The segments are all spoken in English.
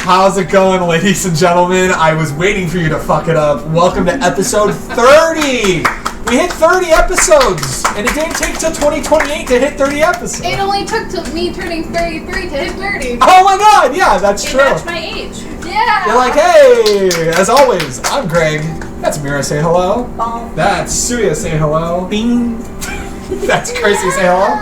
How's it going, ladies and gentlemen? I was waiting for you to fuck it up. Welcome to episode 30! We hit 30 episodes, and it didn't take till 2028 to hit 30 episodes. It only took till me turning 33 to hit 30. Oh my god, yeah, that's true. Match my age. Yeah! You're like, hey, as always, I'm Greg. That's Mira, say hello. That's Tsuya, say hello. Bing. That's Crissy, say hello.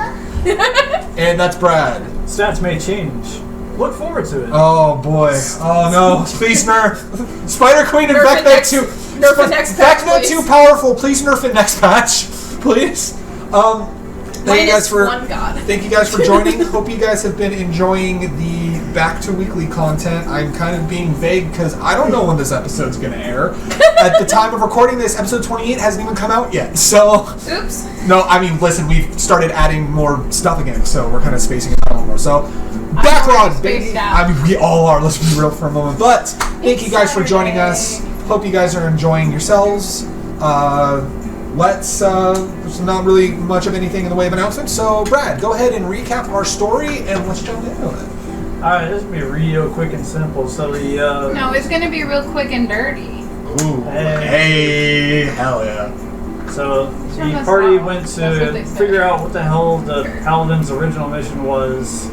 And that's Brad. Stats may change. Look forward to it. Oh boy. Oh no. Please nerf. Spider Queen and Nerf it Vecna next- 2. nerf it next patch, Vecna please. 2 powerful. Please nerf it next patch. Please. Thank you guys for one god. Thank you guys for joining. Hope you guys have been enjoying the back to weekly content. I'm kind of being vague because I don't know when this episode's gonna air. At the time of recording this, episode 28 hasn't even come out yet. So Oops. no, I mean, listen, we've started adding more stuff again, so we're kind of spacing it out a little more. So, backlog, baby. spaced out. I mean, we all are. Let's be real for a moment. But thank you guys for joining us. Hope you guys are enjoying yourselves. There's not really much of anything in the way of announcements. So, Brad, go ahead and recap our story, and let's jump into it. Alright, this will be real quick and simple. So the No, it's gonna be real quick and dirty. Ooh, hey, hell yeah. So Turn the this party off. went That's what they to said. figure out what the hell the Paladin's original mission was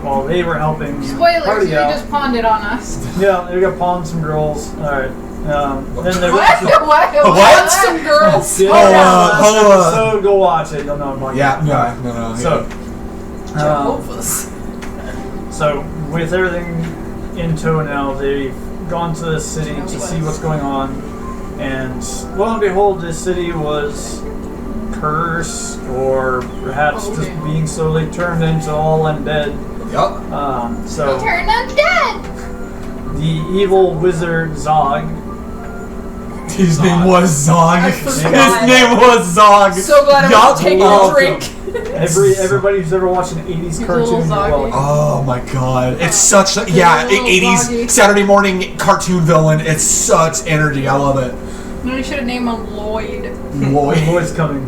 while they were helping the Spoilers, party you out. just pawned it on us. Yeah, they got pawned some girls. Alright. Then they What? went to What? Some girls. Yeah, Hold on. So go watch it. You'll know what I'm talking Yeah, about. no. So, Jehovah's. so with everything in tow now, they've gone to the city to see what's going on, and lo and behold, this city was cursed, or perhaps just being slowly turned into all undead. Yup. So Turn undead! the evil wizard Zog. His name was Zog. His forgot. name was Zog. So glad I Yup. was taking Oh, a drink. Everybody who's ever watched an 80s He's a cartoon, little well, Zoggy. Oh my god. It's such a, yeah, Little 80s Zoggy. Saturday morning cartoon villain. It's such energy. I love it. No, we should have named him Lloyd. Lloyd. Lloyd's coming.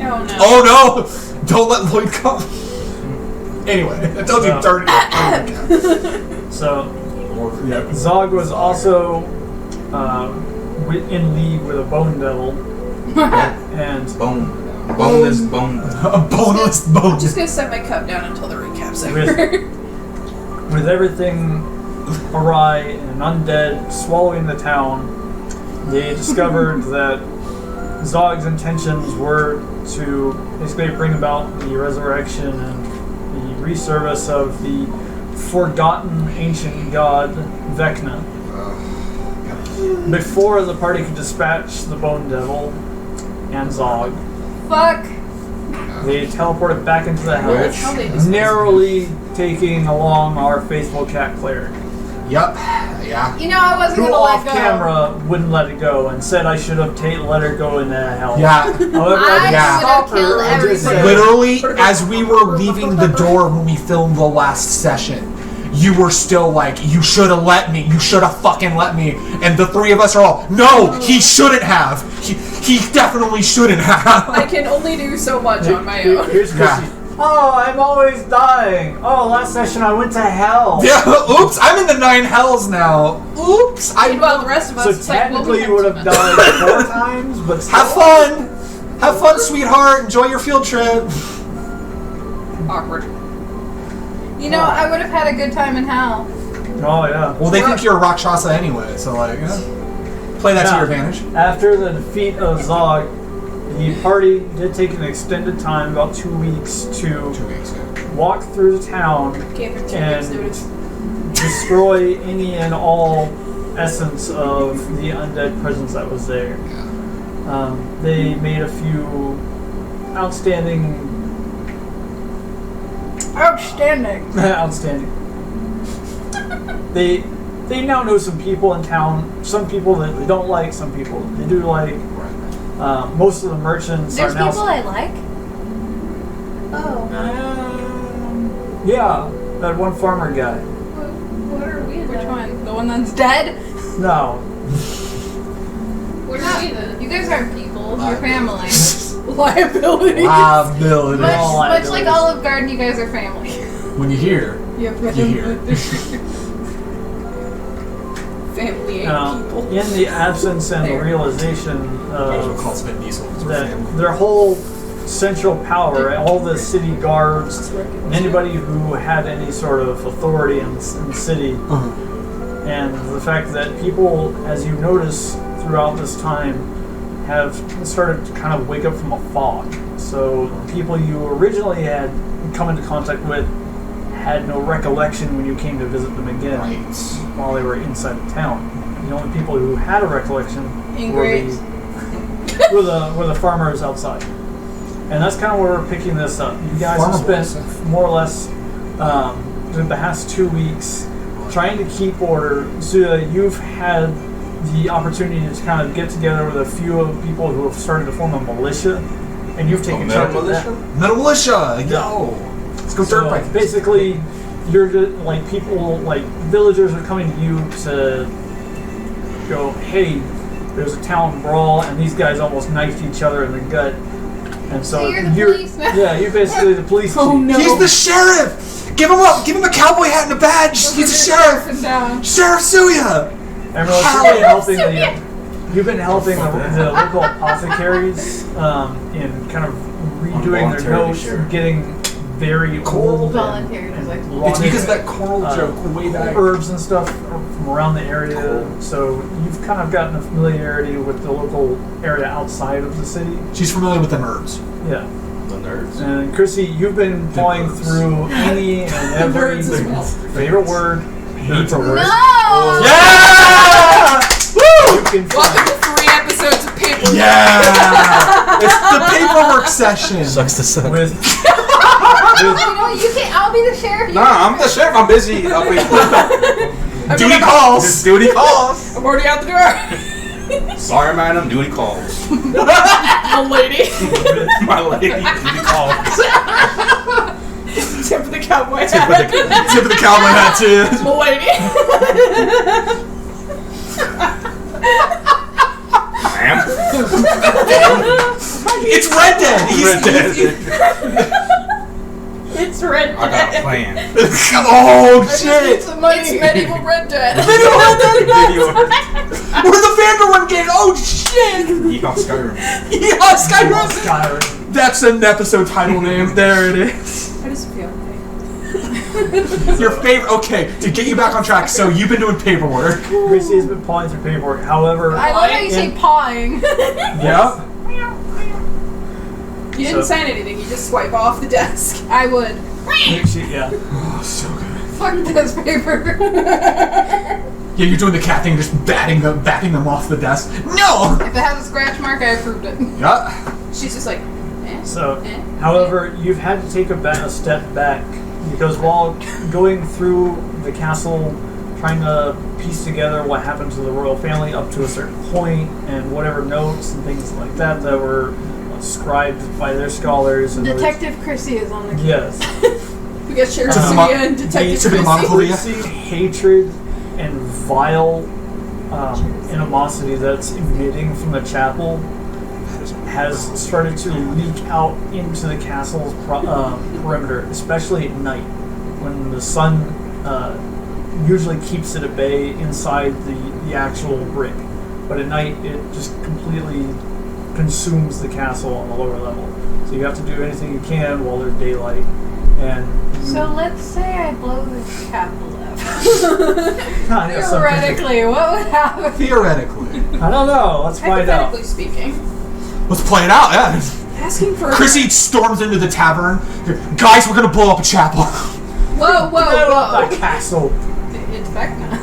Oh no. Oh no! Don't let Lloyd come. Anyway, I told you dirty. So Yeah. Zog was also in league with a bone devil, and Boneless bone. A boneless bone. I'm just gonna set my cup down until the recap's over. with everything awry and undead swallowing the town, they discovered that Zog's intentions were to basically bring about the resurrection and the resurface of the forgotten ancient god Vecna. Before the party could dispatch the Bone Devil and Zog, Fuck. they teleported back into the Which? How they house, discuss narrowly taking along our faithful cat cleric, Yup. Yeah. You know, I wasn't who gonna off let go. camera wouldn't let it go and said I should have let her go into hell. Yeah. However, I Yeah. would have stopped her killed and just said, everybody. Literally, as we were leaving the door when we filmed the last session, you were still like, you should have let me. You should have fucking let me. And the three of us are all, no, he shouldn't have. He definitely shouldn't have. I can only do so much on my own. Here's Yeah. Crissy. Oh, I'm always dying. Oh, last session I went to hell. Yeah, oops, I'm in the 9 hells now. Oops, Meanwhile, the rest of us, So it's like, well, we technically you would have had to- died 4 times, but still. have fun. Have fun, sweetheart. Enjoy your field trip. Awkward. You know, I would have had a good time in hell. Oh yeah. Well, they think you're a Rakshasa anyway, so like, you know, play that to your advantage. After the defeat of Zog, the party did take an extended time, about 2 weeks, to 2 weeks, yeah. walk through the town Gave her 2 weeks and notice. destroy any and all essence of the undead presence that was there. They made a few outstanding. They now know some people in town. Some people that they don't like. Some people they do like. Most of the merchants There's are now. people I like. Oh. Yeah, that one farmer guy. What are we? Which one? The one that's dead? No. What are we then? You guys aren't people. You're family. Liability. Liability. Much like Olive Garden, you guys are family. When you hear, Yep. you hear. family ain't people. in the absence and the realization calls Vin Diesel. that their whole central power, all the city guards, anybody who had any sort of authority in the city, and the fact that people, as you notice throughout this time, have started to kind of wake up from a fog. So the people you originally had come into contact with had no recollection when you came to visit them again while they were inside the town. The only people who had a recollection were the farmers outside. And that's kind of where we're picking this up. You guys have spent more or less the past 2 weeks trying to keep order. So you've had the opportunity to kind of get together with a few of the people who have started to form a militia, and you've taken charge of that. Metal militia, yo! Let's go dirt bike. Basically, you're just, like, people, like villagers are coming to you to go, hey, there's a town brawl, and these guys almost knifed each other in the gut. And so you're the police now. Yeah, you're basically the police chief. No. He's the sheriff! Give him up! Give him a cowboy hat and a badge! He's a sheriff! Sheriff Tsuya! Everyone's you've been helping the local apothecaries in kind of redoing their notes and getting very old Voluntary, and like, It's because of that coral joke way back. herbs and stuff from around the area. So you've kind of gotten a familiarity with the local area outside of the city. She's familiar with them herbs. Yeah. The nerds. And Crissy, you've been flying through any and every Nerds as well. favorite word, paperwork. No! Yeah! Woo! You can Welcome find. to 3 episodes of paperwork. Yeah! It's the paperwork session. Sucks to suck. With You know, you can. I'll be the sheriff. Nah, I'm the sheriff. I'm busy. I'll wait. Duty calls. Duty calls. I'm already out the door. Sorry, madam. Duty calls. The lady. My lady. Duty calls. Tip of the cowboy hat. Tip of the cowboy hat, too. The lady. Ma'am. It's Red Dead. Red Dead. It's Red Dead. I got a plan. Oh, shit. It's medieval Red Dead. Video Red Dead. Video. We're the Vanderland gang. Oh, shit. Yeehaw, Skyrim. Yeah, Skyrim. Skyrim. That's an episode title name. There it is. I just feel like Your favorite. Okay, to get you back on track. So you've been doing paperwork. Crissy has been pawing through paperwork. However, I love how you say pawing. Yeah. you didn't sign anything. You just swipe off the desk. I would. yeah. Oh, so good. Fuck this paper. Yeah, you're doing the cat thing, just batting them off the desk. No. If it has a scratch mark, I approved it. Yeah. She's just like, So, however, you've had to take a step back because while going through the castle, trying to piece together what happened to the royal family up to a certain point, and whatever notes and things like that were scribed by their scholars. And Detective Crissy is on the case. Yes. we got Sheriff Tip of the Tsuya and Detective tip of the Crissy. monocle. Crissy, hatred and vile animosity that's emitting from the chapel has started to leak out into the castle's perimeter, especially at night when the sun usually keeps it at bay inside the actual brick. But at night it just completely consumes the castle on the lower level. So you have to do anything you can while there's daylight. And So let's say I blow the chapel up. theoretically, Theoretically, what would happen? Theoretically. I don't know. Let's find out. Hypothetically speaking. Let's play it out. Yeah. Asking for Crissy storms into the tavern. Guys, we're gonna blow up a chapel. Whoa, whoa, That whoa. castle. It's Vecna.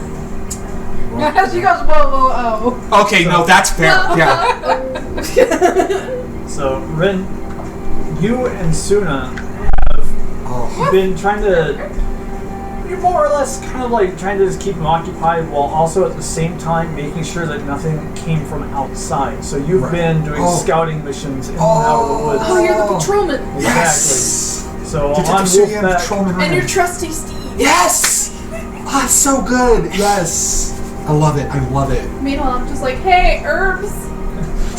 She goes, whoa, whoa, oh. Okay, no, that's fair. Yeah. So, Ren, you and Tsuna have been trying to, you're more or less kind of like trying to just keep them occupied while also at the same time making sure that nothing came from outside. So you've been doing scouting missions in and out of the woods. Oh, you're the patrolman. Exactly. Yes. So on Detective Tsuya and Wolfpack, Patrolman And Ren. your trusty steed. Yes. Ah, it's so good. Yes. I love it. I love it. Meanwhile, I'm just like, hey, herbs.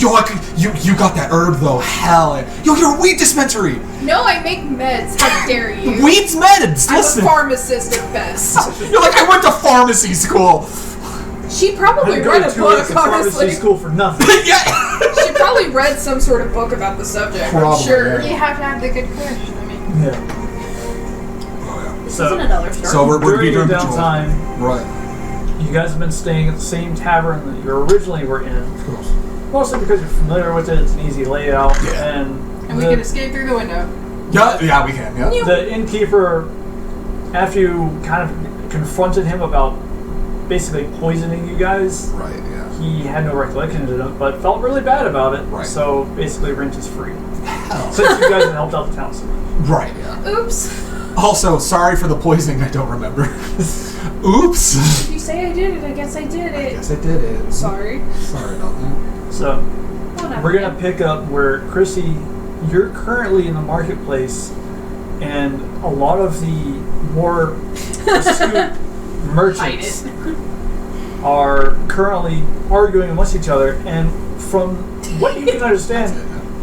Yo, you got that herb though. Hell. Yo, you're a weed dispensary. No, I make meds. How dare you? Weed's meds. I'm Listen. a pharmacist at best. You're like, I went to pharmacy school. She probably I'd go read a to book, a pharmacy honestly. school for nothing. Yeah. She probably read some sort of book about the subject. Probably, I'm sure. yeah. You have to have the good crush. I mean, Yeah. This So- isn't a dollar store. So we're During your doing patrol. downtime, Right. you guys have been staying at the same tavern that you originally were in. Of course. Mostly because you're familiar with it, it's an easy layout, Yeah. and we can escape through the window. Yeah, we can. Yeah. the innkeeper, after you kind of confronted him about basically poisoning you guys, Right. Yeah. he had no recollection of it, but felt really bad about it. Right. So basically, rent is free. Hell. Since you guys have helped out the town so much. Right. Yeah. Oops. Also, sorry for the poisoning. I don't remember. Oops. If you say I did it, I guess I did it. Yes, I did it. Sorry. Sorry about that. So Whatever. we're gonna pick up where Crissy, you're currently in the marketplace, and a lot of the more astute merchants are currently arguing amongst each other, and from what you can understand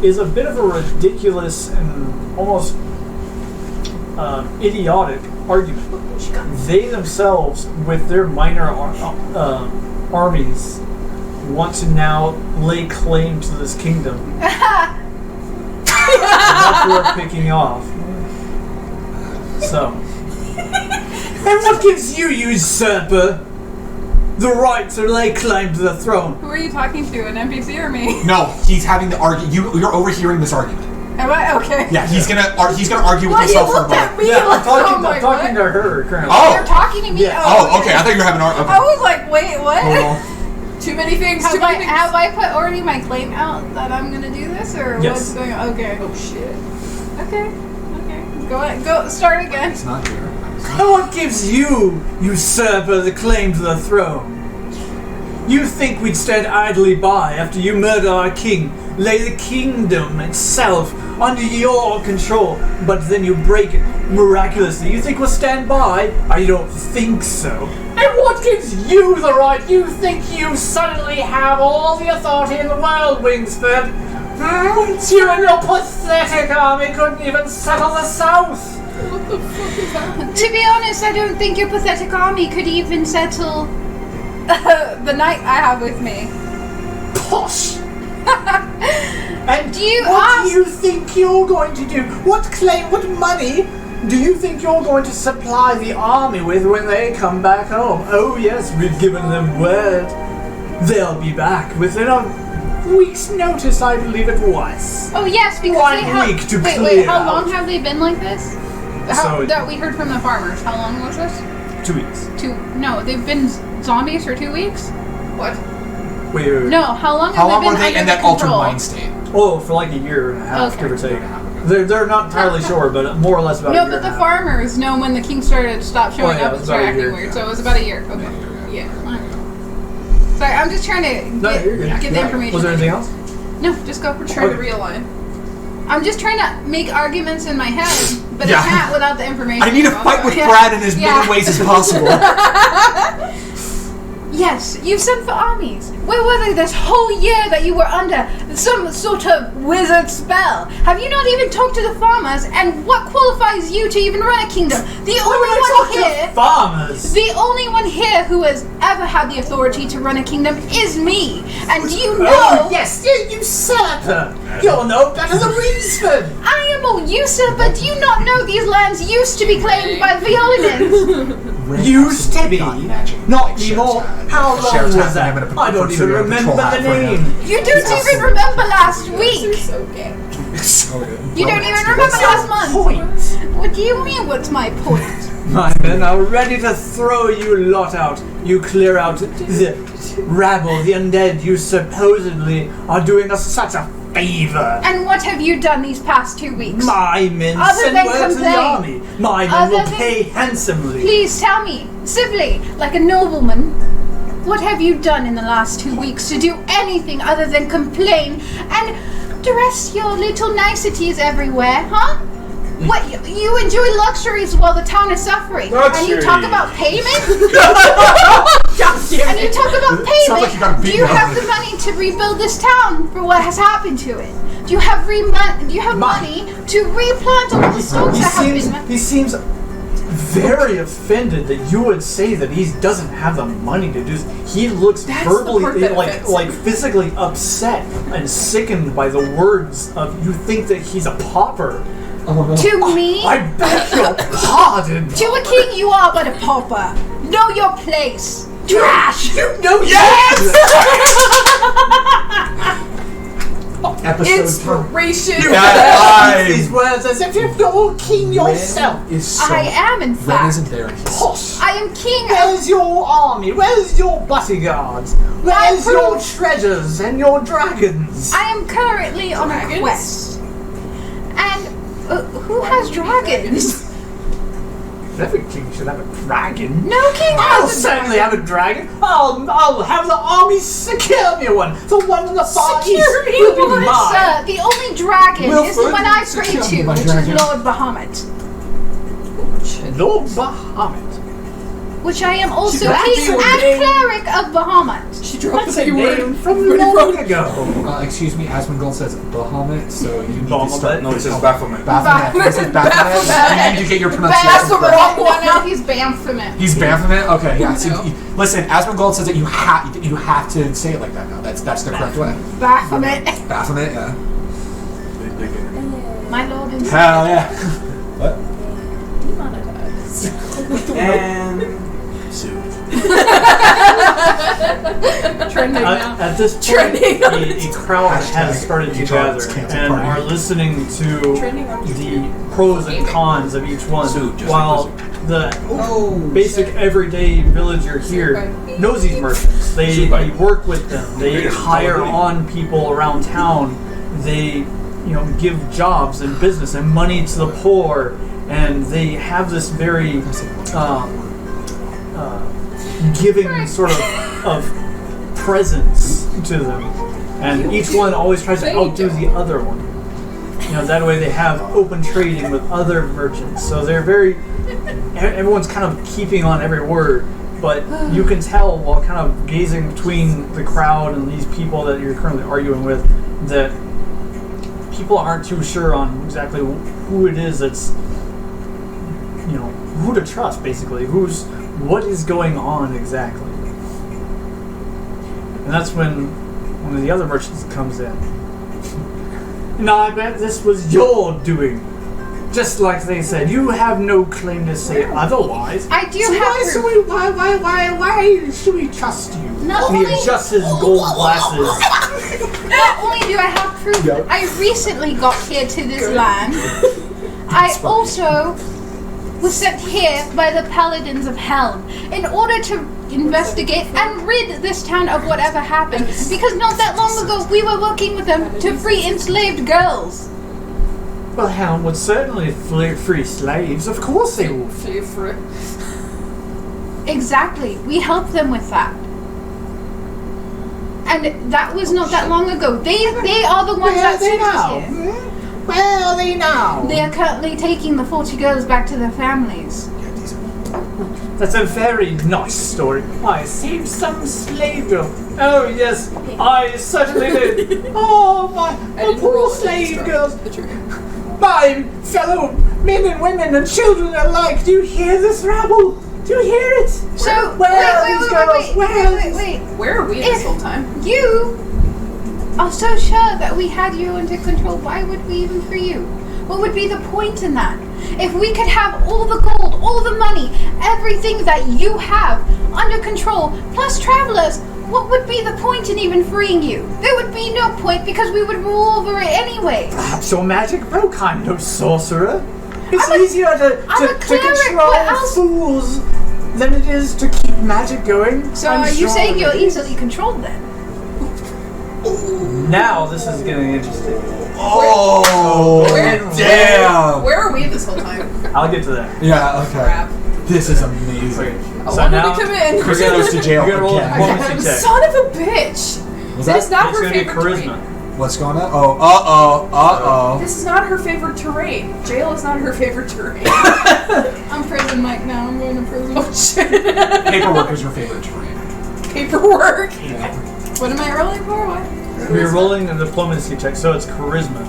is a bit of a ridiculous and almost idiotic argument. They themselves, with their minor armies, want to now lay claim to this kingdom. And that's worth picking off. So. And what gives you, usurper, the right to lay claim to the throne? Who are you talking to, an NPC or me? No, he's having the argument. You're overhearing this argument. Am I? Okay. Yeah, he's gonna argue with Why you himself for a looked at moment. me Yeah, like, I'm talking, oh my I'm talking God. to her currently. Oh. You're talking to me? Yeah. Oh, okay. I thought you were having an argument. I was like, wait, what? Hold on. Too many things. Have Too many things. I put already my claim out that I'm gonna do this, or Yes. what's going on? Okay. Oh shit. Okay. Go ahead. Go. Start again. It's not here. And what gives you, usurper, the claim to the throne? You think we'd stand idly by after you murder our king, lay the kingdom itself under your control, but then you break it miraculously. You think we'll stand by? I don't think so. And what gives you the right? You think you suddenly have all the authority in the world, Wingsford? You and your pathetic army couldn't even settle the south. What the fuck is that? To be honest, I don't think your pathetic army could even settle the knight I have with me. Posh! And Do you what ask- do you think you're going to do? What money do you think you're going to supply the army with when they come back home? Oh yes, we've given them word. They'll be back within a week's notice, I believe it was. Oh yes, because 1 they have. week to wait, clear how out. long have they been like this? So- That we heard from the farmers. How long was this? 2 weeks. No, they've been zombies for 2 weeks. What? Wait. No, how long have How long they were been they under in the that altered control? mind state? Oh, for like a year and a half, Okay. give or take. They're not entirely sure, but more or less about a No, year but and the a half. farmers know when the king started to stop showing Oh, yeah, up it and was start about a acting year, weird. yeah. So it was about a year. Okay. Yeah. Sorry, I'm just trying to No, you're good. get the information. Was there anything else? No, just go. We're trying to Okay. realign. I'm just trying to make arguments in my head, but Yeah. I can't without the information. I need to fight with Brad in as many ways as possible. Yes, you've sent for armies. Where were they this whole year that you were under some sort of wizard spell? Have you not even talked to the farmers? And what qualifies you to even run a kingdom? The only one here, Farmers. the only one here who has ever had the authority to run a kingdom is me. And you know, Oh, yes, you usurper. You're no better than Wingsford. I am a usurper. Do you not know these lands used to be claimed by violinists? Used to be. Not Like anymore. Sheriff's Hat. How long Sheriff's was Hat, that? and I'm gonna I don't put even Tsuya remember patrol hat the for him. name. You don't even remember last week. You're so gay. So good. You don't even remember last month. Point. What do you mean? What's my point? My men are ready to throw you lot out. You clear out the rabble, the undead. You supposedly are doing us such a favor. And what have you done these past 2 weeks? My men Other send than word to the complain. army. My men Other will than- pay handsomely. Please tell me, civilly, like a nobleman, what have you done in the last 2 weeks to do anything other than complain and dress your little niceties everywhere, huh? What, you enjoy luxuries while the town is suffering, and you talk about payment? And you talk about Sounds like you got payment? beat Do you up. have the money to rebuild this town for what has happened to it? Do you have money to replant all the stalks that have been... He seems very offended that you would say that he doesn't have the money to do this. He looks That's the part verbally, that like, offends like me. physically upset and sickened by the words of, you think that he's a pauper. To me, I beg your pardon. to a king, you are but a pauper. Know your place. Trash. You know Episode Inspiration. these words as if you're king yourself. Is so, I am, in Ren fact. isn't there. Posh. I am king of... Where's your army? Where's your bodyguards? Where's your treasures and your dragons? I am currently on a Dragons? quest. And who has dragons? Every king should have a dragon. No king I'll has a certainly dragon. have a dragon. I'll have the army secure me one. The one in the far east Secure me will be one, mine. Sir, the only dragon is the Wilfred, one I pray secure to, my which dragon. is Lord Bahamut. Lord Bahamut. Which I am also That's king your and name. cleric of Bahamut. She dropped That's the a same name word from pretty long wrong. ago. Excuse me, Asmongold says Bahamut, so you need to Bahamut? start. No, it says Baphomet. Baphomet. It says Baphomet. You need to get your That's pronunciation the correct. wrong one. Now he's Baphomet. He's Baphomet? Okay, yeah. So, No. listen, Asmongold says that you have to say it like that now. That's the correct way. Baphomet. Baphomet, yeah. My lord and Hell yeah. What? Demonetized. And Sue. Trending now. At this point, Trending on a crowd has Hashtag started to Utah gather is canceled and party. are listening to Trending on the pros and cons of each one, Sue, just while the basic everyday villager here knows these merchants. They work with them. They hire on people around town. They, give jobs and business and money to the poor, and they have this very giving sort of presence to them, and each one always tries to outdo the other one. That way they have open trading with other merchants. So they're everyone's kind of keeping on every word, but you can tell while kind of gazing between the crowd and these people that you're currently arguing with that people aren't too sure on exactly who it is that's, who to trust, basically. What is going on exactly? And that's when one of the other merchants comes in. No, I bet this was your doing. Just like they said, you have no claim to say otherwise. I do have proof. Why should we trust you? Not And he only- adjusts his gold glasses. Not only do I have proof, Yep. I recently got here to this land. I also was sent here by the Paladins of Hell in order to investigate and rid this town of whatever happened. Because not that long ago, we were working with them to free enslaved girls. Well, Helm would certainly free slaves. Of course they will. Favorite. Exactly. We helped them with that. And that was not that long ago. They are the ones that sent us here. Where are they now? They are currently taking the 40 girls back to their families. That's a very nice story. I saved some slave girl. Oh yes, I certainly did. Oh my poor slave girls. My fellow men and women and children alike. Do you hear this rabble? Do you hear it? So, Where are these girls? wait. Where are we this whole time? You are so sure that we had you under control. Why would we even free you? What would be the point in that? If we could have all the gold, all the money, everything that you have under control, plus travelers, what would be the point in even freeing you? There would be no point because we would rule over it anyway. Perhaps your magic broke. I'm no sorcerer. It's I'm a- easier to I'm a cleric, control what else? fools than it is to keep magic going. So I'm are you sure saying it you're is. easily controlled then? Now this is getting interesting. Oh, damn. Where are we this whole time? I'll get to that. Yeah, okay. Crap. This is amazing. I So wanted now to come in. Chris goes to jail We're gonna roll again. diplomacy check. Son of a bitch! Was That is that? not It's her gonna be favorite charisma. terrain. What's going on? Oh, This is not her favorite terrain. Jail is not her favorite terrain. I'm prison Mike now. I'm going to prison. Oh shit. Paperwork is your favorite terrain. Paperwork. What am I rolling for? What? We're rolling a diplomacy check, so it's charisma.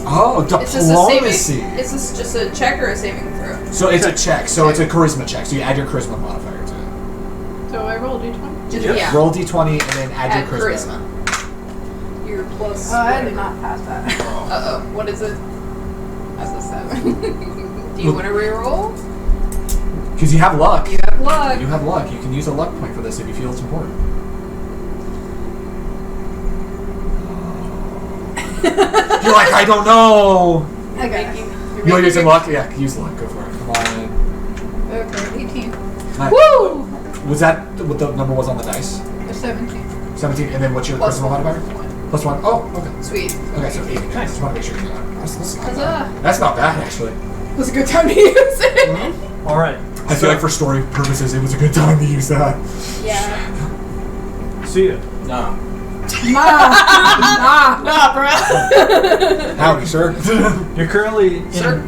Oh, Is this a diplomacy. saving? Is this just a check or a saving throw? So it's a check. So it's a charisma check. So you add your charisma modifier to it. So I roll d20. Just, Yep. Yeah. Roll d20 and then add Add your charisma. Your plus. Oh, I did not pass that. Uh oh. What is it? That's a 7. Do you want to reroll? Because you have luck. You have luck. You have luck. You can use a luck point for this if you feel it's important. You're like, I don't know. Okay. You want to use some luck? Yeah, use luck. Go for it. Come on. Okay, 18. Nice. Woo! Was that what the number was on the dice? 17. 17. And then what's your Plus charisma modifier? 1. Plus 1. Oh, okay. Sweet. Okay, so 8. Nice. Just want to make sure you do that. That's not Huzzah. bad. That's not bad, actually. It was a good time to use it. All right. I feel like for story purposes, it was a good time to use that. Yeah. Tsuya. Nah. Nah, bro. Howdy, sir. You're currently in Sir.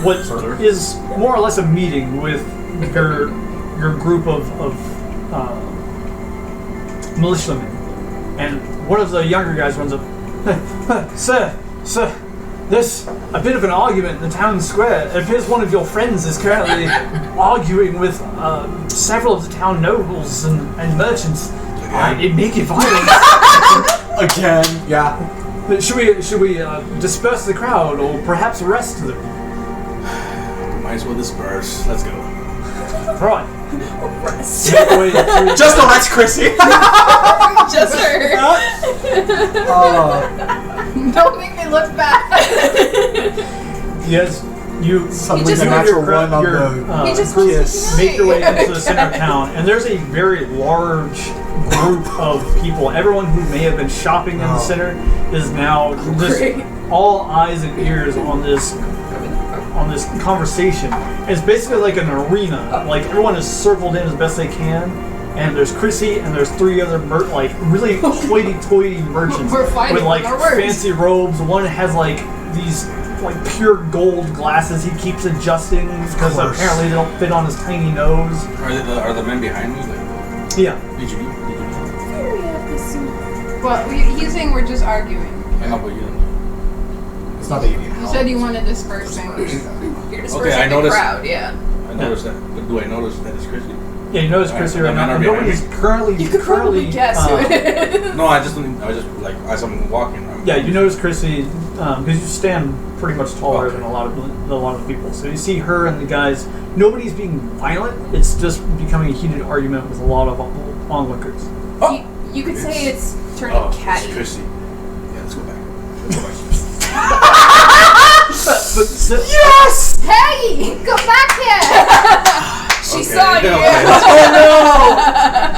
what Sir. is more or less a meeting with your group of militiamen, and one of the younger guys runs up. Sir, there's a bit of an argument in the town square. It appears one of your friends is currently arguing with several of the town nobles and merchants. It may get violent. Again. Yeah. Should we disperse the crowd or perhaps arrest them? Might as well disperse. Let's go. Right. Rest. Just arrest Crissy. Just her. Don't make me look bad. Yes, you Suddenly just the moved natural your one on your, the He just group wants to make your way humiliate into the center of town, and there's a very large group of people. Everyone who may have been shopping in the center is now just great. all eyes and ears on this conversation. It's basically like an arena. Like everyone is circled in as best they can. And there's Crissy, and there's 3 other really hoity-toity merchants We're fighting with like with our words. fancy robes. One has like these like pure gold glasses he keeps adjusting because course. apparently they don't fit on his tiny nose. Are the men behind me? Like, Yeah. did you? Well, he's saying we're just arguing. I know, but you didn't. It's not that you need You help. said you wanted dispersing. You're dispersing Okay, I the noticed. crowd, yeah. I noticed that. But do I notice that it's Crissy? Yeah, you notice Alright, Crissy so right the men now. are And behind nobody's me? currently. You could probably guess who it is. No, I just like as I'm walking. Yeah, you notice Crissy because you stand pretty much taller than a lot of people. So you see her and the guys. Nobody's being violent. It's just becoming a heated argument with a lot of onlookers. You could say it's turning Oh, catty. it's Crissy. Yeah, let's go back. Yes! Hey! Go back here! She Okay, saw you. okay.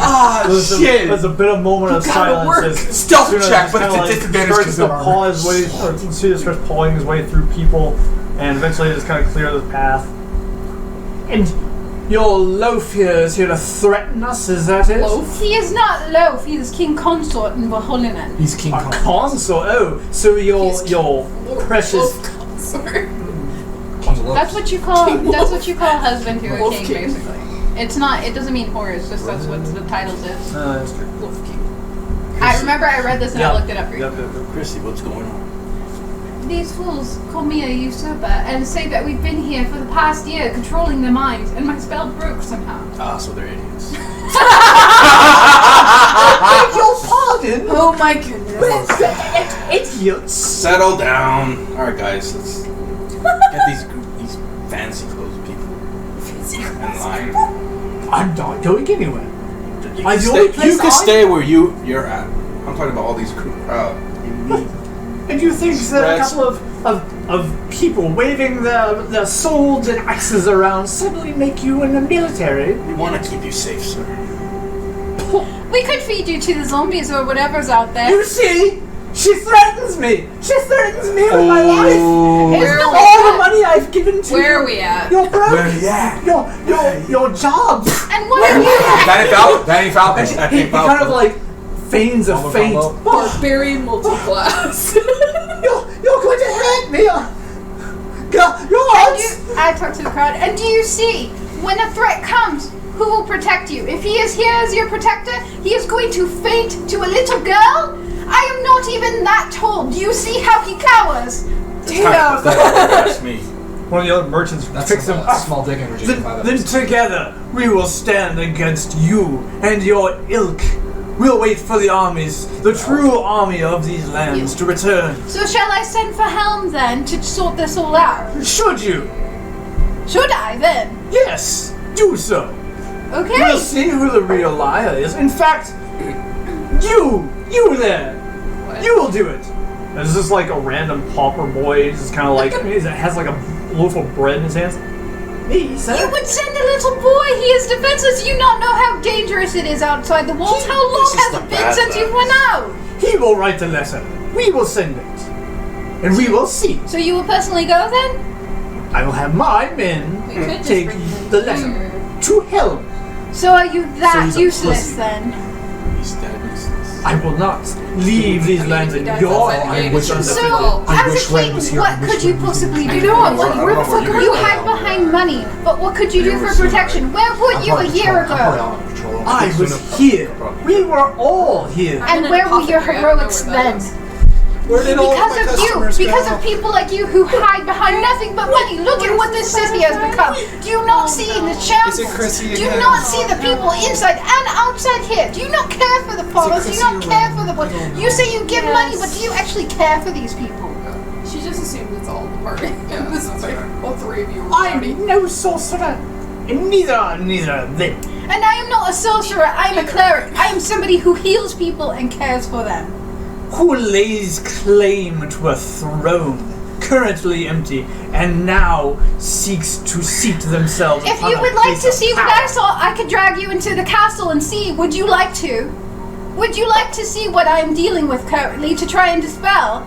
Ah, shit. There's a bit of moment of gotta silence work. as Stealth Tsuna check, just but it's kinda, a disadvantage starts 'cause to of armor. paw his way, or Tsuya starts pawing his way through people, and eventually just kind of clear the path. And your loaf here is here to threaten us, is that it? Loaf? He is not loaf, he is king consort in Vaholinen. He's King A Kong. consort. Oh, so your precious. Loaf consort. That's what you call husband to a Wolf king, king. basically. It's not, it doesn't mean whore, it's just that's what the titles is. That's true. Wolf king. I remember I read this and I looked it up for you. Yep. Crissy, what's going on? These fools call me a usurper and say that we've been here for the past year controlling their minds and my spell broke somehow. Ah, so they're idiots. Your pardon? Oh my goodness. Idiots. Settle down. All right, guys, let's get these fancy clothes people in line. I'm not going anywhere. You Like can, the only stay, place you can I- stay where you're at. I'm talking about all these crowd. You need. And you think that a Rats. couple of people waving their swords and axes around suddenly make you in the military? We want to keep you safe, sir. We could feed you to the zombies or whatever's out there. You see? She threatens me! She threatens me with my life! It's Where not are like All the that. money I've given to Where you. are we at? You're broke. Where you at? Your job. And what are you? That ain't Falcon. That ain't Falcon. He kind of like feigns a Combo, faint. combo. Barbarian multi-class. You're going to hurt me. I talk to the crowd. And do you see, when a threat comes, who will protect you? If he is here as your protector, he is going to faint to a little girl? I am not even that tall. Do you see how he cowers? Damn. That's me. One of the other merchants That's picks him up. small dick energy. Then together we will stand against you and your ilk. We'll wait for the armies, the true army of these lands, to return. So shall I send for Helm then to sort this all out? Should you? Should I then? Yes, do so. Okay. We'll see who the real liar is. In fact, you there, you will do it. There's just like a random pauper boy, just kind of like has like a loaf of bread in his hands. Me, sir. You would send a little boy. He is defenseless. You not know how dangerous it is outside the walls. How long has it been since you went out? He will write the letter. We will send it, and we will see. So you will personally go then? I will have my men We could just take bring him the here. letter to Helm. So are you that he's a useless pussy. then? He's dead useless. I will not leave these lands in That's your outside the hands. gate. wish So, I as wish a Ren king, was here. what I wish could you Ren was possibly here. do? I know, What, I where the don't know fuck where are you you were. hide behind money? But what could you do for protection? Where were you a year ago? I was here. We were all here. And where were your heroics then? Where did all Because my of you, customers because go? of people like you who hide behind nothing but money. Look at what this city has become. Do you not see the shambles? Is it Crissy Do you again? not see the people inside and outside here? Do you not care for the farmers? Do you not Crissy care or for the boys? Ren? You say you give money, but do you actually care for these people? She just assumed it's all the party. Yeah, This is that's like fair. all three of you were I'm party. no sorcerer, and neither are them. And I am not a sorcerer, I am a cleric. I am somebody who heals people and cares for them. Who lays claim to a throne currently empty and now seeks to seat themselves If upon you a would like place to of see what power. I saw, I could drag you into the castle and see. Would you like to? Would you like to see what I am dealing with currently to try and dispel?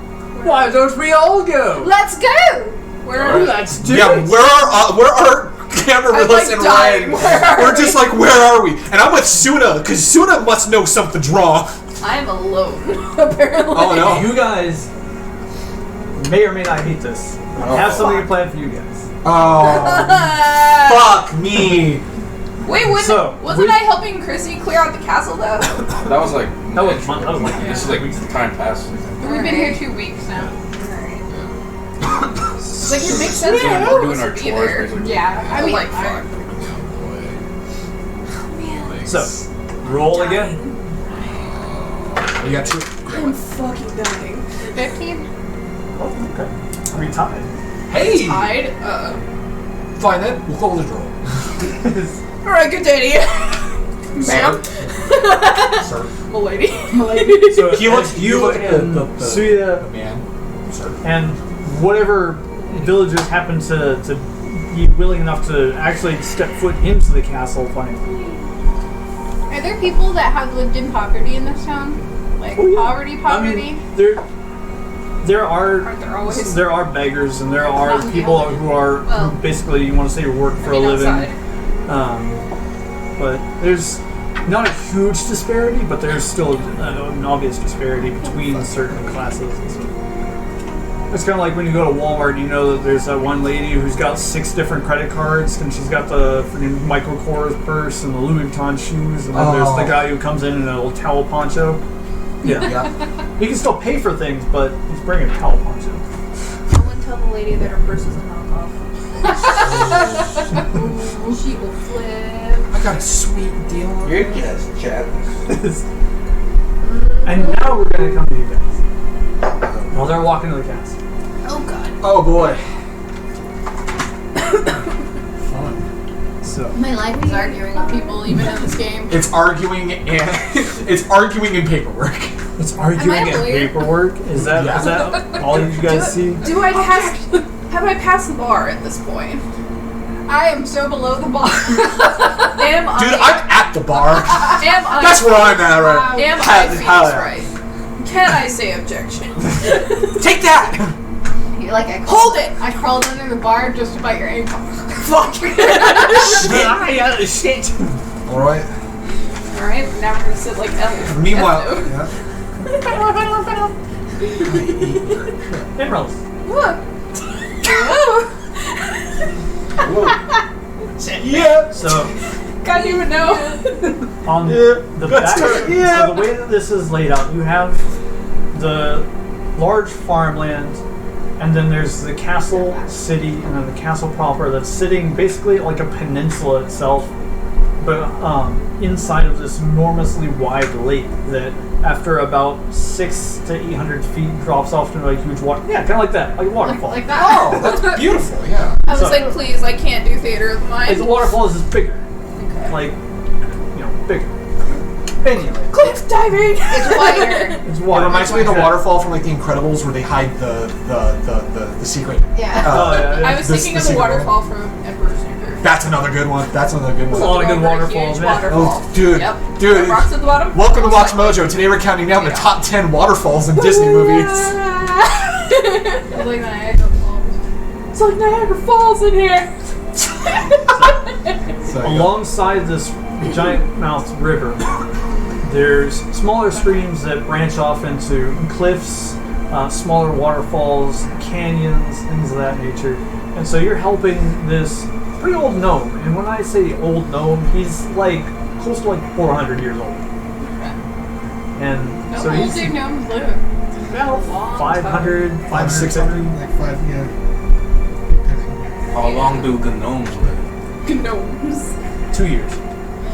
Why don't we all go? Let's go! Where Let's do Yeah, it. where are Amaryllis I'm, and like, dying. Ryan? We're just like, where are we? And I'm with Tsuna, because Tsuna must know something's wrong. I'm alone, apparently. Oh no. You guys may or may not hate this. I have something planned for you guys. Oh, fuck me. Wait, wasn't So, I helping Crissy clear out the castle though? That was like. That was fun. That was like This is like time passed. We've been here 2 weeks now. Like it makes sense. Yeah, for we're doing us our to be chores, there. basically. Yeah, I mean, like, fuck. So, roll again. You got two. I'm fucking dying. 15? Oh, okay. We tied. Hey! Tied. Fine then, we'll call the draw. All right, good day to you, ma'am. Sir. Milady. So He looks- you you look at and the Tsuya Man. Sir. and whatever villagers happen to be willing enough to actually step foot into the castle finally. Are there people that have lived in poverty in this town? Like Oh, yeah. poverty? I mean, there are Aren't there always? there are beggars and there are Not people really. who are Well, who basically you want to say work for I mean, a living. outside. But there's not a huge disparity, but there's still an obvious disparity between certain classes. And stuff. It's kind of like when you go to Walmart, you know that there's that one lady who's got 6 different credit cards, and she's got the freaking Michael Kors purse and the Louis Vuitton shoes, and then there's the guy who comes in a little towel poncho. Yeah. Yeah. He can still pay for things, but he's bringing a towel poncho. Someone tell the lady that her purse is a knockoff. She will flip. I got a sweet deal on You're it. just chatting. And now we're going to come to you guys. While they're walking to the castle. Oh god. Oh boy. Fun. So, My life is arguing with people even in this game. It's arguing and it's arguing in paperwork. it's arguing Am I and weird? paperwork. Is that all you guys see? Do I pass? Have I passed the bar at this point? I am so below the bar. Am I? Dude, I'm at the bar. Am I? That's where I'm at right Am I Hell Phoenix yeah. right? Can I say objection? Take that! Like I Hold it! I crawled under the bar just to bite your ankle. Fuck. Shit. Alright. Alright, now we're gonna sit like elves. Meanwhile. F-no. Yeah. Emeralds. Look. Yeah. So, God, you would know. on Yeah. the back, Yeah. so the way that this is laid out, you have the large farmland, And then there's the castle city, and then the castle proper that's sitting basically like a peninsula itself, but inside of this enormously wide lake that, after about 600 to 800 feet, drops off into a huge water. Yeah, kind of like that, like a waterfall. Like that. Oh, that's beautiful. Yeah. I was So- like, please, I can't do theater of Like, the mind. waterfall is just bigger, Okay. like bigger. Anyway, Cliff diving! It's wider. it's It wide. reminds me of the Yeah. waterfall from like The Incredibles, where they hide the secret. Yeah. Oh yeah. I was This- thinking this of the secret waterfall from Emperor's New Groove. That's another good one. That's another good A one. lot of good Over a waterfalls, huge man. waterfall. Oh, dude, Yep. dude. Rocks at the bottom. Welcome to Watch Mojo. Today we're counting down the top 10 waterfalls in Disney movies. It's like Niagara Falls. It's like Niagara Falls in here. So, Alongside this giant mouthed river, there's smaller streams that branch off into cliffs, smaller waterfalls, canyons, things of that nature. And so you're helping this pretty old gnome. And when I say old gnome, he's like close to like 400 years old. And How so old he's do gnomes live? about 500, 5, 6, I think. Like 5, yeah. How long do gnomes live? Gnomes. 2 years.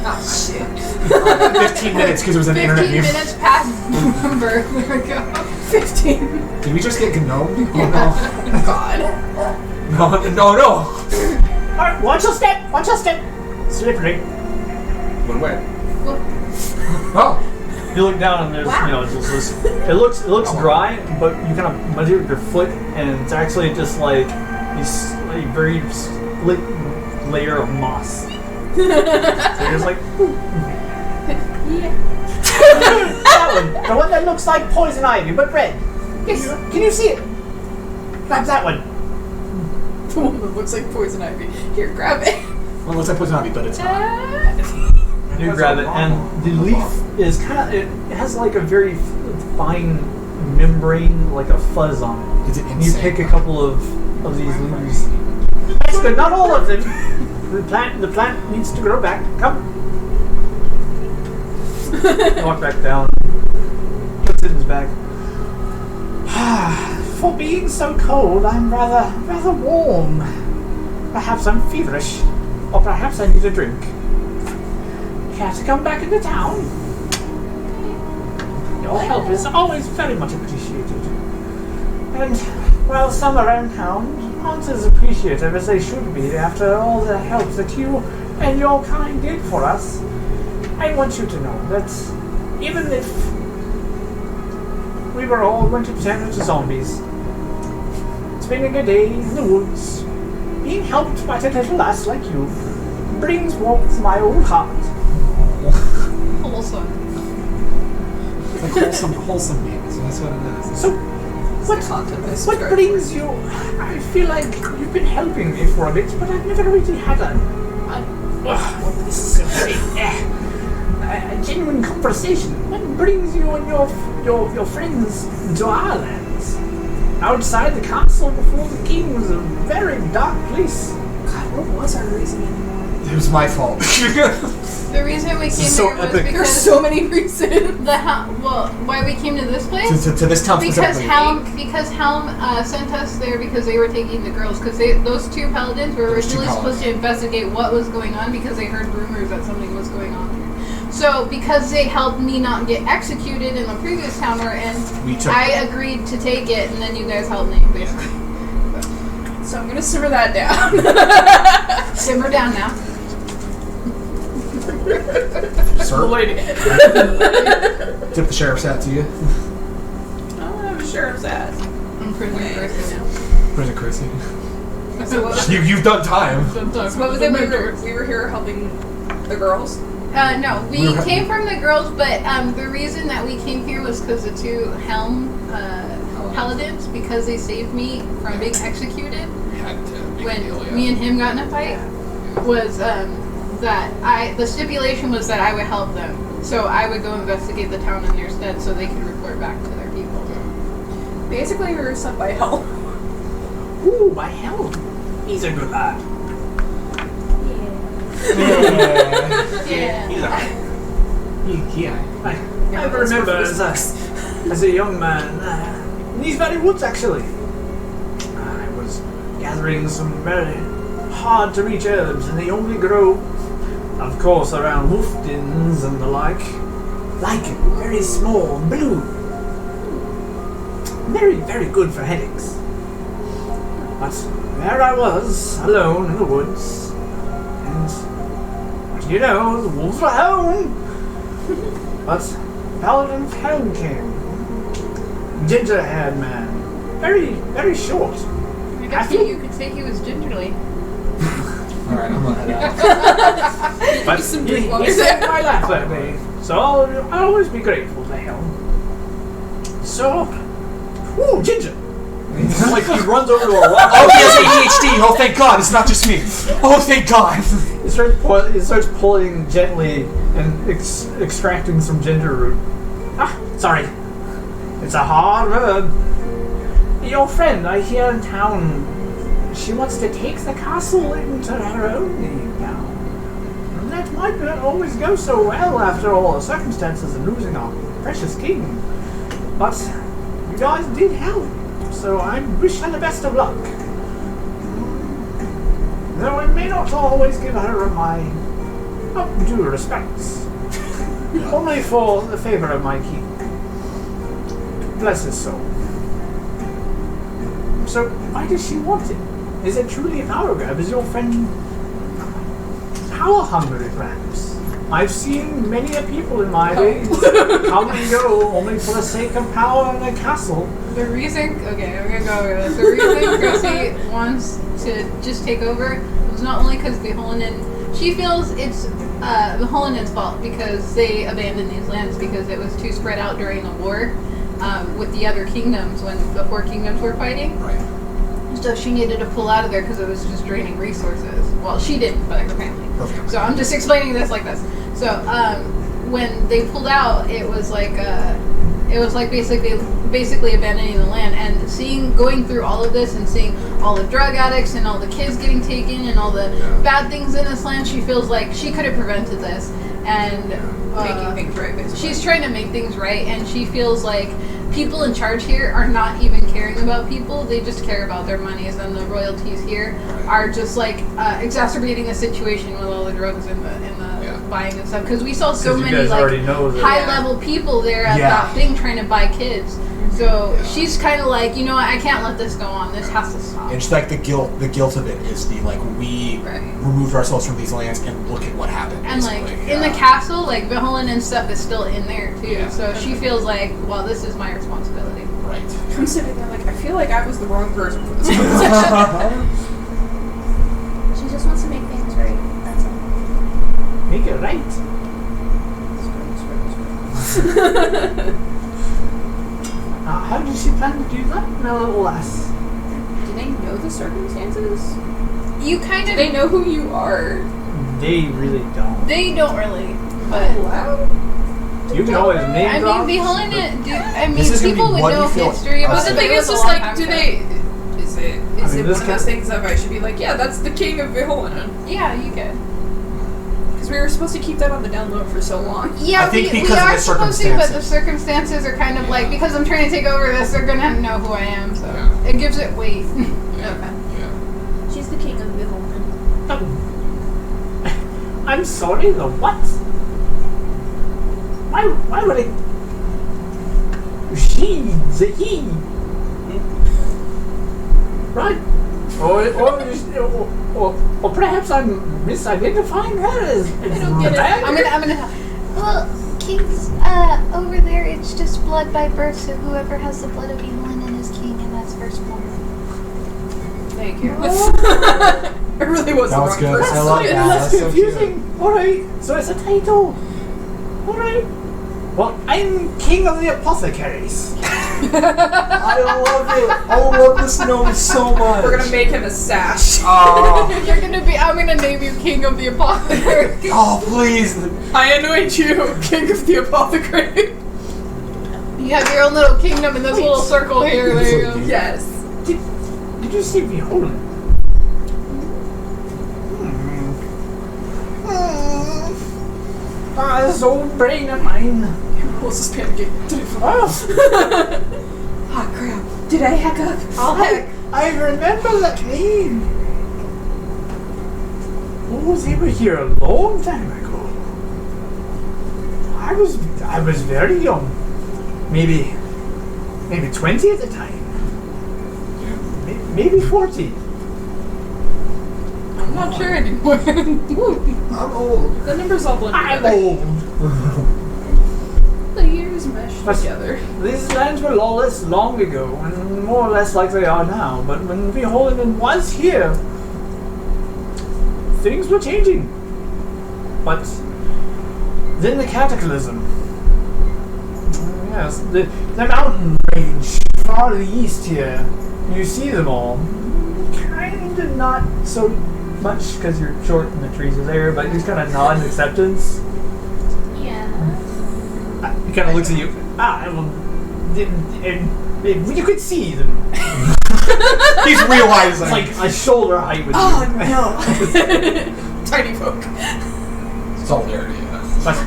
Oh shit. 15 minutes because it was an 15 internet meme. minutes past number. There we go. 15. Did we just get gnomed? Oh God. no. No. Alright, watch your step! Watch your step! Slippery. When where? Oh. You look down and there's, just this. It looks dry, but you kind of muddy with your foot, and it's actually just like this like very split layer of moss. So you're just like, that one, the one that looks like poison ivy, but red. Yes. Can you see it? Grab that one. The one that looks like poison ivy. Here, grab it. Well, it looks like poison ivy, but it's not. You grab it, and the leaf is kind of. It has like a very fine membrane, like a fuzz on it. Is it And you insane? pick a couple of these leaves. That's good, not all of them. The plant needs to grow back. Come. Walk back down. Puts it in his bag. For being so cold, I'm rather warm. Perhaps I'm feverish, or perhaps I need a drink. Care to come back into town? Your help is always very much appreciated. And while some around town aren't as appreciative as they should be after all the help that you and your kind did for us, I want you to know that even if we were all going to turn into zombies, spending a day in the woods, being helped by a little lass like you, brings warmth to my old heart. Wholesome. It's like wholesome memes. That's what it is. So, what brings you? I feel like you've been helping me for a bit, but I've never really had a genuine conversation. What brings you and your friends to our lands? Outside the castle before the king was a very dark place. God, what was our reason anymore? It was my fault. The reason we came is so here was epic. There's because so many reasons. why we came to this place? to this town Because specifically. Helm sent us there because they were taking the girls. Because those two paladins were Those two originally supposed to paladins. investigate what was going on because they heard rumors that something was going on here. So because they helped me not get executed in the previous town we're in, We took I it. agreed to take it, and then you guys helped me basically. So I'm gonna simmer that down. Simmer down now. Sir, Lady. tip the sheriff's hat to you. I'm sheriff's ass. I'm prison Crissy now. Prison Crissy. So what was You've done time. So what was it? We were here helping the girls. No, we came from the girls, but the reason that we came here was because the two Helm paladins, because they saved me from being executed when me and him got in a fight, was the stipulation was that I would help them. So I would go investigate the town in their stead so they could report back to their people. Basically, we were sent by hell. Ooh, by hell. He's a good lad. Yeah. He's alright. I remember as a young man in these very woods, actually. gathering some very hard-to-reach herbs, and they only grow, of course, around wolf dens and the like. Like very small, blue. Very, very good for headaches. But there I was, alone in the woods, and you know, the wolves were home. But Paladin Helm came. Ginger-haired man. Very, very short. I guess you could say he was gingerly. Alright, I'm gonna head out. But he saved my life that day. So I'll always be grateful to him. So, ooh, Ginger! Like he runs over to a rock. Oh, he has ADHD! Oh, thank God, it's not just me! Oh, thank God! He starts pulling gently and extracting some ginger root. Ah, sorry. It's a hard herb. Your friend, I hear in town, she wants to take the castle into her own name now. And that might not always go so well after all the circumstances of losing our precious king. But you guys did help, so I wish her the best of luck. Though I may not always give her my due respects. Only for the favor of my king. Bless his soul. So, why does she want it? Is it truly a power grab? Is your friend power hungry, perhaps? I've seen many a people in my days come and go only for the sake of power in a castle. The reason, okay, I'm gonna go over this. The reason Crissy wants to just take over was not only because Beholden, she feels it's Beholden's fault because they abandoned these lands because it was too spread out during the war with the other kingdoms when the 4 kingdoms were fighting. Right. So she needed to pull out of there because it was just draining resources. Well, she didn't, but her family. Okay. So I'm just explaining this like this. So when they pulled out, it was like basically abandoning the land and going through all of this and seeing all the drug addicts and all the kids getting taken and all the bad things in this land. She feels like she could have prevented this and Making things right, basically. she's trying to make things right, and she feels like people in charge here are not even caring about people. They just care about their monies, and the royalties here are just like exacerbating the situation with all the drugs and the buying and stuff. Because we saw so many like high-level people there at that thing trying to buy kids. So she's kind of like, you know what, I can't let this go on. This has to stop. It's like the guilt of it is the like we removed ourselves from these lands and look at what happened. And like in the castle, like Beholden and stuff is still in there too. Yeah. So she feels like, well, this is my responsibility. Right. I'm sitting there like, I feel like I was the wrong person for this conversation. She just wants to make things right. That's all. Make it right. How did she plan to do that, my little lass? Do they know the circumstances? You kind Do of they know who you are? They really don't. They don't really, but Wow. You can always name I drop. mean, Beholden. I mean, This is gonna people be would what do know you feel- history But about the it. thing It is, was a just long like, time do ago. they? Is it mean, one this of can- those things of I should be like, yeah, that's the king of Beholden? Yeah, you can. Because we were supposed to keep that on the down low for so long. Yeah, I think we because of are the supposed to, but the circumstances. circumstances are kind of like, because I'm trying to take over this, they're gonna know who I am, so Yeah. it gives it weight. Okay. Yeah. She's the king of Beholden. I'm sorry, the what? Why would I? She, the he. Right. Or perhaps I'm misidentifying her as I don't get it. I'm gonna. Well, kings, over there, it's just blood by birth, so whoever has the blood of Beholden is king, and that's firstborn. Thank you. It really was That the was wrong good. person. I love that. That's That's so confusing. Alright, so it's a title. Alright. Well, I'm king of the apothecaries. I love it. I love this gnome so much. We're gonna make him a sash. Oh, You're gonna be. I'm gonna name you King of the Apothecary. oh, please. I anoint you king of the apothecary. You have your own little kingdom in this little circle here. There you go. Yes. Did you say Beholden? This old brain of mine. What's this panicking? Oh, Ah, crap. Did I hack up? I'll heck. I remember that name. Oh, they were here a long time ago. I was very young. Maybe 20 at the time. Maybe 40. I'm not sure anymore. I'm old. The numbers all blend I'm together. old. The years mesh But together. these lands were lawless long ago, and more or less like they are now. But when Beholden was here, things were changing. But then the cataclysm. Yes, the mountain range far to the east here. You see them all. Kind of not so much because you're short and the trees are there, but just kind of nod in acceptance. Yeah. He kind of looks at you. You could see them. He's realizing. It's like a shoulder height with you. Oh no! Tiny folk. Solidarity, yeah. But,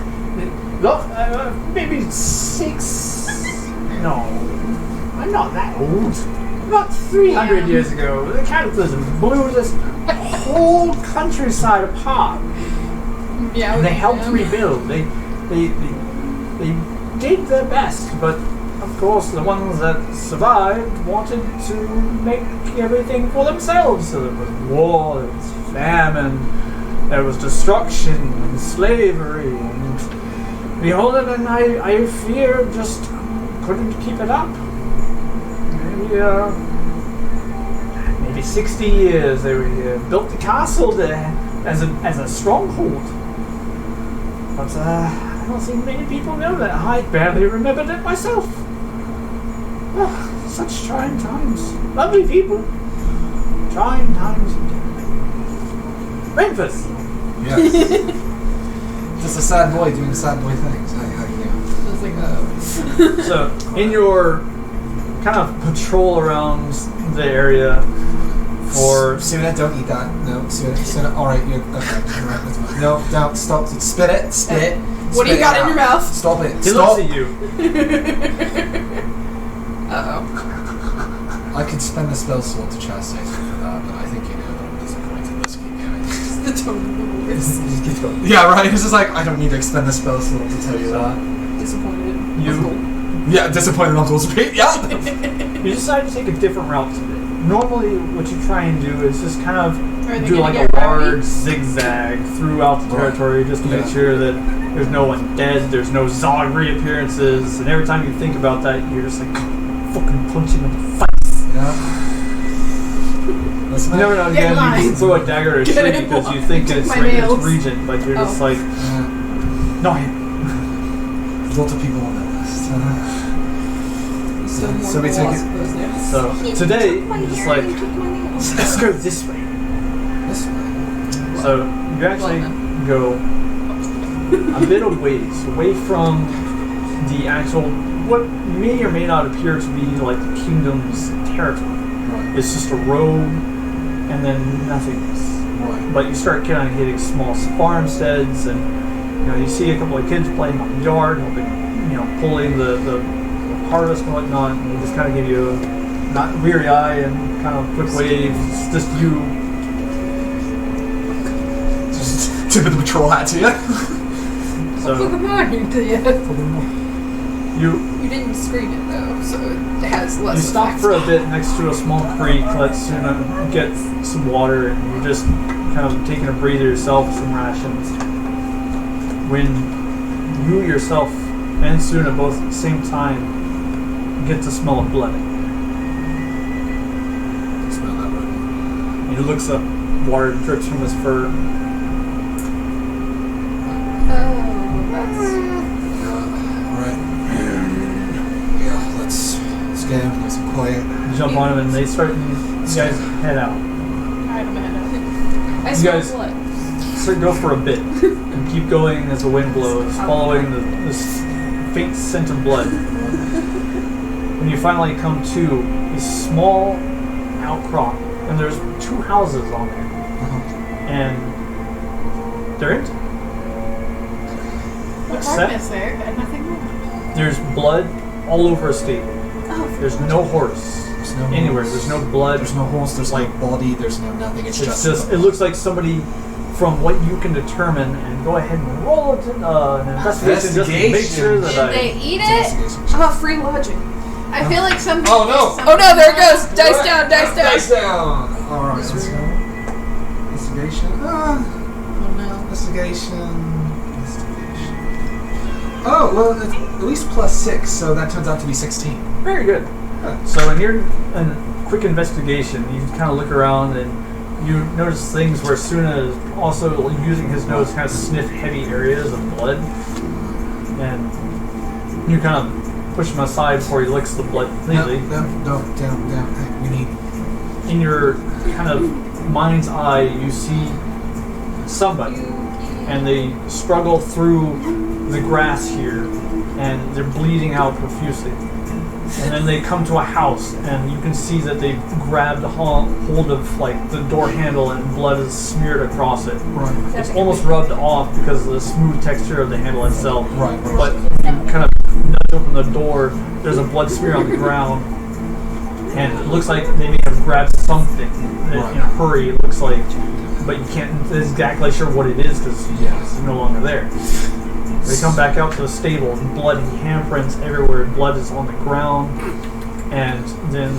look, maybe 6. No, I'm not that old. About 300 years ago, the cataclysm blew this whole countryside apart. Yeah. And they helped rebuild. They did their best, but of course the ones that survived wanted to make everything for themselves. So there was war, there was famine, there was destruction and slavery, and Beholden and I fear just couldn't keep it up. Maybe 60 years they were here, built the castle there as a stronghold. But I don't think many people know that. I barely remembered it myself. Oh, such trying times. Lovely people. Trying times indeed. Renfis! Yes. Just a sad boy doing sad boy things. It's like a. So, in your kind of patrol around the area for... Tsuna, don't eat that. No, Tsuna. Alright, you're okay. Alright, that's fine. No, don't. Stop. Spit it. Spit. What do you got in your mouth? Stop it. He Stop. looks at you. Uh-oh. I could spend the spell slot to chastise you for that, but I think you know that I'm disappointed this weekend. The tone of the voice. Just keep going. Yeah, right? It's just like, I don't need to expend the spell slot to tell you that. Disappointed. Yeah, disappointed Uncle Speed. Yeah. You decide to take a different route today. Normally, what you try and do is just kind of Are they do gonna like get a rowdy? large zigzag throughout the territory just to make Yeah. sure that there's no undead, there's no Zog reappearances, and every time you think about that, you're just like fucking punching in the face. Yeah. That's Never know Get again, in you line. can throw a dagger at a Get tree in because you line. think Took it's my it's nails. regent, but you're just Oh. like, no, him. There's lots of people on that list. So So we take it those nails. So today, you're just like, You took my nails. let's go this way. this way. So you actually Well, go a bit of ways away from the actual, what may or may not appear to be like the kingdom's territory. Right. It's just a road and then nothingness. Right. But you start kind of hitting small farmsteads, and you see a couple of kids playing on the yard, helping, pulling the harvest and whatnot, and they just kind of give you a not weary eye and kind of quick waves. It's just you. Just tip of the patrol hat to you. Good So morning to you. you You didn't scream it though, so it has less. You stop effect. for a bit next to a small creek, let Tsuna get some water, and you're just kind of taking a breather yourself, some rations. When you yourself and Tsuna both at the same time get the smell of blood. Smell that road. He looks up, water drips from his fur. Oh, that's. Right. Yeah, let's get him, get some quiet. You jump on him and they start, you guys head out. Alright, I'm ahead of it. I You smell guys- blood. So go for a bit and keep going as the wind blows, following this faint scent of blood. When you finally come to a small outcrop, and there's 2 houses on there, and they're empty. What Except darkness there? And nothing more. there's blood all over a stable. Oh, There's no horse. There's no anywhere. holes. There's no blood. There's no holes. There's no body. There's no nothing. It's just. It looks like somebody, from what you can determine, and go ahead and roll it in an investigation just to make sure that Did they eat it? Free lodging. I feel like something. Oh, no. Oh no, there it goes. Dice down, dice down. Dice down. All right. Let's go. Investigation. Oh no. Investigation. Oh well, it's at least +6, so that turns out to be 16. Very good. So in your quick investigation, you kind of look around and you notice things where Tsuna is also using his nose to kind of sniff heavy areas of blood, and you kind of push him aside before he licks the blood completely. No, down. Hey, we need. In your kind of mind's eye, you see somebody, and they struggle through the grass here, and they're bleeding out profusely. And then they come to a house, and you can see that they've grabbed a hold of like the door handle, and blood is smeared across it. Right. It's almost rubbed off because of the smooth texture of the handle itself. Right. But you kind of nudge open the door. There's a blood smear on the ground, and it looks like they may have grabbed something in a hurry. It looks like, but you can't exactly sure what it is because it's no longer there. They come back out to the stable, and bloody handprints everywhere. Blood is on the ground, and then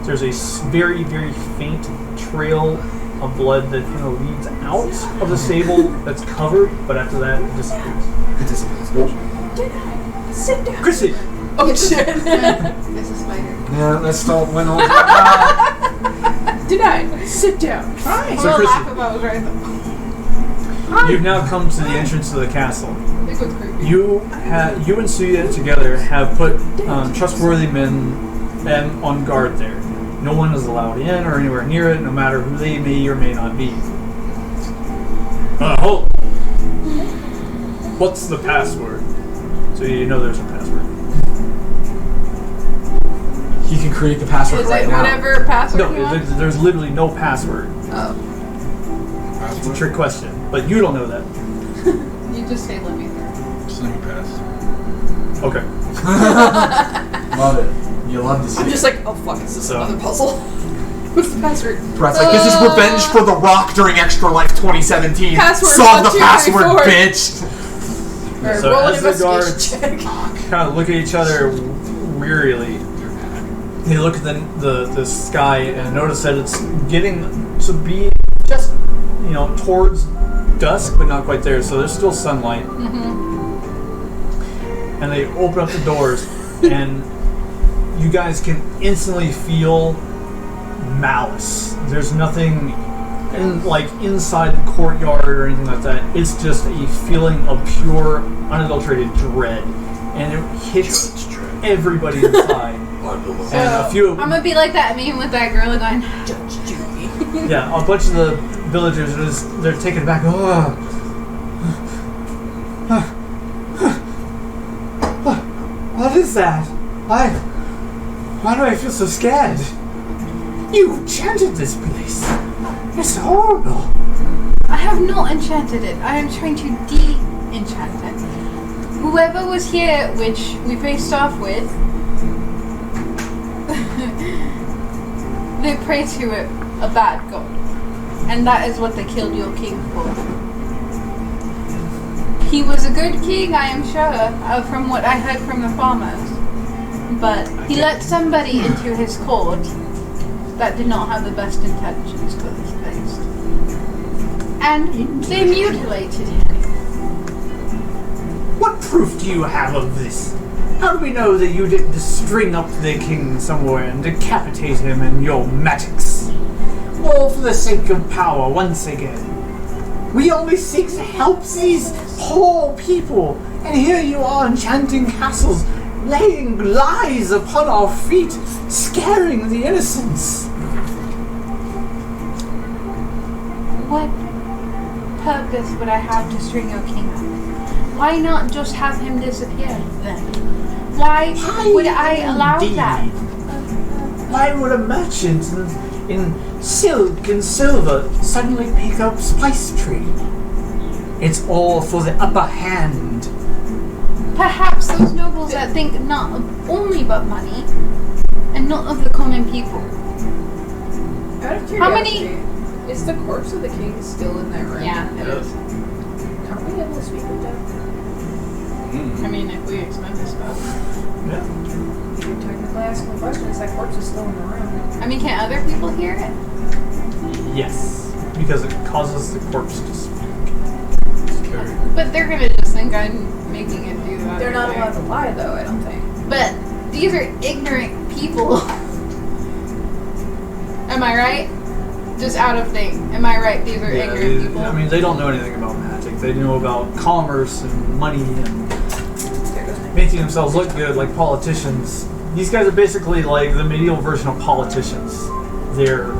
there's a very, very faint trail of blood that kind of leads out of the stable that's covered, but after that, it disappears. Sit down. Crissy! Oh shit. It's a spider. Yeah, let's start when on. Denied. Sit down. Right. So We'll Crissy, laugh about it right now. you've now come to the entrance to the castle. Think what's creepy. You and Tsuya together have put trustworthy men on guard there. No one is allowed in or anywhere near it, no matter who they may or may not be. Hold. What's the password? So you know there's a password. He can create the password Is right it now. whatever password No, you want? there's literally no password. Oh. It's a trick question, but you don't know that. You just say let me through. Just let me pass. Okay. Love it. You love to see I'm it. just like, oh fuck, is this So- another puzzle? What's the password? Brad's like, this is revenge for The Rock during Extra Life 2017. Password Solve the 1, 2, 3, password, 4. bitch. Alright, So roll an as the investigation check. Kind of look at each other wearily. They look at the sky and notice that it's getting to be just, towards dusk, but not quite there. So there's still sunlight. And they open up the doors, and you guys can instantly feel malice. There's nothing inside the courtyard or anything like that. It's just a feeling of pure, unadulterated dread, and it hits everybody inside. And a few, I'm gonna be like that meme with that gorilla going, Judge Judy. yeah, a bunch of the villagers they're taken back. What is that? Why do I feel so scared? You enchanted this place. It's horrible. I have not enchanted it. I am trying to de-enchant it. Whoever was here, which we faced off with, they pray to a bad god. And that is what they killed your king for. He was a good king, I am sure, from what I heard from the farmers. But he let somebody into his court that did not have the best intentions for this place. And they mutilated him. What proof do you have of this? How do we know that you didn't just string up the king somewhere and decapitate him in your magics? All for the sake of power once again. We only seek to help these poor people, and here you are enchanting castles, laying lies upon our feet, scaring the innocents. What purpose would I have to string your king up? Why not just have him disappear then? Why would I allow that? Why would a merchant in silk and silver suddenly pick up spice trade? It's all for the upper hand. Perhaps those nobles that think not only but money and not of the common people. Out of How many- curiosity, is the corpse of the king still in that room? Yeah, it is. Are we able to speak with them? I mean, if we expend this stuff. Yeah. You technically asking the questions, that corpse is still in the room. I mean, can other people hear it? Yes. Because it causes the corpse to speak. But they're gonna just think I'm making it do that. They're not right? allowed to lie, though, I don't think. But these are ignorant people. Am I right? Just out of thing. Am I right? These are ignorant people. I mean, they don't know anything about magic. They know about commerce and money and making themselves look good like politicians. These guys are basically like the medieval version of politicians. They're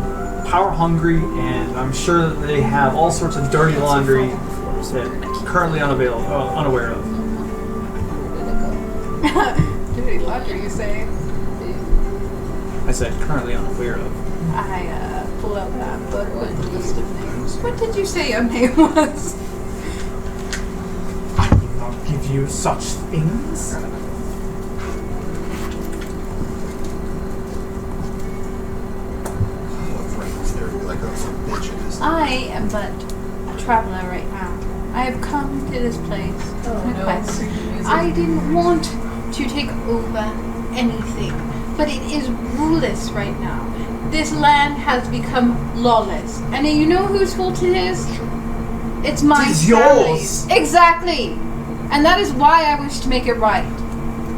power hungry, and I'm sure that they have all sorts of dirty laundry that currently unaware of. Dirty laundry, you say? I said currently unaware of. I pull out that book with the list of names. What did you say your name was? I will not give you such things. I am but a traveler right now. I have come to this place on a quest. I didn't want to take over anything, but it is ruleless right now. This land has become lawless. And you know whose fault it is? It's my It is family. yours. Exactly. And that is why I wish to make it right.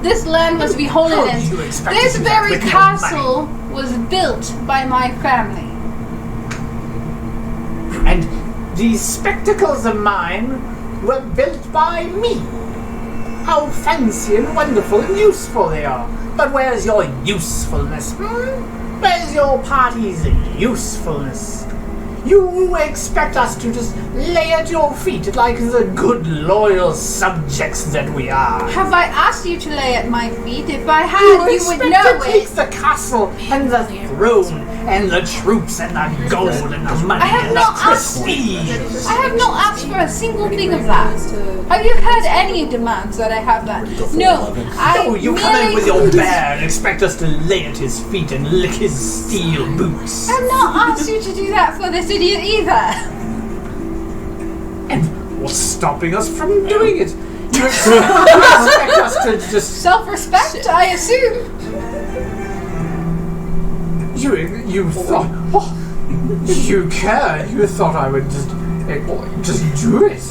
This land was beholden How in. do you expect to This do that very with your castle was built by my family. And these spectacles of mine were built by me. How fancy and wonderful and useful they are. But where's your usefulness? Where's your party's usefulness? You expect us to just lay at your feet like the good loyal subjects that we are. Have I asked you to lay at my feet? If I had, you would expect know to take it. the castle and the throne and the troops and the gold and the money I have and the not asked- prestige. I have not asked for a single thing of that. Have you heard any demands that I have that? No, I Oh, you come in merely- with your bear and expect us to lay at his feet and lick his steel boots. I've not asked you to do that for this idiot either. And what's stopping us from doing it? You expect us to just... Self-respect, I assume. You thought... Oh, you cared. You thought I would just do it.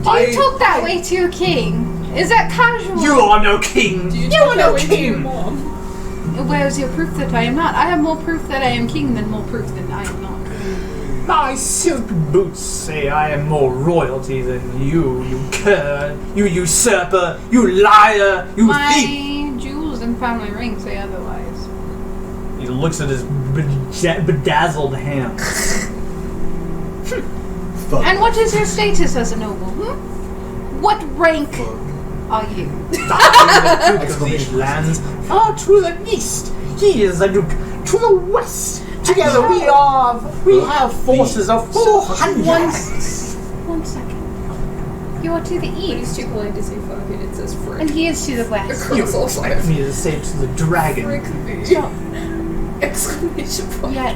Do you talk that way to your king? Is that casual? You are no king. You are no king. Where's your proof that I am not? I have more proof that I am king than more proof that I am not. My silk boots say I am more royalty than you, you cur, you usurper, you liar, you thief. My jewels and family rings say otherwise. He looks at his bedazzled hands. And what is your status as a noble? What rank are you? The Duke of these lands are to the east. He is the Duke to the west. Together we have forces of 400. One second. You are to the He's east, too polite to say fuck it, it says frick. and he is to the west. Crystal's like, Me to say to the dragon. frick me. Exclamation point. Yet,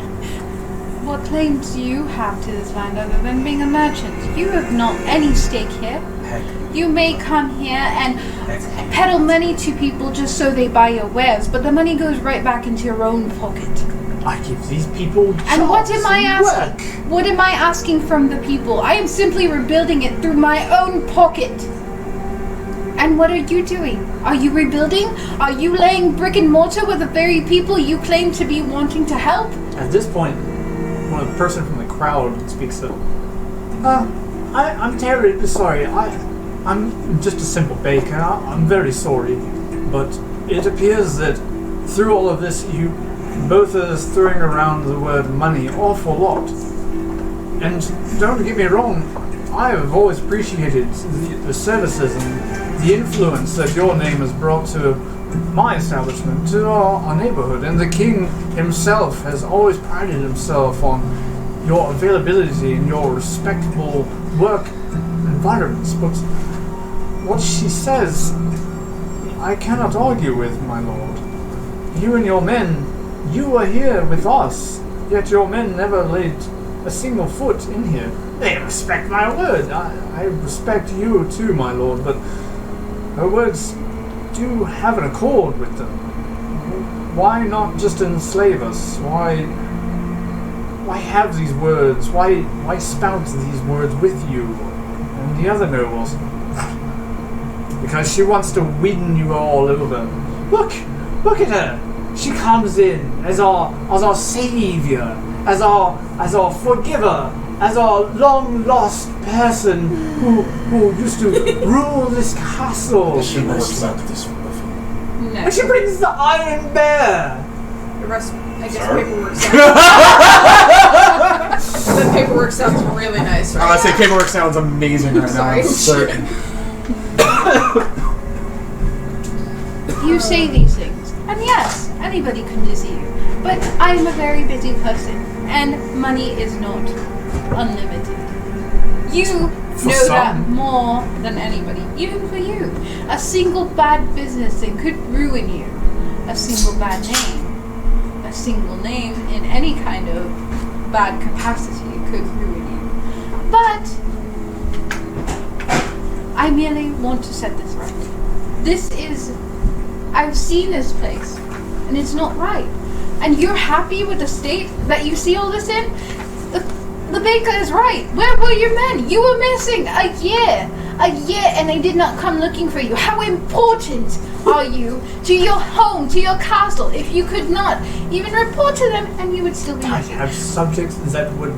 what claim do you have to this land other than being a merchant? You have not any stake here. You may come here and peddle money to people just so they buy your wares, but the money goes right back into your own pocket. I give these people jobs And what am I and asking? work. What am I asking from the people? I am simply rebuilding it through my own pocket. And what are you doing? Are you rebuilding? Are you laying brick and mortar with the very people you claim to be wanting to help? At this point, one of the person from the crowd speaks up. I'm terribly sorry. I'm just a simple baker. I'm very sorry. But it appears that through all of this, you both are throwing around the word money awful lot. And don't get me wrong, I have always appreciated the services and the influence that your name has brought to my establishment, to our neighborhood. And the king himself has always prided himself on your availability and your respectable work environments. But what she says, I cannot argue with, my lord. You and your men, you were here with us, yet your men never laid a single foot in here. They respect my word. I respect you too, my lord, but her words do have an accord with them. Why not just enslave us? Why have these words? Why spout these words with you and the other nobles? Because she wants to win you all over. Look at her. She comes in as our savior, as our forgiver, as our long lost person who used to rule this castle. This shouldn't have worked out this way. No. And she brings the Iron Bear. The rest, I guess, Sorry? paperwork sounds. The paperwork sounds really nice, right? I say paperwork sounds amazing right now. I'm certain. You say these things, and yes, anybody can deceive. But I am a very busy person, and money is not unlimited. You know that more than anybody, even for you. A single bad business thing could ruin you. A single bad name. A single name in any kind of bad capacity could ruin you. But I merely want to set this right. I've seen this place, and it's not right. And you're happy with the state that you see all this in? The baker is right. Where were your men? You were missing a year, and they did not come looking for you. How important are you to your home, to your castle, if you could not even report to them, and you would still be I missing? have subjects that would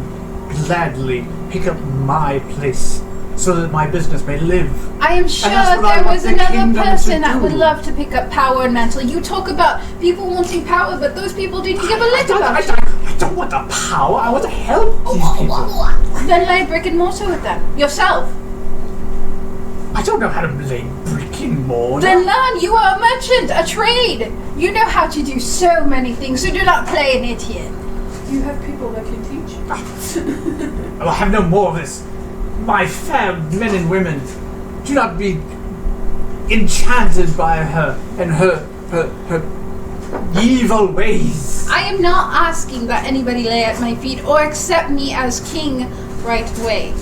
gladly pick up my place so that my business may live. I am sure that's what I there want was the another kingdom to person that would do. love to pick up power and mantle. You talk about people wanting power, but those people didn't give a lick about it. I don't want the power. I want to help these people. Then lay brick and mortar with them. Yourself. I don't know how to lay brick and mortar. Then learn. You are a merchant, a trade. You know how to do so many things, so do not play an idiot. You have people that can teach. I will have no more of this. My fair men and women, do not be enchanted by her and her evil ways. I am not asking that anybody lay at my feet or accept me as king right away.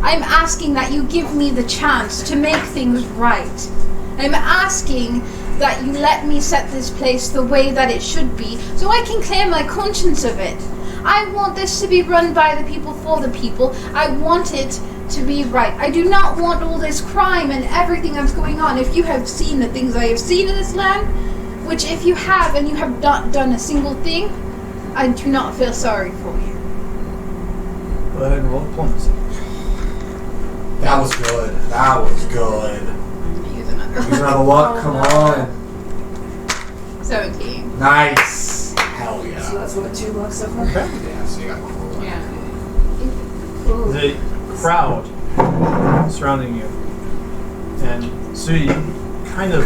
I'm asking that you give me the chance to make things right. I'm asking that you let me set this place the way that it should be so I can clear my conscience of it. I want this to be run by the people for the people. I want it to be right. I do not want all this crime and everything that's going on. If you have seen the things I have seen in this land, which if you have and you have not done a single thing, I do not feel sorry for you. But roll diplomacy. That was good. That was good. Use another. Use another luck. Come on. 17. Nice. Hell So yeah. that's what, 2 bucks so far? Yeah, so you got one more. Yeah. The crowd surrounding you, and so you kind of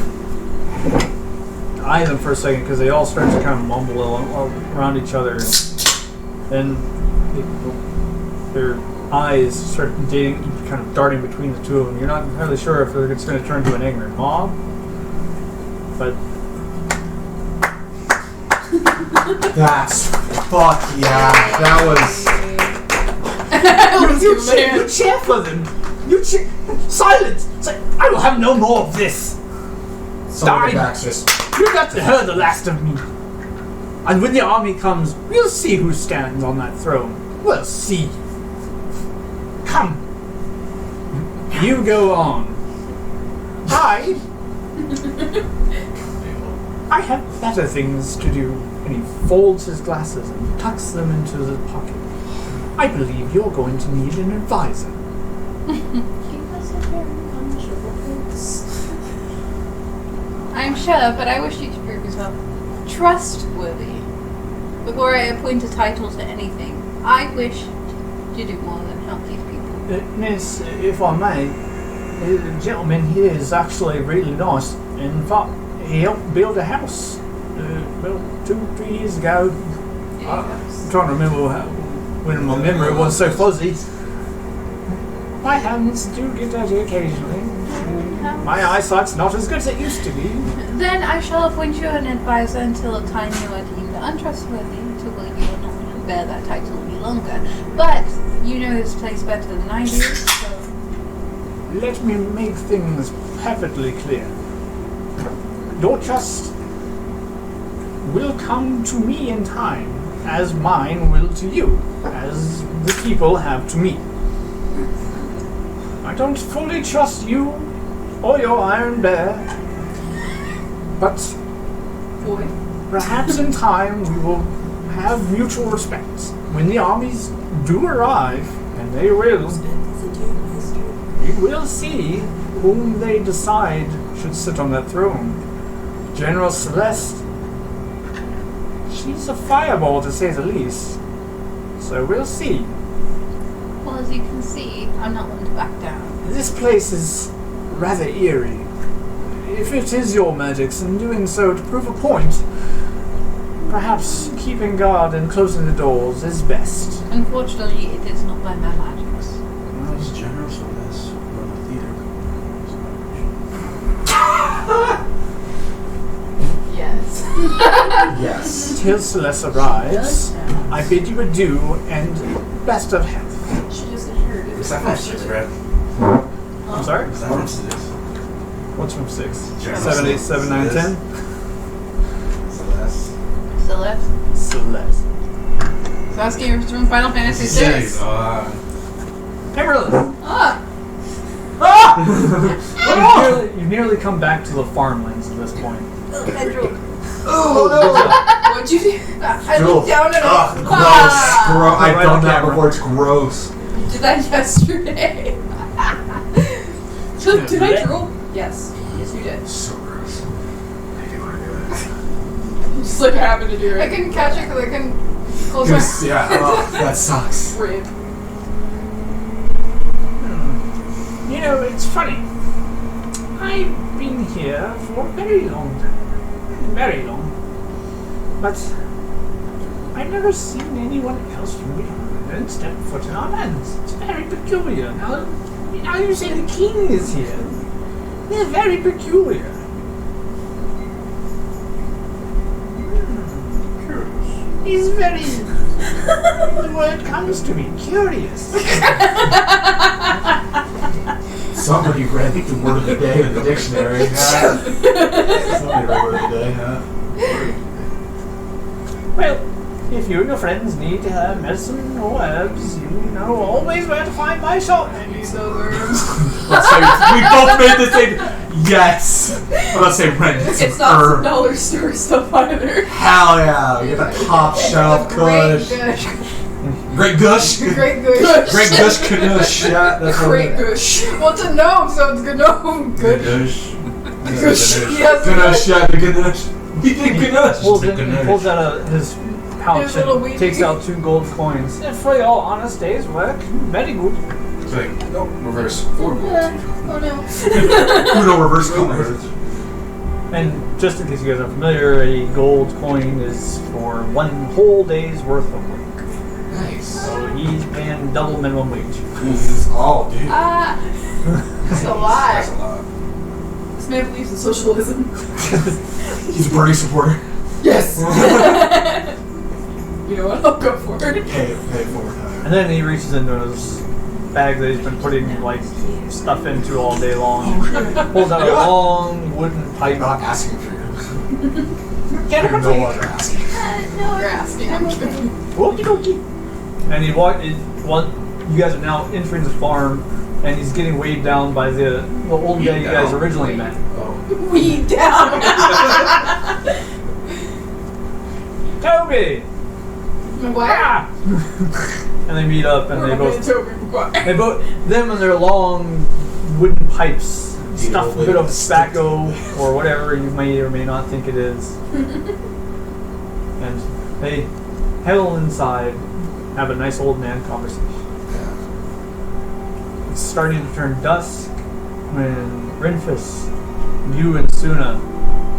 eye them for a second because they all start to kind of mumble around each other, and their eyes start kind of darting between the two of them. You're not entirely sure if it's going to turn to an angry mob, but That's fuck yeah. That was. You cheer for them. You cheer. Silence. I will have no more of this. Someone Die. back's just. You got to hear the last of me. And when the army comes, we'll see who stands on that throne. We'll see. Come. You go on. I have better things to do. And he folds his glasses and tucks them into his pocket. I believe you're going to need an advisor. I'm sure, but I wish you to prove yourself trustworthy before I appoint a title to anything. I wish to do more than help these people. Miss, if I may, the gentleman here is actually really nice. In fact, he helped build a house about 2-3 years ago. I'm trying to remember when my memory was so fuzzy. My hands do get dirty occasionally. My eyesight's not as good as it used to be. Then I shall appoint you an advisor until a time you are deemed untrustworthy, until you are not going to bear that title any longer. But you know this place better than I do, so... Let me make things perfectly clear. Your trust will come to me in time, as mine will to you, as the people have to me. I don't fully trust you or your Iron Bear, but Boy. perhaps in time we will have mutual respect. When the armies do arrive, and they will, we will see whom they decide should sit on that throne. General Celeste, she's a fireball to say the least. So we'll see. Well, as you can see, I'm not one to back down. This place is rather eerie. If it is your magics, and doing so to prove a point, perhaps keeping guard and closing the doors is best. Unfortunately, it is not by my magics. These generals from this run a theater. Yes. Yes. Till Celeste arrives, I bid you adieu and best of health. She just inherited. Is that from 6, Brad? I'm sorry? Is that from 6? What's from 6? General 7, 8, 7, 9, 10? Celeste. Celeste. Celeste. Saskia is from Final Fantasy VI. Amaryllis! Ah! You've nearly come back to the farmlands at this point. I drooled. Oh What'd you do? I looked down and Ugh, gross. Ah! I've Right done on that camera. before. It's gross. Did that yesterday. Did I drool? Yes. Yes, you did. So gross. I do want to do Just like happened to do I it. couldn't catch it because I couldn't close it. my... Yeah, that sucks. Rib. You know, it's funny. I've been here for a very long time. Very long. But I've never seen anyone else from beyond step foot in our lands. It's very peculiar. Now you say the king is here. They're very peculiar. He's very... the word comes to me, curious. Somebody read the word of the day in the dictionary. Somebody read the word of the day, huh? Well, if you and your friends need to have medicine or herbs, you know always where to find my shop. I need those herbs. Let's say we both made the same. Yes. I'm about to say Renfis It's and not some Tsuna. dollar store stuff either. Hell yeah. We get the top shelf Great kush. gush. Great gush. Great gush. Great gush kush. Yeah, that's what Great it is. gush. Well, it's a gnome, so it's gnome. Good. Ganush. Gush. Yes. Ganush, yeah, the ganush. We did ganush. He pulls out his pouch His little and weenie. takes out 2 gold coins. And for your honest day's work, very good. It's like, no, reverse. Forward. Oh no. Uno reverse color. And just in case you guys are familiar, a gold coin is for 1 whole day's worth of work. Nice. So he's paying double minimum wage. Oh, dude. Ah. That's a That's lie. a lot. This man believes in socialism. He's a Bernie supporter. Yes. You know what? I'll go for it. Pay for it. And then he reaches into his bag that he's been putting like stuff into all day long. Pulls out a long wooden I'm pipe. not asking for you. Get You're no longer asking. You're asking. I'm kidding. Okie dokie. And you guys are now entering the farm, and he's getting weighed down by the old guy you guys originally met. Oh. Weed down. Toby! Wow. And they meet up, and they both Toby. them and their long wooden pipes stuffed with a bit of tobacco or whatever you may or may not think it is. And they huddle inside, have a nice old man conversation. It's starting to turn dusk when Renfis, you and Tsuna,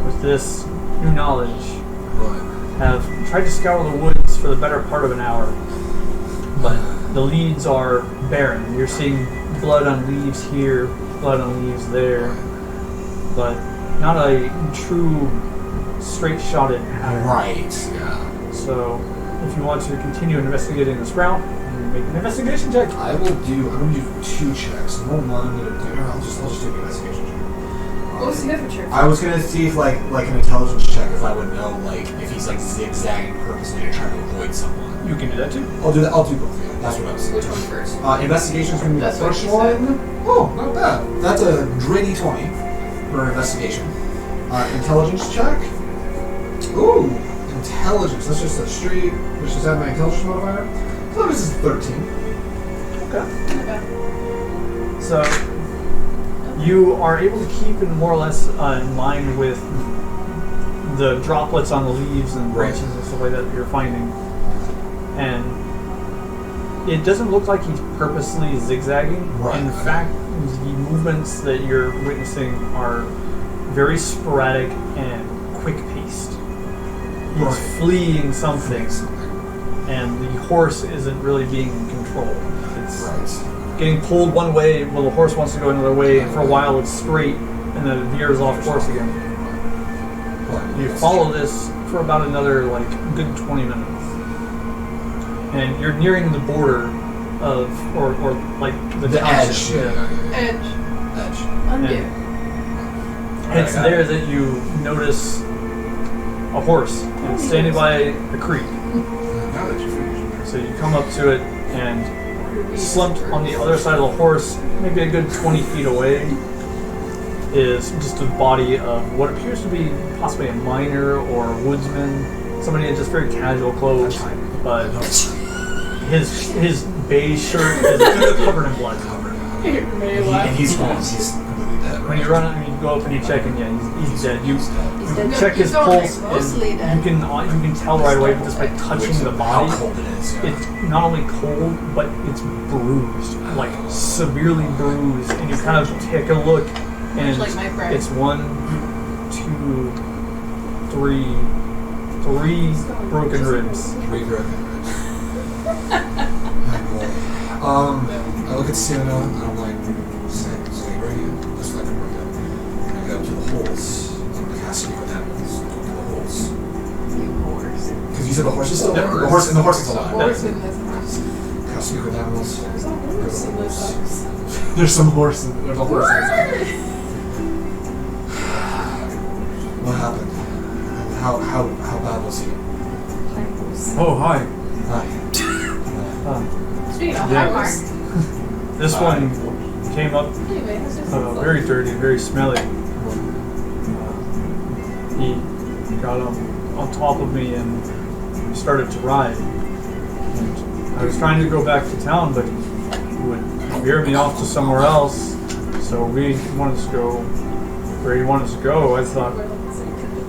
with this new knowledge, have tried to scour the woods for the better part of an hour. But the leads are barren. You're seeing blood on leaves here, blood on leaves there. But not a true straight-shotted pattern. Right. Yeah. So, if you want to continue investigating this route, you make an investigation check. I'm gonna do 2 checks. Number one, I'm gonna do. I'll just do an investigation check. What was the other trick? I was gonna see if like an intelligence check if I would know like if he's like zigzagging purposely to try to avoid someone. You can do that too. I'll do that. I'll do both. Yeah, that's what I was saying. Which one first? Investigation's gonna be That's the what first she said. one. Oh, not bad. That's a gritty 20 for investigation. Intelligence check. Ooh, intelligence. That's just a straight. Let's just add my intelligence modifier. So this is 13. Okay. So you are able to keep it more or less in line with the droplets on the leaves and branches and stuff like that you're finding, and it doesn't look like he's purposely zigzagging. Right. In fact, the movements that you're witnessing are very sporadic and quick-paced. He's Right. fleeing something, and the horse isn't really being in control. It's Right. getting pulled one way while the horse wants to go another way, and for a while it's straight, and then it veers off course again. You follow this for about another good 20 minutes, and you're nearing the border of, or like the edge. township. Yeah. Edge. Edge. Undo. It's there that you notice a horse and it's standing by a creek. Now that you finished. So you come up to it, and slumped on the other side of the horse, maybe a good 20 feet away, is just a body of what appears to be possibly a miner or a woodsman, somebody in just very casual clothes, but his beige shirt is covered in blood. And he's completely dead. When you run and you go up and you check, and yeah, he's dead. You dead. check his He's only pulse, mostly and dead. you can tell right away just by touching the body. How cold it is. Yeah. It's not only cold, but it's bruised, like severely bruised. And you kind of take a look, and Much like my friend. it's 1, 2, 3 broken ribs. 3 broken ribs. I look at Tsuna and I'm like, stay right here. Just let him work out. And I go to the holes. I'm like, cast speak with animals. Go to the holes. Because you said the horse is still there? The horse is alive. Horse in this house. Cast speak with animals. There's a horse in this house. There's some horse. There's a horse. What happened? How bad was he? Oh, hi. Hi. Speaking of Yeah. Mark. This one came up Anyway, this is very dirty, very smelly. He got on top of me and we started to ride. And I was trying to go back to town, but he would veer me off to somewhere else. So we wanted to go where he wanted to go. I thought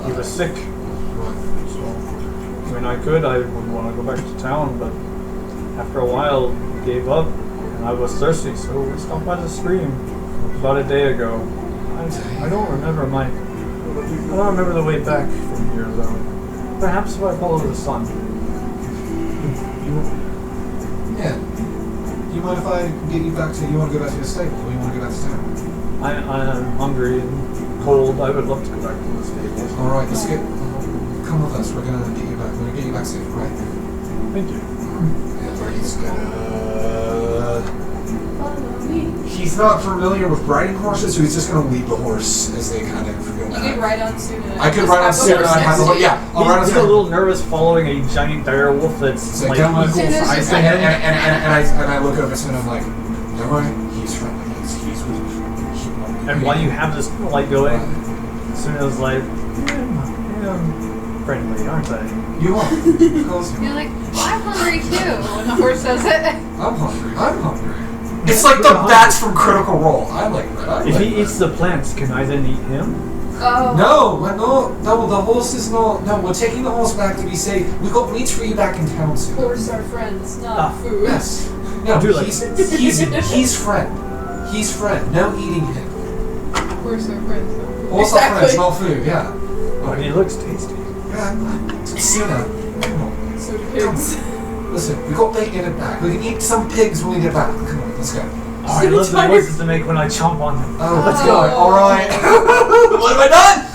he was sick. So when I could, I would want to go back to town, but after a while, he gave up, and I was thirsty, so we stopped by the stream about a day ago. I don't remember the way back from here, though. Perhaps if I follow the sun. Yeah. Do you mind if I get you back to? You want to go back to your stable, or you want to go back to town? I'm hungry and cold. I would love to go back to the stables. All right, let's get. Come with us. We're gonna get you back. We're gonna get you back safe, right? Thank you. And he's gonna. Follow me. He's not familiar with riding horses, so he's just gonna lead the horse as they kind of go You back. could ride on Tsuna. I could ride on Tsuna and have a look. Yeah, I'll ride on He's a Tsuna. little nervous following a giant dire wolf that's It's like, like come on, equal Tsuna's size just to like- him. and I look over at Tsuna and I'm like, don't worry, he's friendly. He's with. And while you have this light going, Tsuna's like, I'm friendly, aren't I? You are. Of course you You're are. like, I'm hungry too. When the horse says it. I'm hungry. I'm hungry. It's like the bats from Critical Role. I like that. If he eats the plants, can I then eat him? Oh. No, we're not. No, the horse is not. No, we're taking the horse back to be safe. We got meat for you back in town soon. Horse are friends, not Ah, food. Yes. No, do like he's friend. He's friend. No eating him. Horse are friends. Not food. Horse are friends, not food. Yeah. But he looks tasty. Tsuna, come on. So do pigs. Listen, we got bacon in it back. We can eat some pigs when we get back. Come on, let's go. Oh, I love the noises to make when I chomp on them. Oh, let's go. All right. What have I done?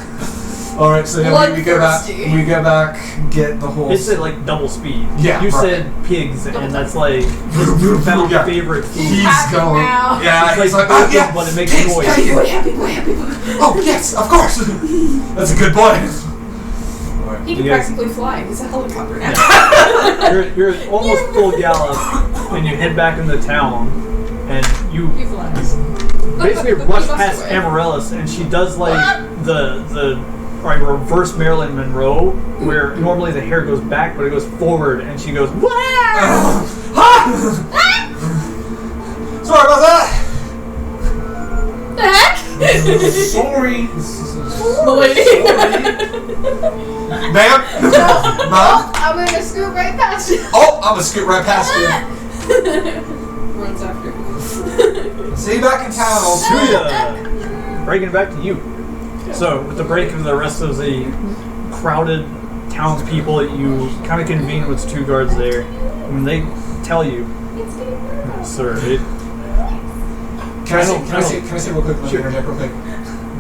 All right, so yeah, we go back. We go back. Get the whole. It's at like double speed. Yeah, You right. said pigs, and that's like his newfound Yeah. favorite food. He's happy going. now. Yeah, It's he's like like, oh yeah, but it makes pigs, noise. pigs. Boy, happy boy, happy boy. Oh yes, of course. That's a good boy. He can You guys- practically fly. He's a helicopter now. You're almost full gallop, and you head back into town, and you He flies. basically He rush busts past away. Amaryllis, and she does like the reverse Marilyn Monroe, where normally the hair goes back, but it goes forward, and she goes, "Wow!" Sorry about that. The heck? Sorry. Lady. Ma'am. Mom. I'm gonna scoot right past you. Oh, I'm gonna scoot right past you. Runs after. See you back in town, old Tsuya, breaking it back to you. So, with the break of the rest of the crowded townspeople, you kind of convene with two guards there. When they tell you, sir, Can I say real quick? Let me interject real quick.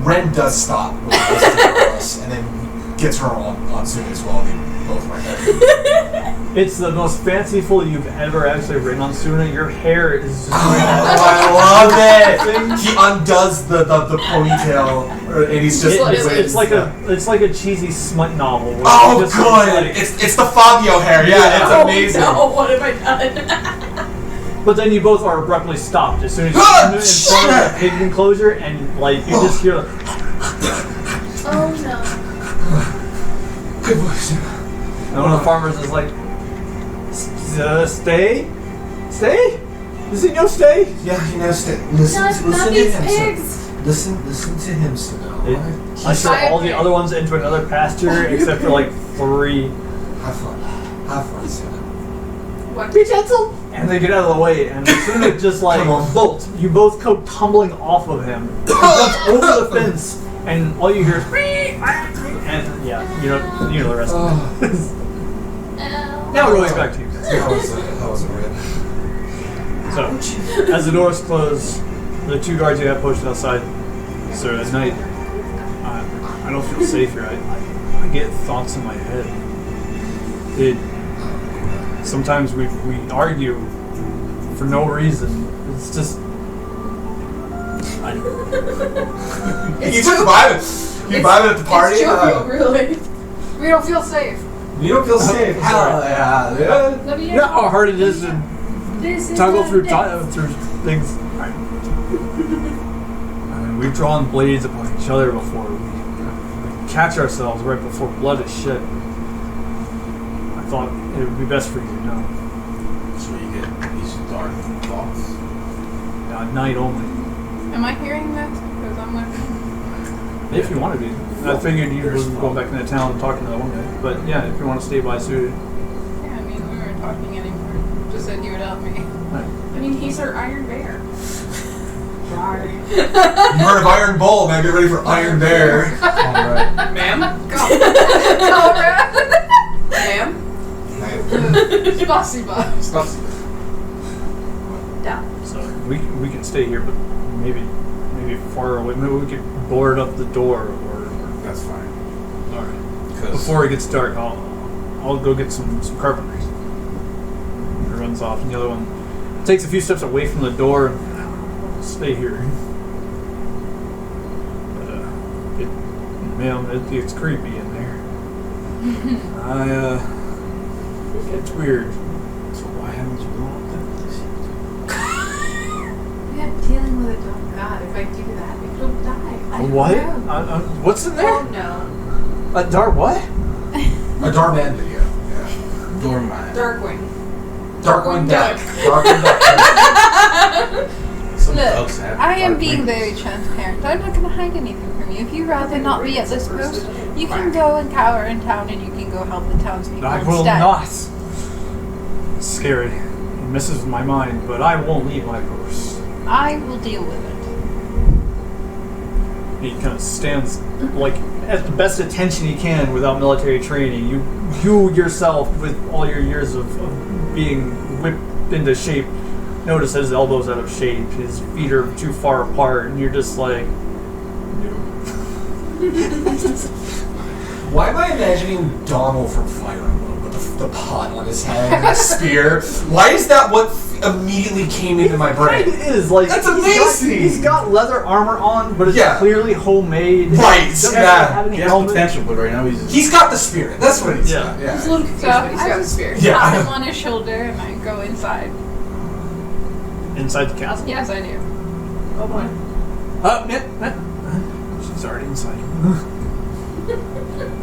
Ren does stop with us and then gets her on Tsuna as well. They both right there. it's the most fanciful you've ever actually ridden on Tsuna. Your hair is just I love it. He undoes the ponytail and he's just. it's like a cheesy smut novel. where Oh, you just good! like- It's the Fabio hair. Yeah, it's amazing. Oh, no, what have I done? but then you both are abruptly stopped as soon as Ah, you're in front of the pig enclosure, and like you just hear. Oh no. Good voice. And one of the farmers is like, stay? Stay? Does he know stay? Yeah, he knows to listen. Not Listen to these him. pigs. Listen to him, Tsuna. I sure all the other ones into another pasture except for like 3. Have fun. Have fun, Tsuna. What? Be gentle! And they get out of the way, and as soon as just like Come on. bolt, you both go tumbling off of him. He jumps over the fence, and all you hear is and yeah, you know the rest of it. Now we're going back to you guys. That was a rip. So, as the doors close, the two guards you have posted outside. Sir, at night, I don't feel safe here. I get thoughts in my head. Sometimes we argue for no reason. It's just. You took vibing. You vibing at the party? It's jovial, really. We don't feel safe. You don't feel safe. Hell yeah, dude. Let me You know how hard it is to This is toggle not through this. through things. I mean, we've drawn blades upon each other before. We catch ourselves right before blood is shed. I thought it would be best for you to know. So you get these dark thoughts. At night only. Am I hearing this? Because I'm like, If you want to be. I figured you wasn't going back into town and talking to that one guy. But yeah, if you want to stay by suited. yeah, I mean, we weren't talking anymore. Just said you would help me. I mean, he's our Iron Bear. Sorry. You heard of Iron Bull, man. Get ready for Iron Bear. Alright. Ma'am? Ma'am? Spasiba. Down. So we can stay here, but maybe far away. Maybe we could board up the door or That's fine. alright. Before it gets dark, I'll go get some carpentry. He runs off, and the other one takes a few steps away from the door and stay here. But it gets creepy in there. It's weird. So why haven't you gone up there? We are dealing with a dark god. If I do that, we will die. I don't What? know. What's in there? Oh no. A dark what? A Darman video. Yeah. Dormine. Darkwing. Darkwing Duck. Duck. Darkwing Duck. Some Look, dogs have I am dark being wings. very transparent. I'm not going to hide anything from you. If you'd rather not be at this post, you can go and cower in town and you can go help the townspeople I instead. will not. It's scary. It messes with my mind, but I won't leave my post. I will deal with it. He kind of stands like at the best attention he can without military training. You yourself, with all your years of being whipped into shape, notice his elbows out of shape, his feet are too far apart, and you're just like, Why am I imagining Donald from Fire Emblem with the pot on his head and a spear? Why is that what immediately came into my brain? it is like That's amazing! He's got leather armor on, but it's clearly homemade. Right, He doesn't yeah. have any He has helmet. potential, but right now he's He's got the spirit. That's what he's Yeah. got. Yeah. He's a little confused, but he's got a spear. Yeah. Pat him on his shoulder and I go inside. Inside the castle. Yes, I do. Oh boy. She's already inside.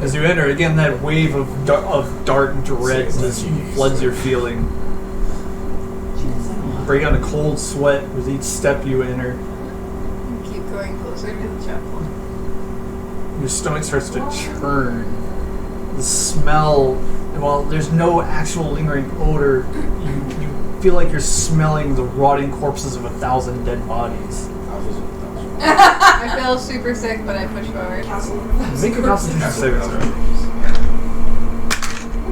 As you enter, again, that wave of dark dread just floods your feeling. Break out a cold sweat with each step you enter. Keep going closer to the chapel. Your stomach starts to churn. The smell, while there's no actual lingering odor, you feel like you're smelling the rotting corpses of 1,000 dead bodies. I feel super sick, but I push forward. Make a constitution saving throw.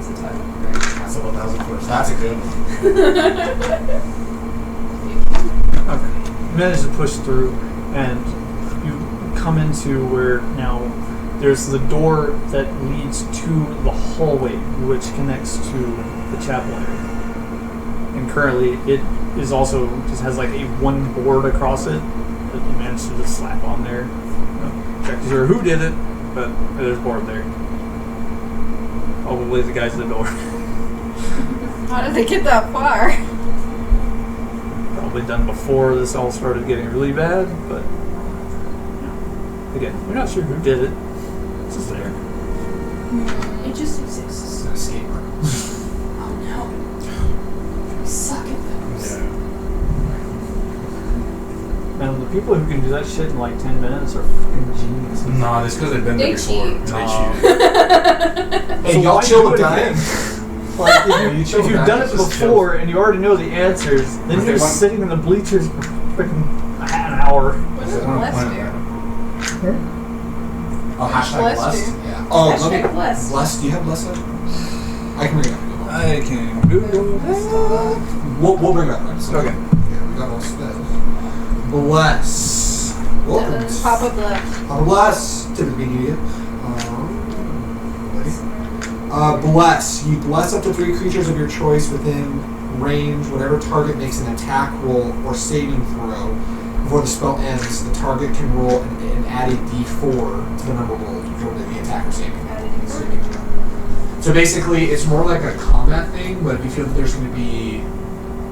That's a 1,000 first. That's a good one. Okay. You manage to push through, and you come into where now there's the door that leads to the hallway, which connects to the chapel area. And currently, it is also just has like a one board across it that you managed to just slap on there. Check to sure who did it, but there's a board there. Probably the guys at the door. How did they get that far? Probably done before this all started getting really bad, but again, we're not sure who did it. It's just there. It just exists. It's an escape room. Oh no. We suck at those. And the people who can do that shit in like 10 minutes are fucking geniuses. No, it's because they've been there They before. cheat. They No. cheated. Hey, So y'all why chill do with it dying. again? Like, if you've done it Just chill. before and you already know the answers, then If you're they want- sitting in the bleachers for freaking an hour. What does bless do? Oh, hashtag Bless blessed. you. Yeah. Oh, let me. Hashtag blessed. Blessed. Do you have blessed? I can bring it up. I can Google this. We'll bring it up next. Okay. Yeah, we got all spells. Bless. Welcome. Papa bless. Papa bless to the beginning of you. Bless. You bless up to 3 creatures of your choice within range. Whatever target makes an attack roll or saving throw before the spell ends, the target can roll an added d4 to the number rolled for the attack or saving throw. So basically, it's more like a combat thing, but if you feel that there's going to be,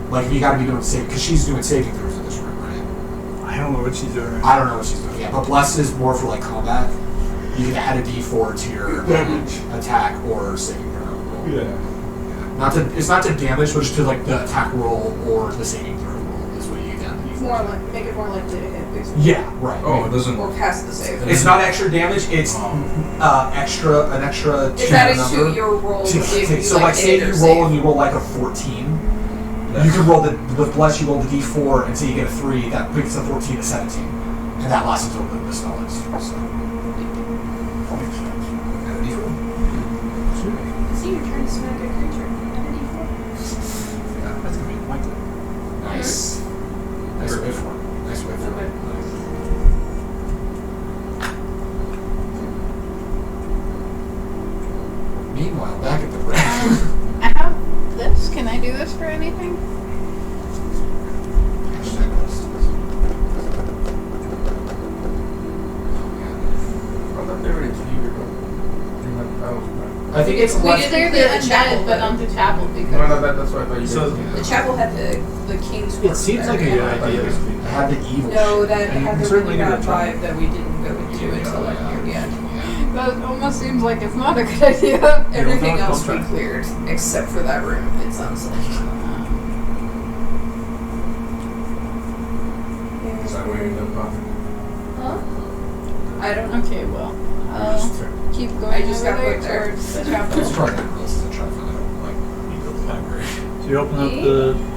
like, you got to be doing save, because she's doing saving throws in this room, right? I don't know what she's doing right I don't know what she's doing yet, but bless is more for like combat. You can add a d4 to your attack or saving throw roll. Yeah. It's not to damage, but just to like the attack roll or the saving throw roll is what you can It's do. more like make it more likely to hit, basically. Yeah, right. Oh, it doesn't. Or pass the save. It's not extra damage. It's an extra It's to added the to number. your roll if you So like, say hit you or roll save. and you roll like a 14. You can roll with bless. You roll the d4 and say you get a 3. That brings the 14 to 17, and that lasts until the spell ends. So. Add a d4. See, you're trying to smack a creature. Yeah, That's gonna be my turn. nice. Nice way for it. Nice way for it. Meanwhile, back at the ring. I have this. Can I do this for anything? I think it's We less. did Clear the clear the chapel, undead, but though. onto chapel because That's what I thought you So- did. The chapel had the king's It seems like a good idea. I had the evil. No, that You had can the certainly really give it bad a try. vibe that we didn't go into until like near the end. that almost seems like it's not a good idea. Everything don't else we try. cleared except for that room. It sounds like. Is that where you end up popping? Huh? I don't know. Okay, well, I'll keep going. I just over got there put there. towards the Let's chapel. try that real estate and try to find out, like, you go to the library. So you open up the.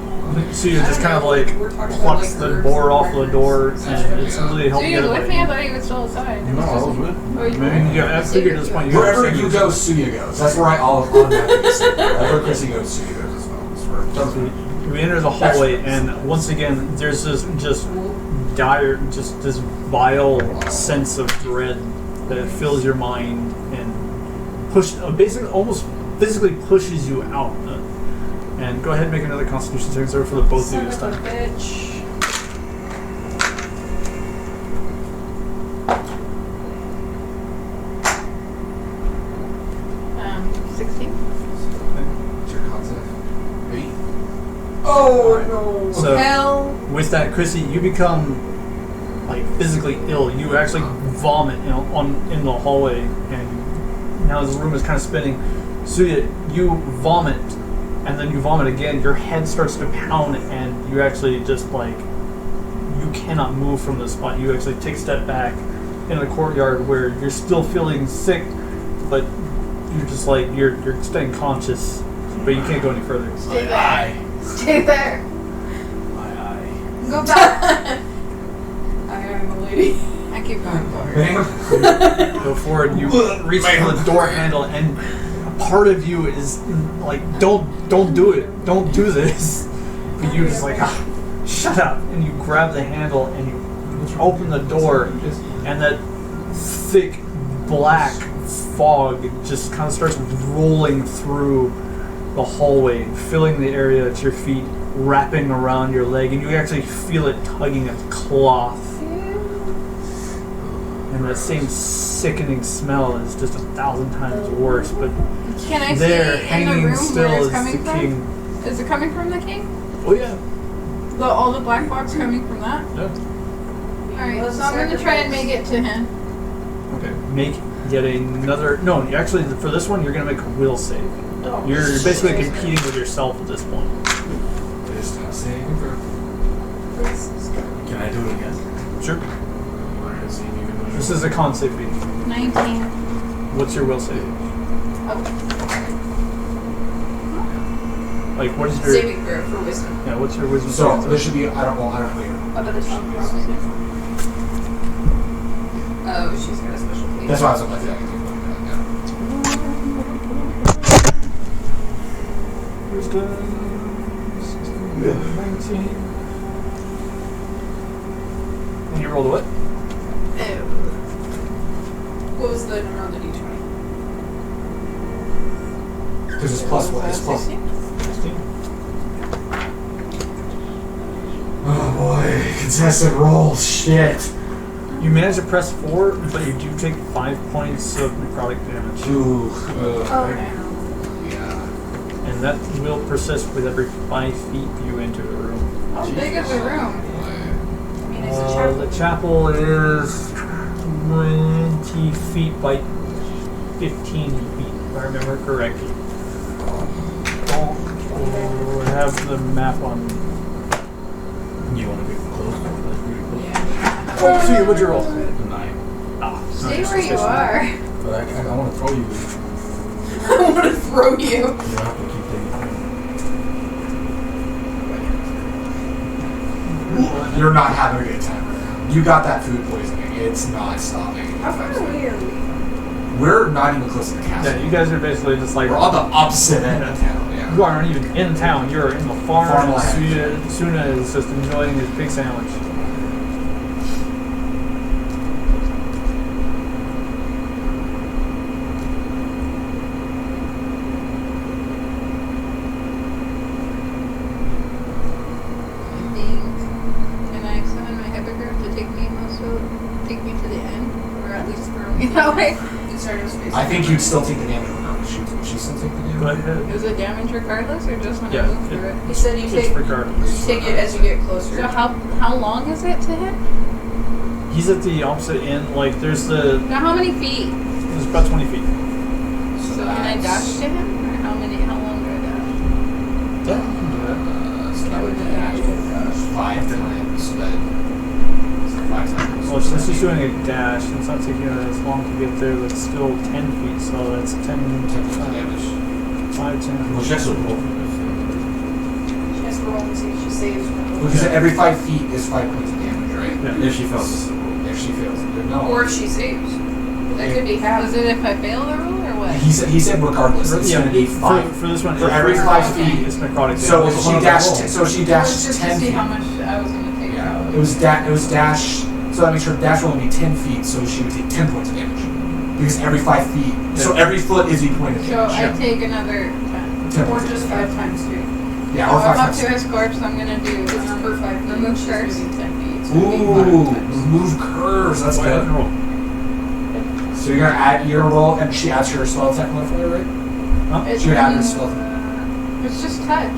So you just kind of like We're talking about, plucks like, the herbs board and off the records. door, and it's really So helping he get was it with me? I right. thought he was still outside. No, I was with. Oh, you Maybe you I figured at this point you Wherever you go, Tsuya goes. That's where I automatically say. Wherever Crissy goes, Tsuya goes as well. It's for- So You enter the hallway, and once again, there's this just dire, just this vile sense of dread that fills your mind and basically almost physically pushes you out. And go ahead and make another Constitution saving throw for the both of you this Son of time. a bitch. 16. What's your concept? 8. Oh no! So Hell. with that, Crissy, you become like physically ill. You actually vomit in the hallway, and now the room is kind of spinning. Tsuya, you vomit, and then you vomit again. Your head starts to pound, and you actually just like you cannot move from the spot. You actually take a step back in the courtyard where you're still feeling sick, but you're just like you're staying conscious, but you can't go any further. Stay there. Stay there. My eye. Go back. I am a lady. I keep going forward. Go forward. You reach for the door handle, and a part of you is like, "Don't do it! Don't do this!" But you're just like, "Shut up!" And you grab the handle and you open the door, and that thick black fog just kind of starts rolling through the hallway, filling the area at your feet, wrapping around your leg, and you actually feel it tugging at the cloth. And that same sickening smell is just 1,000 times worse. But Can I there, see in the hanging room still, where it's is coming the from? king. Is it coming from the king? Oh yeah. All the black fog's coming from that? Yeah. Alright, so I'm gonna try and make it to him. Okay. Make yet another. No, you actually for this one you're gonna make a will save. You're basically competing with yourself at this point. Wisdom saving throw. Can I do it again? Sure. Or is he even- This is a con save feat. 19. What's your will save? Like what is your Saving throw for wisdom. yeah? What's your wisdom? So save? there should be. I don't know. Oh, but it's not probably. Oh, she's got a special case. That's why I was like, yeah. Wisdom 19. And you rolled a what? What was the number on the d20? Because it's plus what? It's plus. 16? 16. Oh boy, contested rolls. Shit. You manage to press 4, but you do take 5 points of necrotic damage. Ooh. Okay. Yeah. And that will persist with every 5 feet you enter the room. How big is the room? I mean, it's a chapel. The chapel is 20 feet by 15 feet, if I remember correctly. We'll have the map on. You want to be close? Oh, see, what'd you roll? 9. Stay where you are. But I want to throw you. I want to throw you. You have to keep taking. You're not having a good time right now. You got that food poisoning. It's not stopping. How far away are we? We're not even close to the castle. Yeah, you guys are basically just like. We're on the opposite end of town. Yeah. You aren't even in town, you're in the farm, and Farmland. Tsuna is just enjoying his pig sandwich. I think. Can I summon my hippogriff to take me to the end? Or at least throw me that way? Insert of space. I think you'd still take the damage. Would she still take the damage? Go ahead. Is it damage regardless, or just when Yeah, I move through it- it? He said you It's take regardless. it as you get closer. So how long is it to hit? He's at the opposite end, like there's the. Now how many feet? There's about 20 feet. So can I dash to him? Or how long do I dash? Yeah. So that would be 5 times. But 5 times. Well, since he's doing a dash, and it's not taking as long to get there, that's still 10 feet, so that's 10 damage. 5, 10. Well, she has to roll. She has to roll and see if she saves. Because every 5 feet is 5 points of damage, right? Yeah. If she fails. If she fails, then no. Or if she saves. That could be half. Is it if I fail the roll or what? He said regardless, it's going to be 5. For this one, For every 5 feet. it's necrotic. So damage. she dashed. So she It was dashed just to 10 see feet. how much I was going to take out. It was dash. So that makes her dash will only be 10 feet. So she would take 10 points of damage because every 5 feet. So every foot is a point of So damage. I take another 10. Or just 5 times 3. Yeah, So or 5 I'm up times. to his corpse, I'm going to do per 5 feet. remove It's just curse. moving 10 feet. It's gonna be 5 Ooh, times. remove curse. That's Go ahead good. and roll. So you're gonna add your roll, and she adds her spell attack modifier, right? It's, She would add her spell. it's just touch.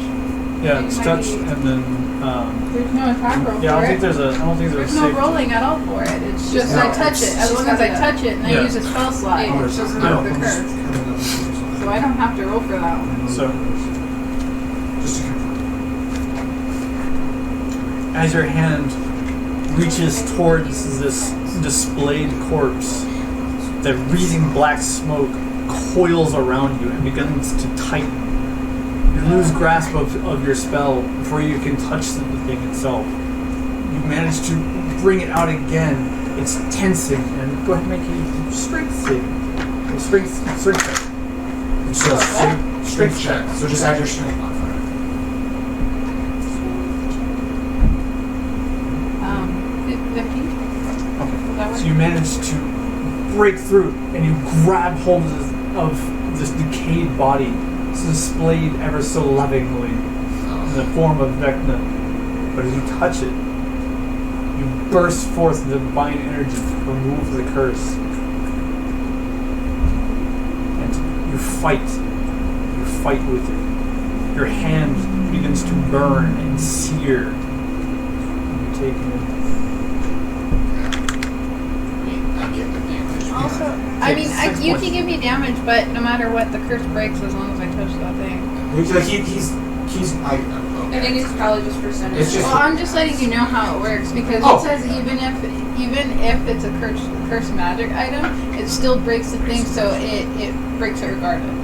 Yeah, it's It might touch, be- and then There's no attack roll yeah, I for don't think it. there's There's no save. rolling at all for it. It's just No, I touch it. As she's long as I got touch it and I Yeah. use a spell slot, Oh, it's just I know. remove the I'm just- curse. So I don't have to roll for that one. So Just to confirm. as your hand reaches towards this displayed corpse, the wreathing black smoke coils around you and begins to tighten. You lose grasp of your spell before you can touch the thing itself. You manage to bring it out again. It's tensing, and go ahead and make a strength save. Strength check. So strength check. So just add your strength modifier. 15? Okay. Does that So work? you manage to break through, and you grab hold of this decayed body. It's displayed ever so lovingly in the form of Vecna. But as you touch it, you burst forth the divine energy to remove the curse. And you fight. You fight with it. Your hand begins to burn and sear. And you take it. I'm getting the damage. Also, I Take mean, 6 you points. can give me damage, but no matter what, the curse breaks as long as I touch that thing. I think it's probably just percentage. It's just- Well, I'm just letting you know how it works because Oh. it says even if it's a curse magic item, it still breaks the thing, so it breaks it regardless.